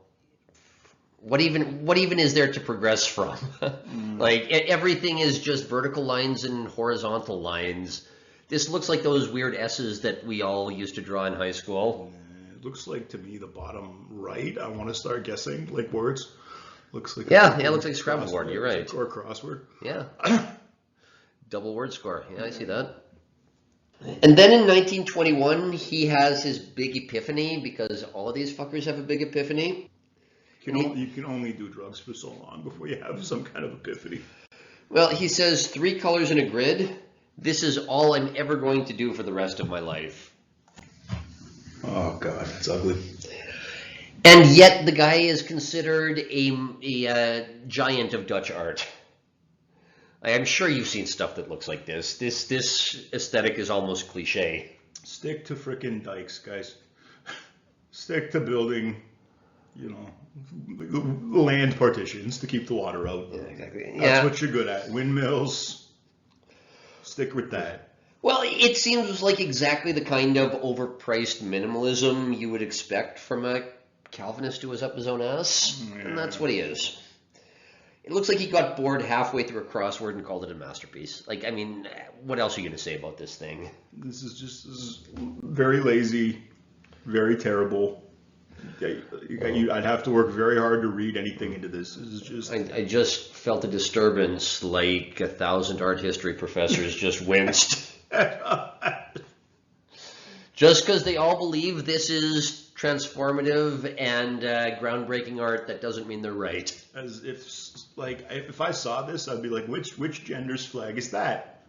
what even is there to progress from? Like, everything is just vertical lines and horizontal lines. This looks like those weird S's that we all used to draw in high school. It looks like, to me, the bottom right, I want to start guessing, like, words. Looks like it looks like a Scrabble board, you're right. Or a crossword. Yeah. Double word score. Yeah, I see that. And then in 1921, he has his big epiphany, because all of these fuckers have a big epiphany. You can only do drugs for so long before you have some kind of epiphany. Well, he says 3 colors in a grid. This is all I'm ever going to do for the rest of my life. Oh, God, that's ugly. And yet the guy is considered a giant of Dutch art. I'm sure you've seen stuff that looks like this. This aesthetic is almost cliche. Stick to frickin' dikes, guys. Stick to building, you know, land partitions to keep the water out. Yeah, exactly. That's what you're good at. Windmills. Stick with that. Well, it seems like exactly the kind of overpriced minimalism you would expect from a Calvinist who was up his own ass. Yeah. And that's what he is. It looks like he got bored halfway through a crossword and called it a masterpiece. Like, I mean, what else are you going to say about this thing? This is very lazy, very terrible, I'd have to work very hard to read anything into this. This is just. I just felt a disturbance, like 1,000 art history professors just winced. Just because they all believe this is transformative and groundbreaking art, that doesn't mean they're right. As if I saw this, I'd be like, which gender's flag is that?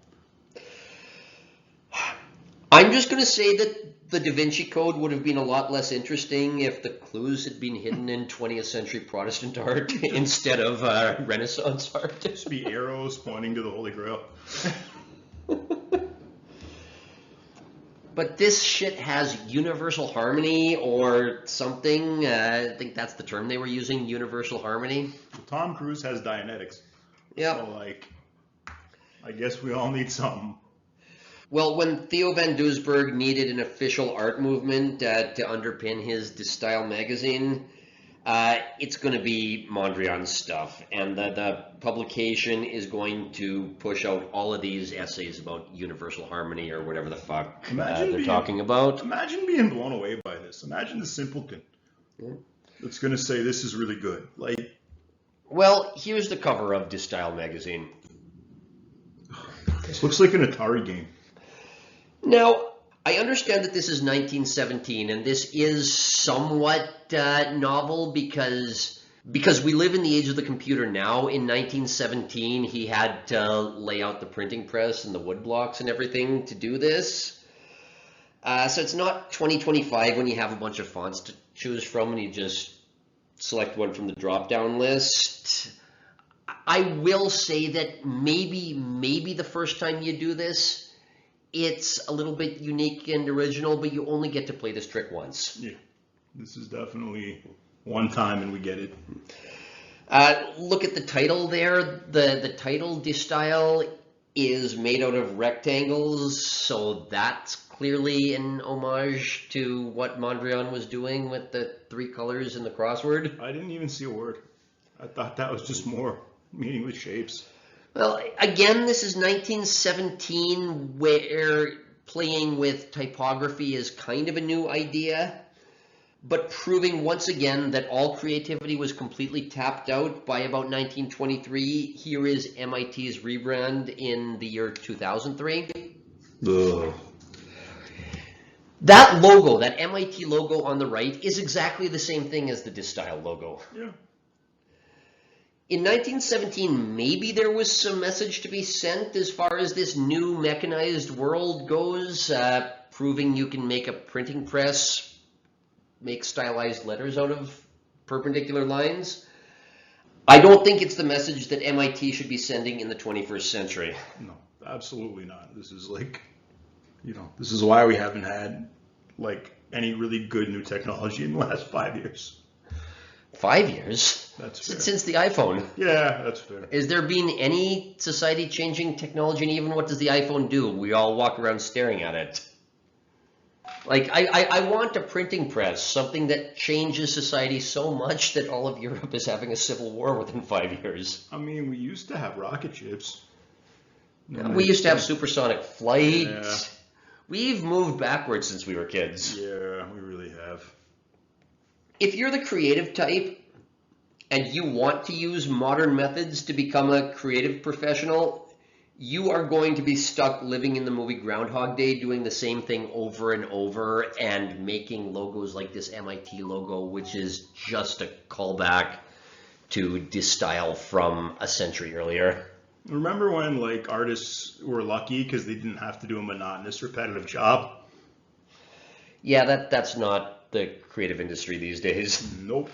I'm just going to say that the Da Vinci Code would have been a lot less interesting if the clues had been hidden in 20th century Protestant art instead of Renaissance art. Just be arrows pointing to the Holy Grail. But this shit has universal harmony or something. I think that's the term they were using, universal harmony. Tom Cruise has Dianetics. Yeah. So, I guess we all need something. Well, when Theo van Doesburg needed an official art movement to underpin his De Style magazine, it's going to be Mondrian's stuff. And the publication is going to push out all of these essays about universal harmony or whatever the fuck they're talking about. Imagine being blown away by this. Imagine the simpleton that's going to say this is really good. Well, here's the cover of De Style magazine. This looks like an Atari game. Now, I understand that this is 1917, and this is somewhat novel because we live in the age of the computer now. In 1917, he had to lay out the printing press and the wood blocks and everything to do this. So it's not 2025 when you have a bunch of fonts to choose from and you just select one from the drop-down list. I will say that maybe the first time you do this, it's a little bit unique and original, but you only get to play this trick once. Yeah, this is definitely one time and we get it. Look at the title there. The title De Style is made out of rectangles, so that's clearly an homage to what Mondrian was doing with the three colors in the crossword. I didn't even see a word. I thought that was just more meaningless shapes. Well, again, this is 1917, where playing with typography is kind of a new idea, but proving once again that all creativity was completely tapped out by about 1923. Here is MIT's rebrand in the year 2003. Ugh. That logo, that MIT logo on the right, is exactly the same thing as the De Style logo. Yeah. In 1917, maybe there was some message to be sent as far as this new mechanized world goes, proving you can make a printing press, make stylized letters out of perpendicular lines. I don't think it's the message that MIT should be sending in the 21st century. No, absolutely not. This is this is why we haven't had any really good new technology in the last 5 years. 5 years? That's fair. Since the iPhone. Yeah, that's fair. Is there been any society-changing technology, and even what does the iPhone do? We all walk around staring at it. I want a printing press, something that changes society so much that all of Europe is having a civil war within 5 years. I mean, we used to have rocket ships. We used to have supersonic flight. Yeah. We've moved backwards since we were kids. Yeah, we really have. If you're the creative type and you want to use modern methods to become a creative professional, you are going to be stuck living in the movie Groundhog Day, doing the same thing over and over and making logos like this MIT logo, which is just a callback to De Style from a century earlier. Remember when artists were lucky because they didn't have to do a monotonous, repetitive job? Yeah, that's not the creative industry these days. Nope.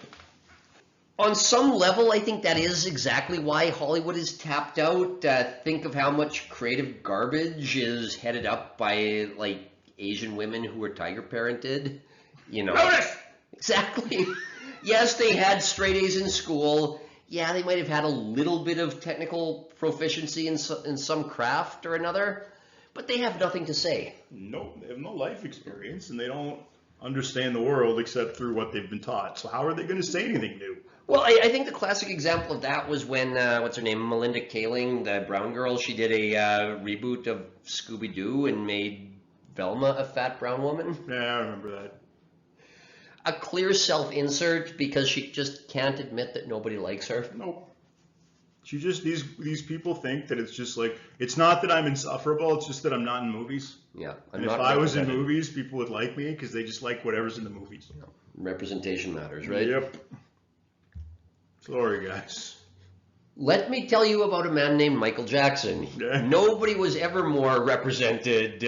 On some level, I think that is exactly why Hollywood is tapped out. Think of how much creative garbage is headed up by Asian women who were tiger parented. Notice! Exactly. Yes, they had straight A's in school. Yeah, they might have had a little bit of technical proficiency in some craft or another, but they have nothing to say. Nope, they have no life experience, and they don't understand the world except through what they've been taught. So how are they going to say anything new? Well, I think the classic example of that was when, what's her name, Melinda Kaling, the brown girl, she did a reboot of Scooby-Doo and made Velma a fat brown woman. Yeah, I remember that. a clear self-insert because she just can't admit that nobody likes her? Nope. She just, these people think that it's just like, it's not that I'm insufferable, it's just that I'm not in movies. Yeah. And if I was in movies, people would like me because they just like whatever's in the movies. Yeah. Representation matters, right? Yep. Sorry, guys. Let me tell you about a man named Michael Jackson. Yeah. Nobody was ever more represented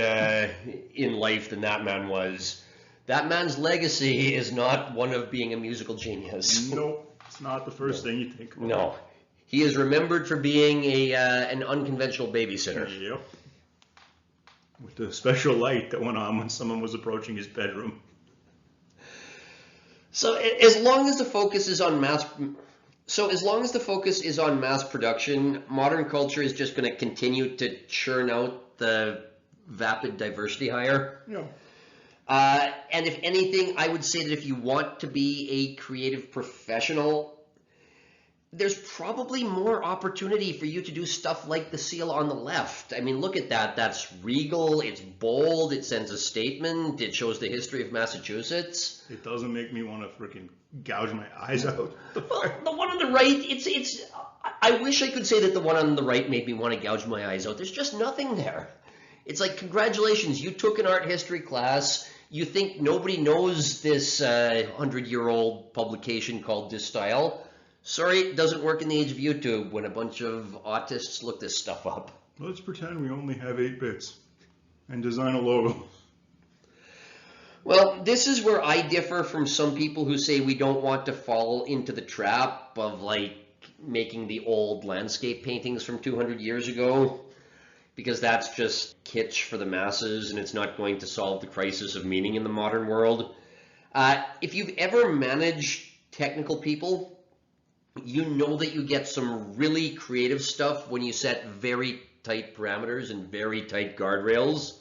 in life than that man was. That man's legacy is not one of being a musical genius. Nope. It's not the first thing you think about. No. He is remembered for being an unconventional babysitter. Yep. With the special light that went on when someone was approaching his bedroom. So as long as the focus is on mass production, modern culture is just going to continue to churn out the vapid diversity hire. Yeah. And if anything, I would say that if you want to be a creative professional, there's probably more opportunity for you to do stuff like the seal on the left. I mean, look at that. That's regal, it's bold, it sends a statement, it shows the history of Massachusetts. It doesn't make me want to freaking gouge my eyes out. Well, the one on the right, I wish I could say that the one on the right made me want to gouge my eyes out. There's just nothing there. It's like, congratulations, you took an art history class. You think nobody knows this 100-year-old publication called This Style. Sorry, it doesn't work in the age of YouTube when a bunch of autists look this stuff up. Let's pretend we only have 8 bits and design a logo. Well, this is where I differ from some people who say we don't want to fall into the trap of like making the old landscape paintings from 200 years ago, because that's just kitsch for the masses and it's not going to solve the crisis of meaning in the modern world. If you've ever managed technical people, you know that you get some really creative stuff when you set very tight parameters and very tight guardrails.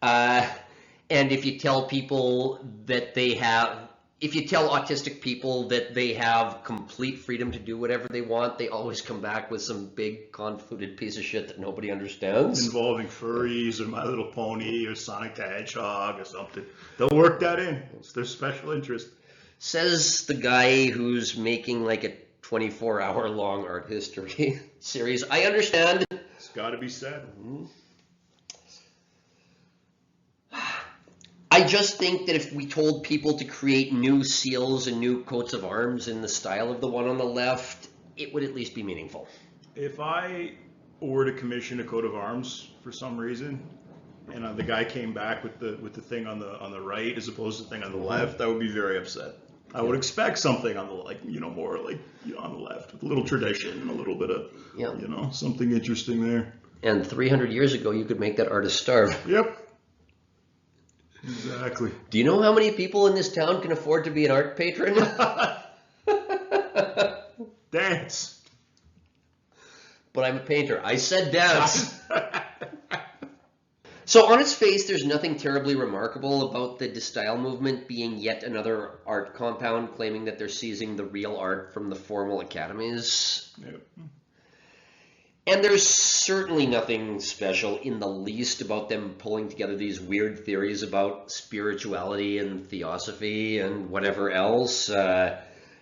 And if you tell people that if you tell autistic people that they have complete freedom to do whatever they want, they always come back with some big convoluted piece of shit that nobody understands. Involving furries or My Little Pony or Sonic the Hedgehog or something. They'll work that in. It's their special interest. Says the guy who's making like a 24-hour-long art history series. I understand. It's got to be said. I just think that if we told people to create new seals and new coats of arms in the style of the one on the left, it would at least be meaningful. If I were to commission a coat of arms for some reason, and the guy came back with the thing on the right as opposed to the thing on the left, I would be very upset. I would expect something on the more on the left with a little tradition and a little bit of something interesting there. And 300 years ago, you could make that artist starve. Yep. Exactly. Do you know how many people in this town can afford to be an art patron? Dance. But I'm a painter. I said dance. So on its face, there's nothing terribly remarkable about the De-Style movement being yet another art compound claiming that they're seizing the real art from the formal academies. Yep. And there's certainly nothing special in the least about them pulling together these weird theories about spirituality and theosophy and whatever else, and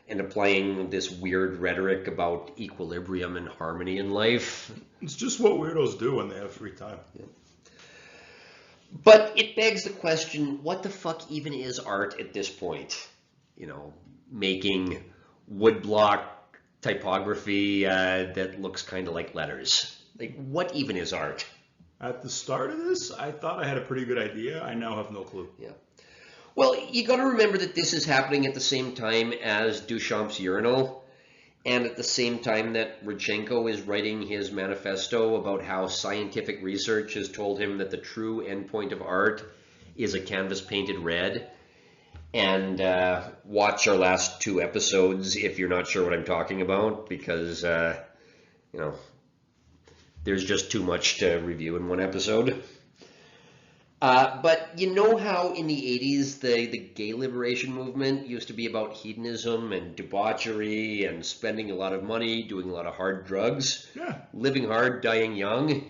applying this weird rhetoric about equilibrium and harmony in life. It's just what weirdos do when they have free time. Yeah. But it begs the question, what the fuck even is art at this point? Making woodblock typography that looks kind of like letters. Like, what even is art? At the start of this, I thought I had a pretty good idea. I now have no clue. Yeah. Well, you got to remember that this is happening at the same time as Duchamp's urinal, and at the same time that Rodchenko is writing his manifesto about how scientific research has told him that the true endpoint of art is a canvas painted red. And watch our last 2 episodes if you're not sure what I'm talking about, because, there's just too much to review in one episode. But you know how in the 80s the gay liberation movement used to be about hedonism and debauchery and spending a lot of money, doing a lot of hard drugs, Yeah. living hard, dying young?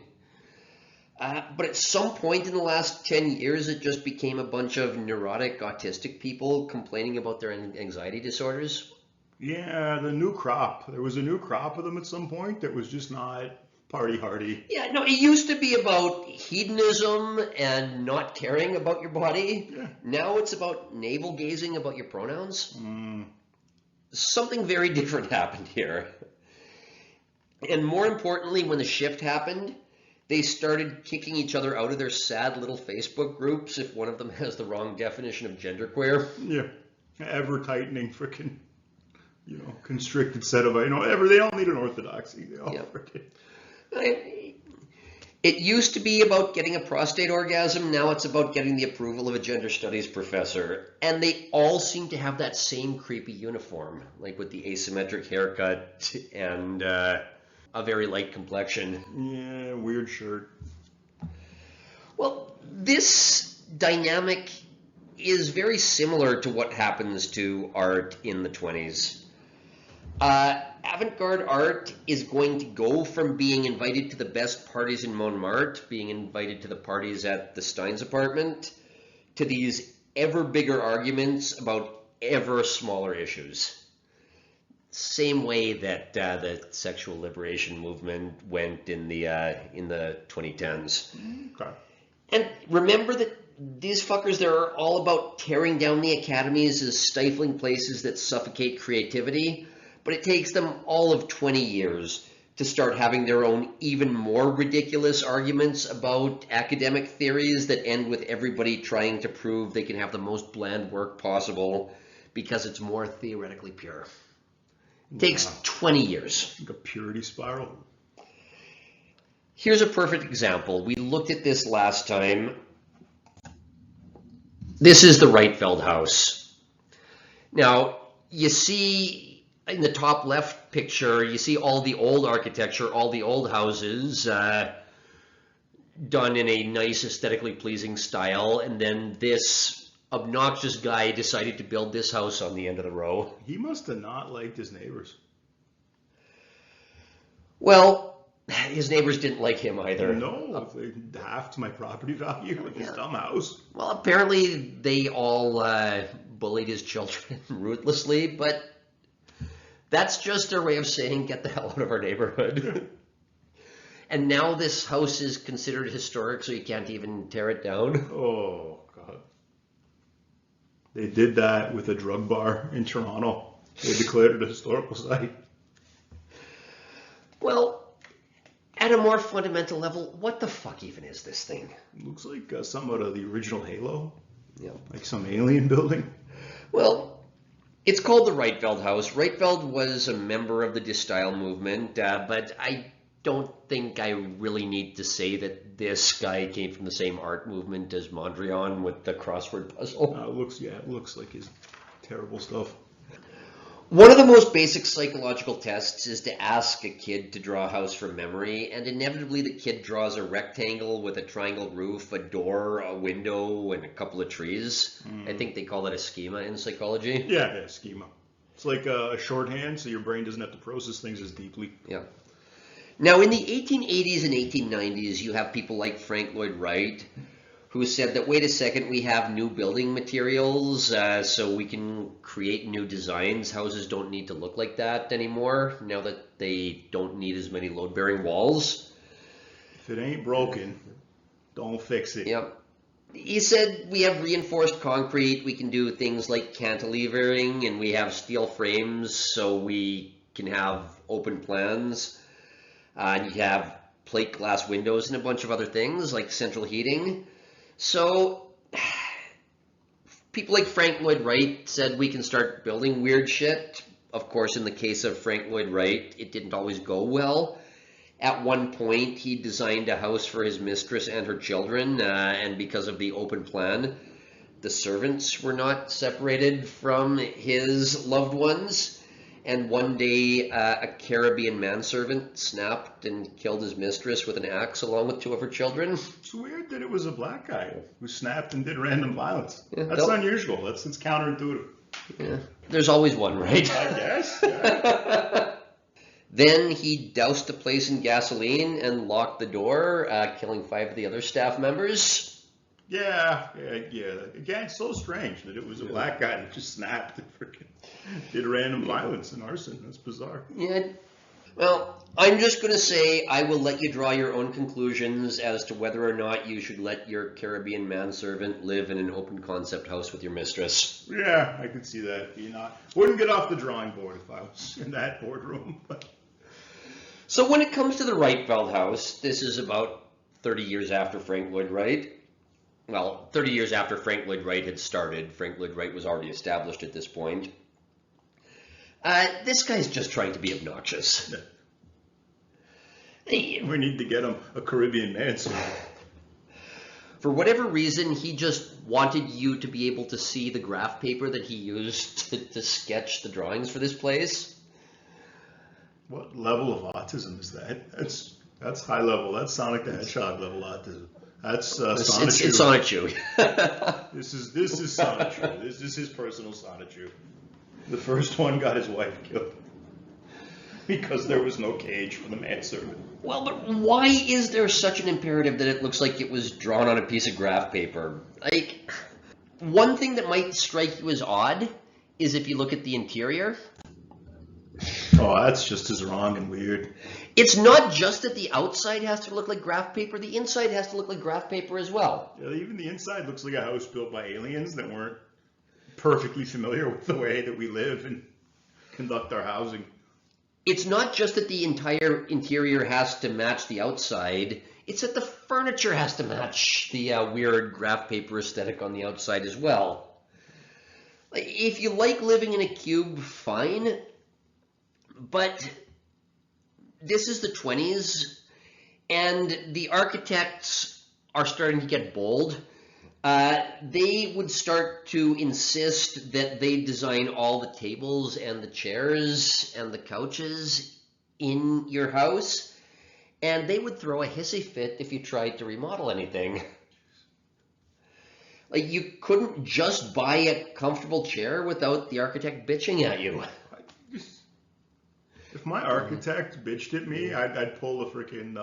But at some point in the last 10 years, it just became a bunch of neurotic, autistic people complaining about their anxiety disorders. Yeah, the new crop. There was a new crop of them at some point that was just not party hardy. Yeah, no, it used to be about hedonism and not caring about your body. Yeah. Now it's about navel gazing about your pronouns. Mm. Something very different happened here. And more importantly, when the shift happened, they started kicking each other out of their sad little Facebook groups if one of them has the wrong definition of genderqueer. Yeah. Ever tightening freaking, constricted set of, they all need an orthodoxy. They all freaking. It used to be about getting a prostate orgasm. Now it's about getting the approval of a gender studies professor. And they all seem to have that same creepy uniform, like with the asymmetric haircut and a very light complexion. Yeah, weird shirt. Well, this dynamic is very similar to what happens to art in the 20s. Avant-garde art is going to go from being invited to the best parties in Montmartre, being invited to the parties at the Stein's apartment, to these ever bigger arguments about ever smaller issues. Same way that the sexual liberation movement went in the 2010s. Okay. And remember that these fuckers, they're all about tearing down the academies as stifling places that suffocate creativity. But it takes them all of 20 years to start having their own even more ridiculous arguments about academic theories that end with everybody trying to prove they can have the most bland work possible because it's more theoretically pure. It takes 20 years. Like a purity spiral. Here's a perfect example. We looked at this last time. This is the Rietveld house. Now, you see in the top left picture, you see all the old architecture, all the old houses done in a nice, aesthetically pleasing style. And then this obnoxious guy decided to build this house on the end of the row. He must have not liked his neighbors. Well, his neighbors didn't like him either. No, if they halved my property value with this dumb house. Well, apparently they all bullied his children ruthlessly, but that's just their way of saying, get the hell out of our neighborhood. And now this house is considered historic, so you can't even tear it down. Oh, God. They did that with a drug bar in Toronto. They declared it a historical site. Well, at a more fundamental level, what the fuck even is this thing? Looks like some out of the original Halo. Yeah. Like some alien building. Well, it's called the Rietveld House. Rietveld was a member of the De Stijl movement, but I don't think I really need to say that this guy came from the same art movement as Mondrian with the crossword puzzle. It looks like his terrible stuff. One of the most basic psychological tests is to ask a kid to draw a house from memory, and inevitably the kid draws a rectangle with a triangle roof, a door, a window, and a couple of trees. I think they call that a schema in psychology. Yeah, schema. It's like a shorthand, so your brain doesn't have to process things as deeply. Yeah. Now, in the 1880s and 1890s, you have people like Frank Lloyd Wright, who said that, wait a second, we have new building materials, so we can create new designs. Houses don't need to look like that anymore, now that they don't need as many load-bearing walls. If it ain't broken, don't fix it. Yep. He said we have reinforced concrete, we can do things like cantilevering, and we have steel frames, so we can have open plans. And you have plate glass windows and a bunch of other things, like central heating. So, people like Frank Lloyd Wright said we can start building weird shit. Of course, in the case of Frank Lloyd Wright, it didn't always go well. At one point, he designed a house for his mistress and her children, and because of the open plan, the servants were not separated from his loved ones. And one day, a Caribbean manservant snapped and killed his mistress with an axe along with two of her children. It's weird that it was a black guy who snapped and did random violence. Yeah, That's unusual. It's counterintuitive. Yeah. There's always one, right? I guess. Yeah. Then he doused the place in gasoline and locked the door, killing 5 of the other staff members. Yeah. Again, it's so strange that it was a black guy that just snapped and freaking did random violence and arson. That's bizarre. Yeah. Well, I'm just going to say I will let you draw your own conclusions as to whether or not you should let your Caribbean manservant live in an open concept house with your mistress. Yeah, I could see that. Wouldn't get off the drawing board if I was in that boardroom. So when it comes to the Rietveld house, this is about 30 years after Frank Lloyd Wright. Well, 30 years after Frank Lloyd Wright had started. Frank Lloyd Wright was already established at this point. This guy's just trying to be obnoxious. We need to get him a Caribbean manservant. For whatever reason, he just wanted you to be able to see the graph paper that he used to sketch the drawings for this place. What level of autism is that? That's high level. That's Sonic the Hedgehog level autism. That's Sonichu. It's Sonichu. This is Sonichu. This is his personal Sonichu. The first one got his wife killed because there was no cage for the manservant. Well, but why is there such an imperative that it looks like it was drawn on a piece of graph paper? Like, one thing that might strike you as odd is if you look at the interior. Oh, that's just as wrong and weird. It's not just that the outside has to look like graph paper, the inside has to look like graph paper as well. Yeah, even the inside looks like a house built by aliens that weren't perfectly familiar with the way that we live and conduct our housing. It's not just that the entire interior has to match the outside, it's that the furniture has to match the weird graph paper aesthetic on the outside as well. If you like living in a cube, fine, but this is the 20s, and the architects are starting to get bold. They would start to insist that they design all the tables and the chairs and the couches in your house, and they would throw a hissy fit if you tried to remodel anything. Like, you couldn't just buy a comfortable chair without the architect bitching at you. If my architect bitched at me, I'd pull a freaking,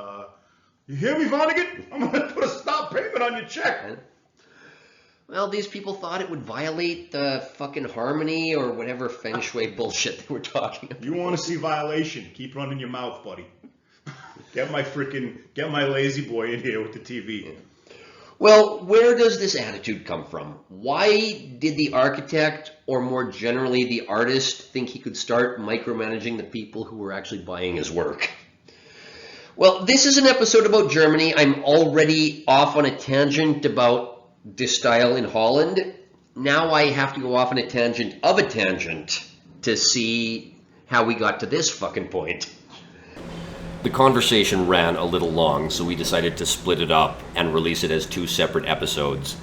you hear me, Vonnegut? I'm going to put a stop payment on your check. Well, these people thought it would violate the fucking harmony or whatever feng shui bullshit they were talking about. You want to see violation? Keep running your mouth, buddy. Get my lazy boy in here with the TV. Yeah. Well, where does this attitude come from? Why did the architect, or more generally the artist, think he could start micromanaging the people who were actually buying his work? Well, this is an episode about Germany. I'm already off on a tangent about this style in Holland. Now I have to go off on a tangent of a tangent to see how we got to this fucking point. The conversation ran a little long, so we decided to split it up and release it as 2 separate episodes.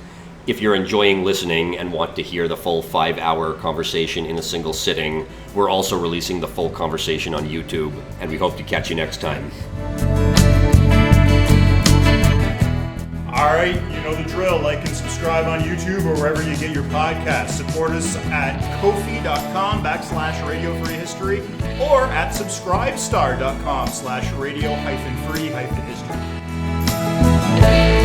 If you're enjoying listening and want to hear the full 5-hour conversation in a single sitting, we're also releasing the full conversation on YouTube, and we hope to catch you next time. All right, you know the drill. Like and subscribe on YouTube or wherever you get your podcasts. Support us at kofi.com/Radio Free History or at subscribestar.com/Radio-Free-History.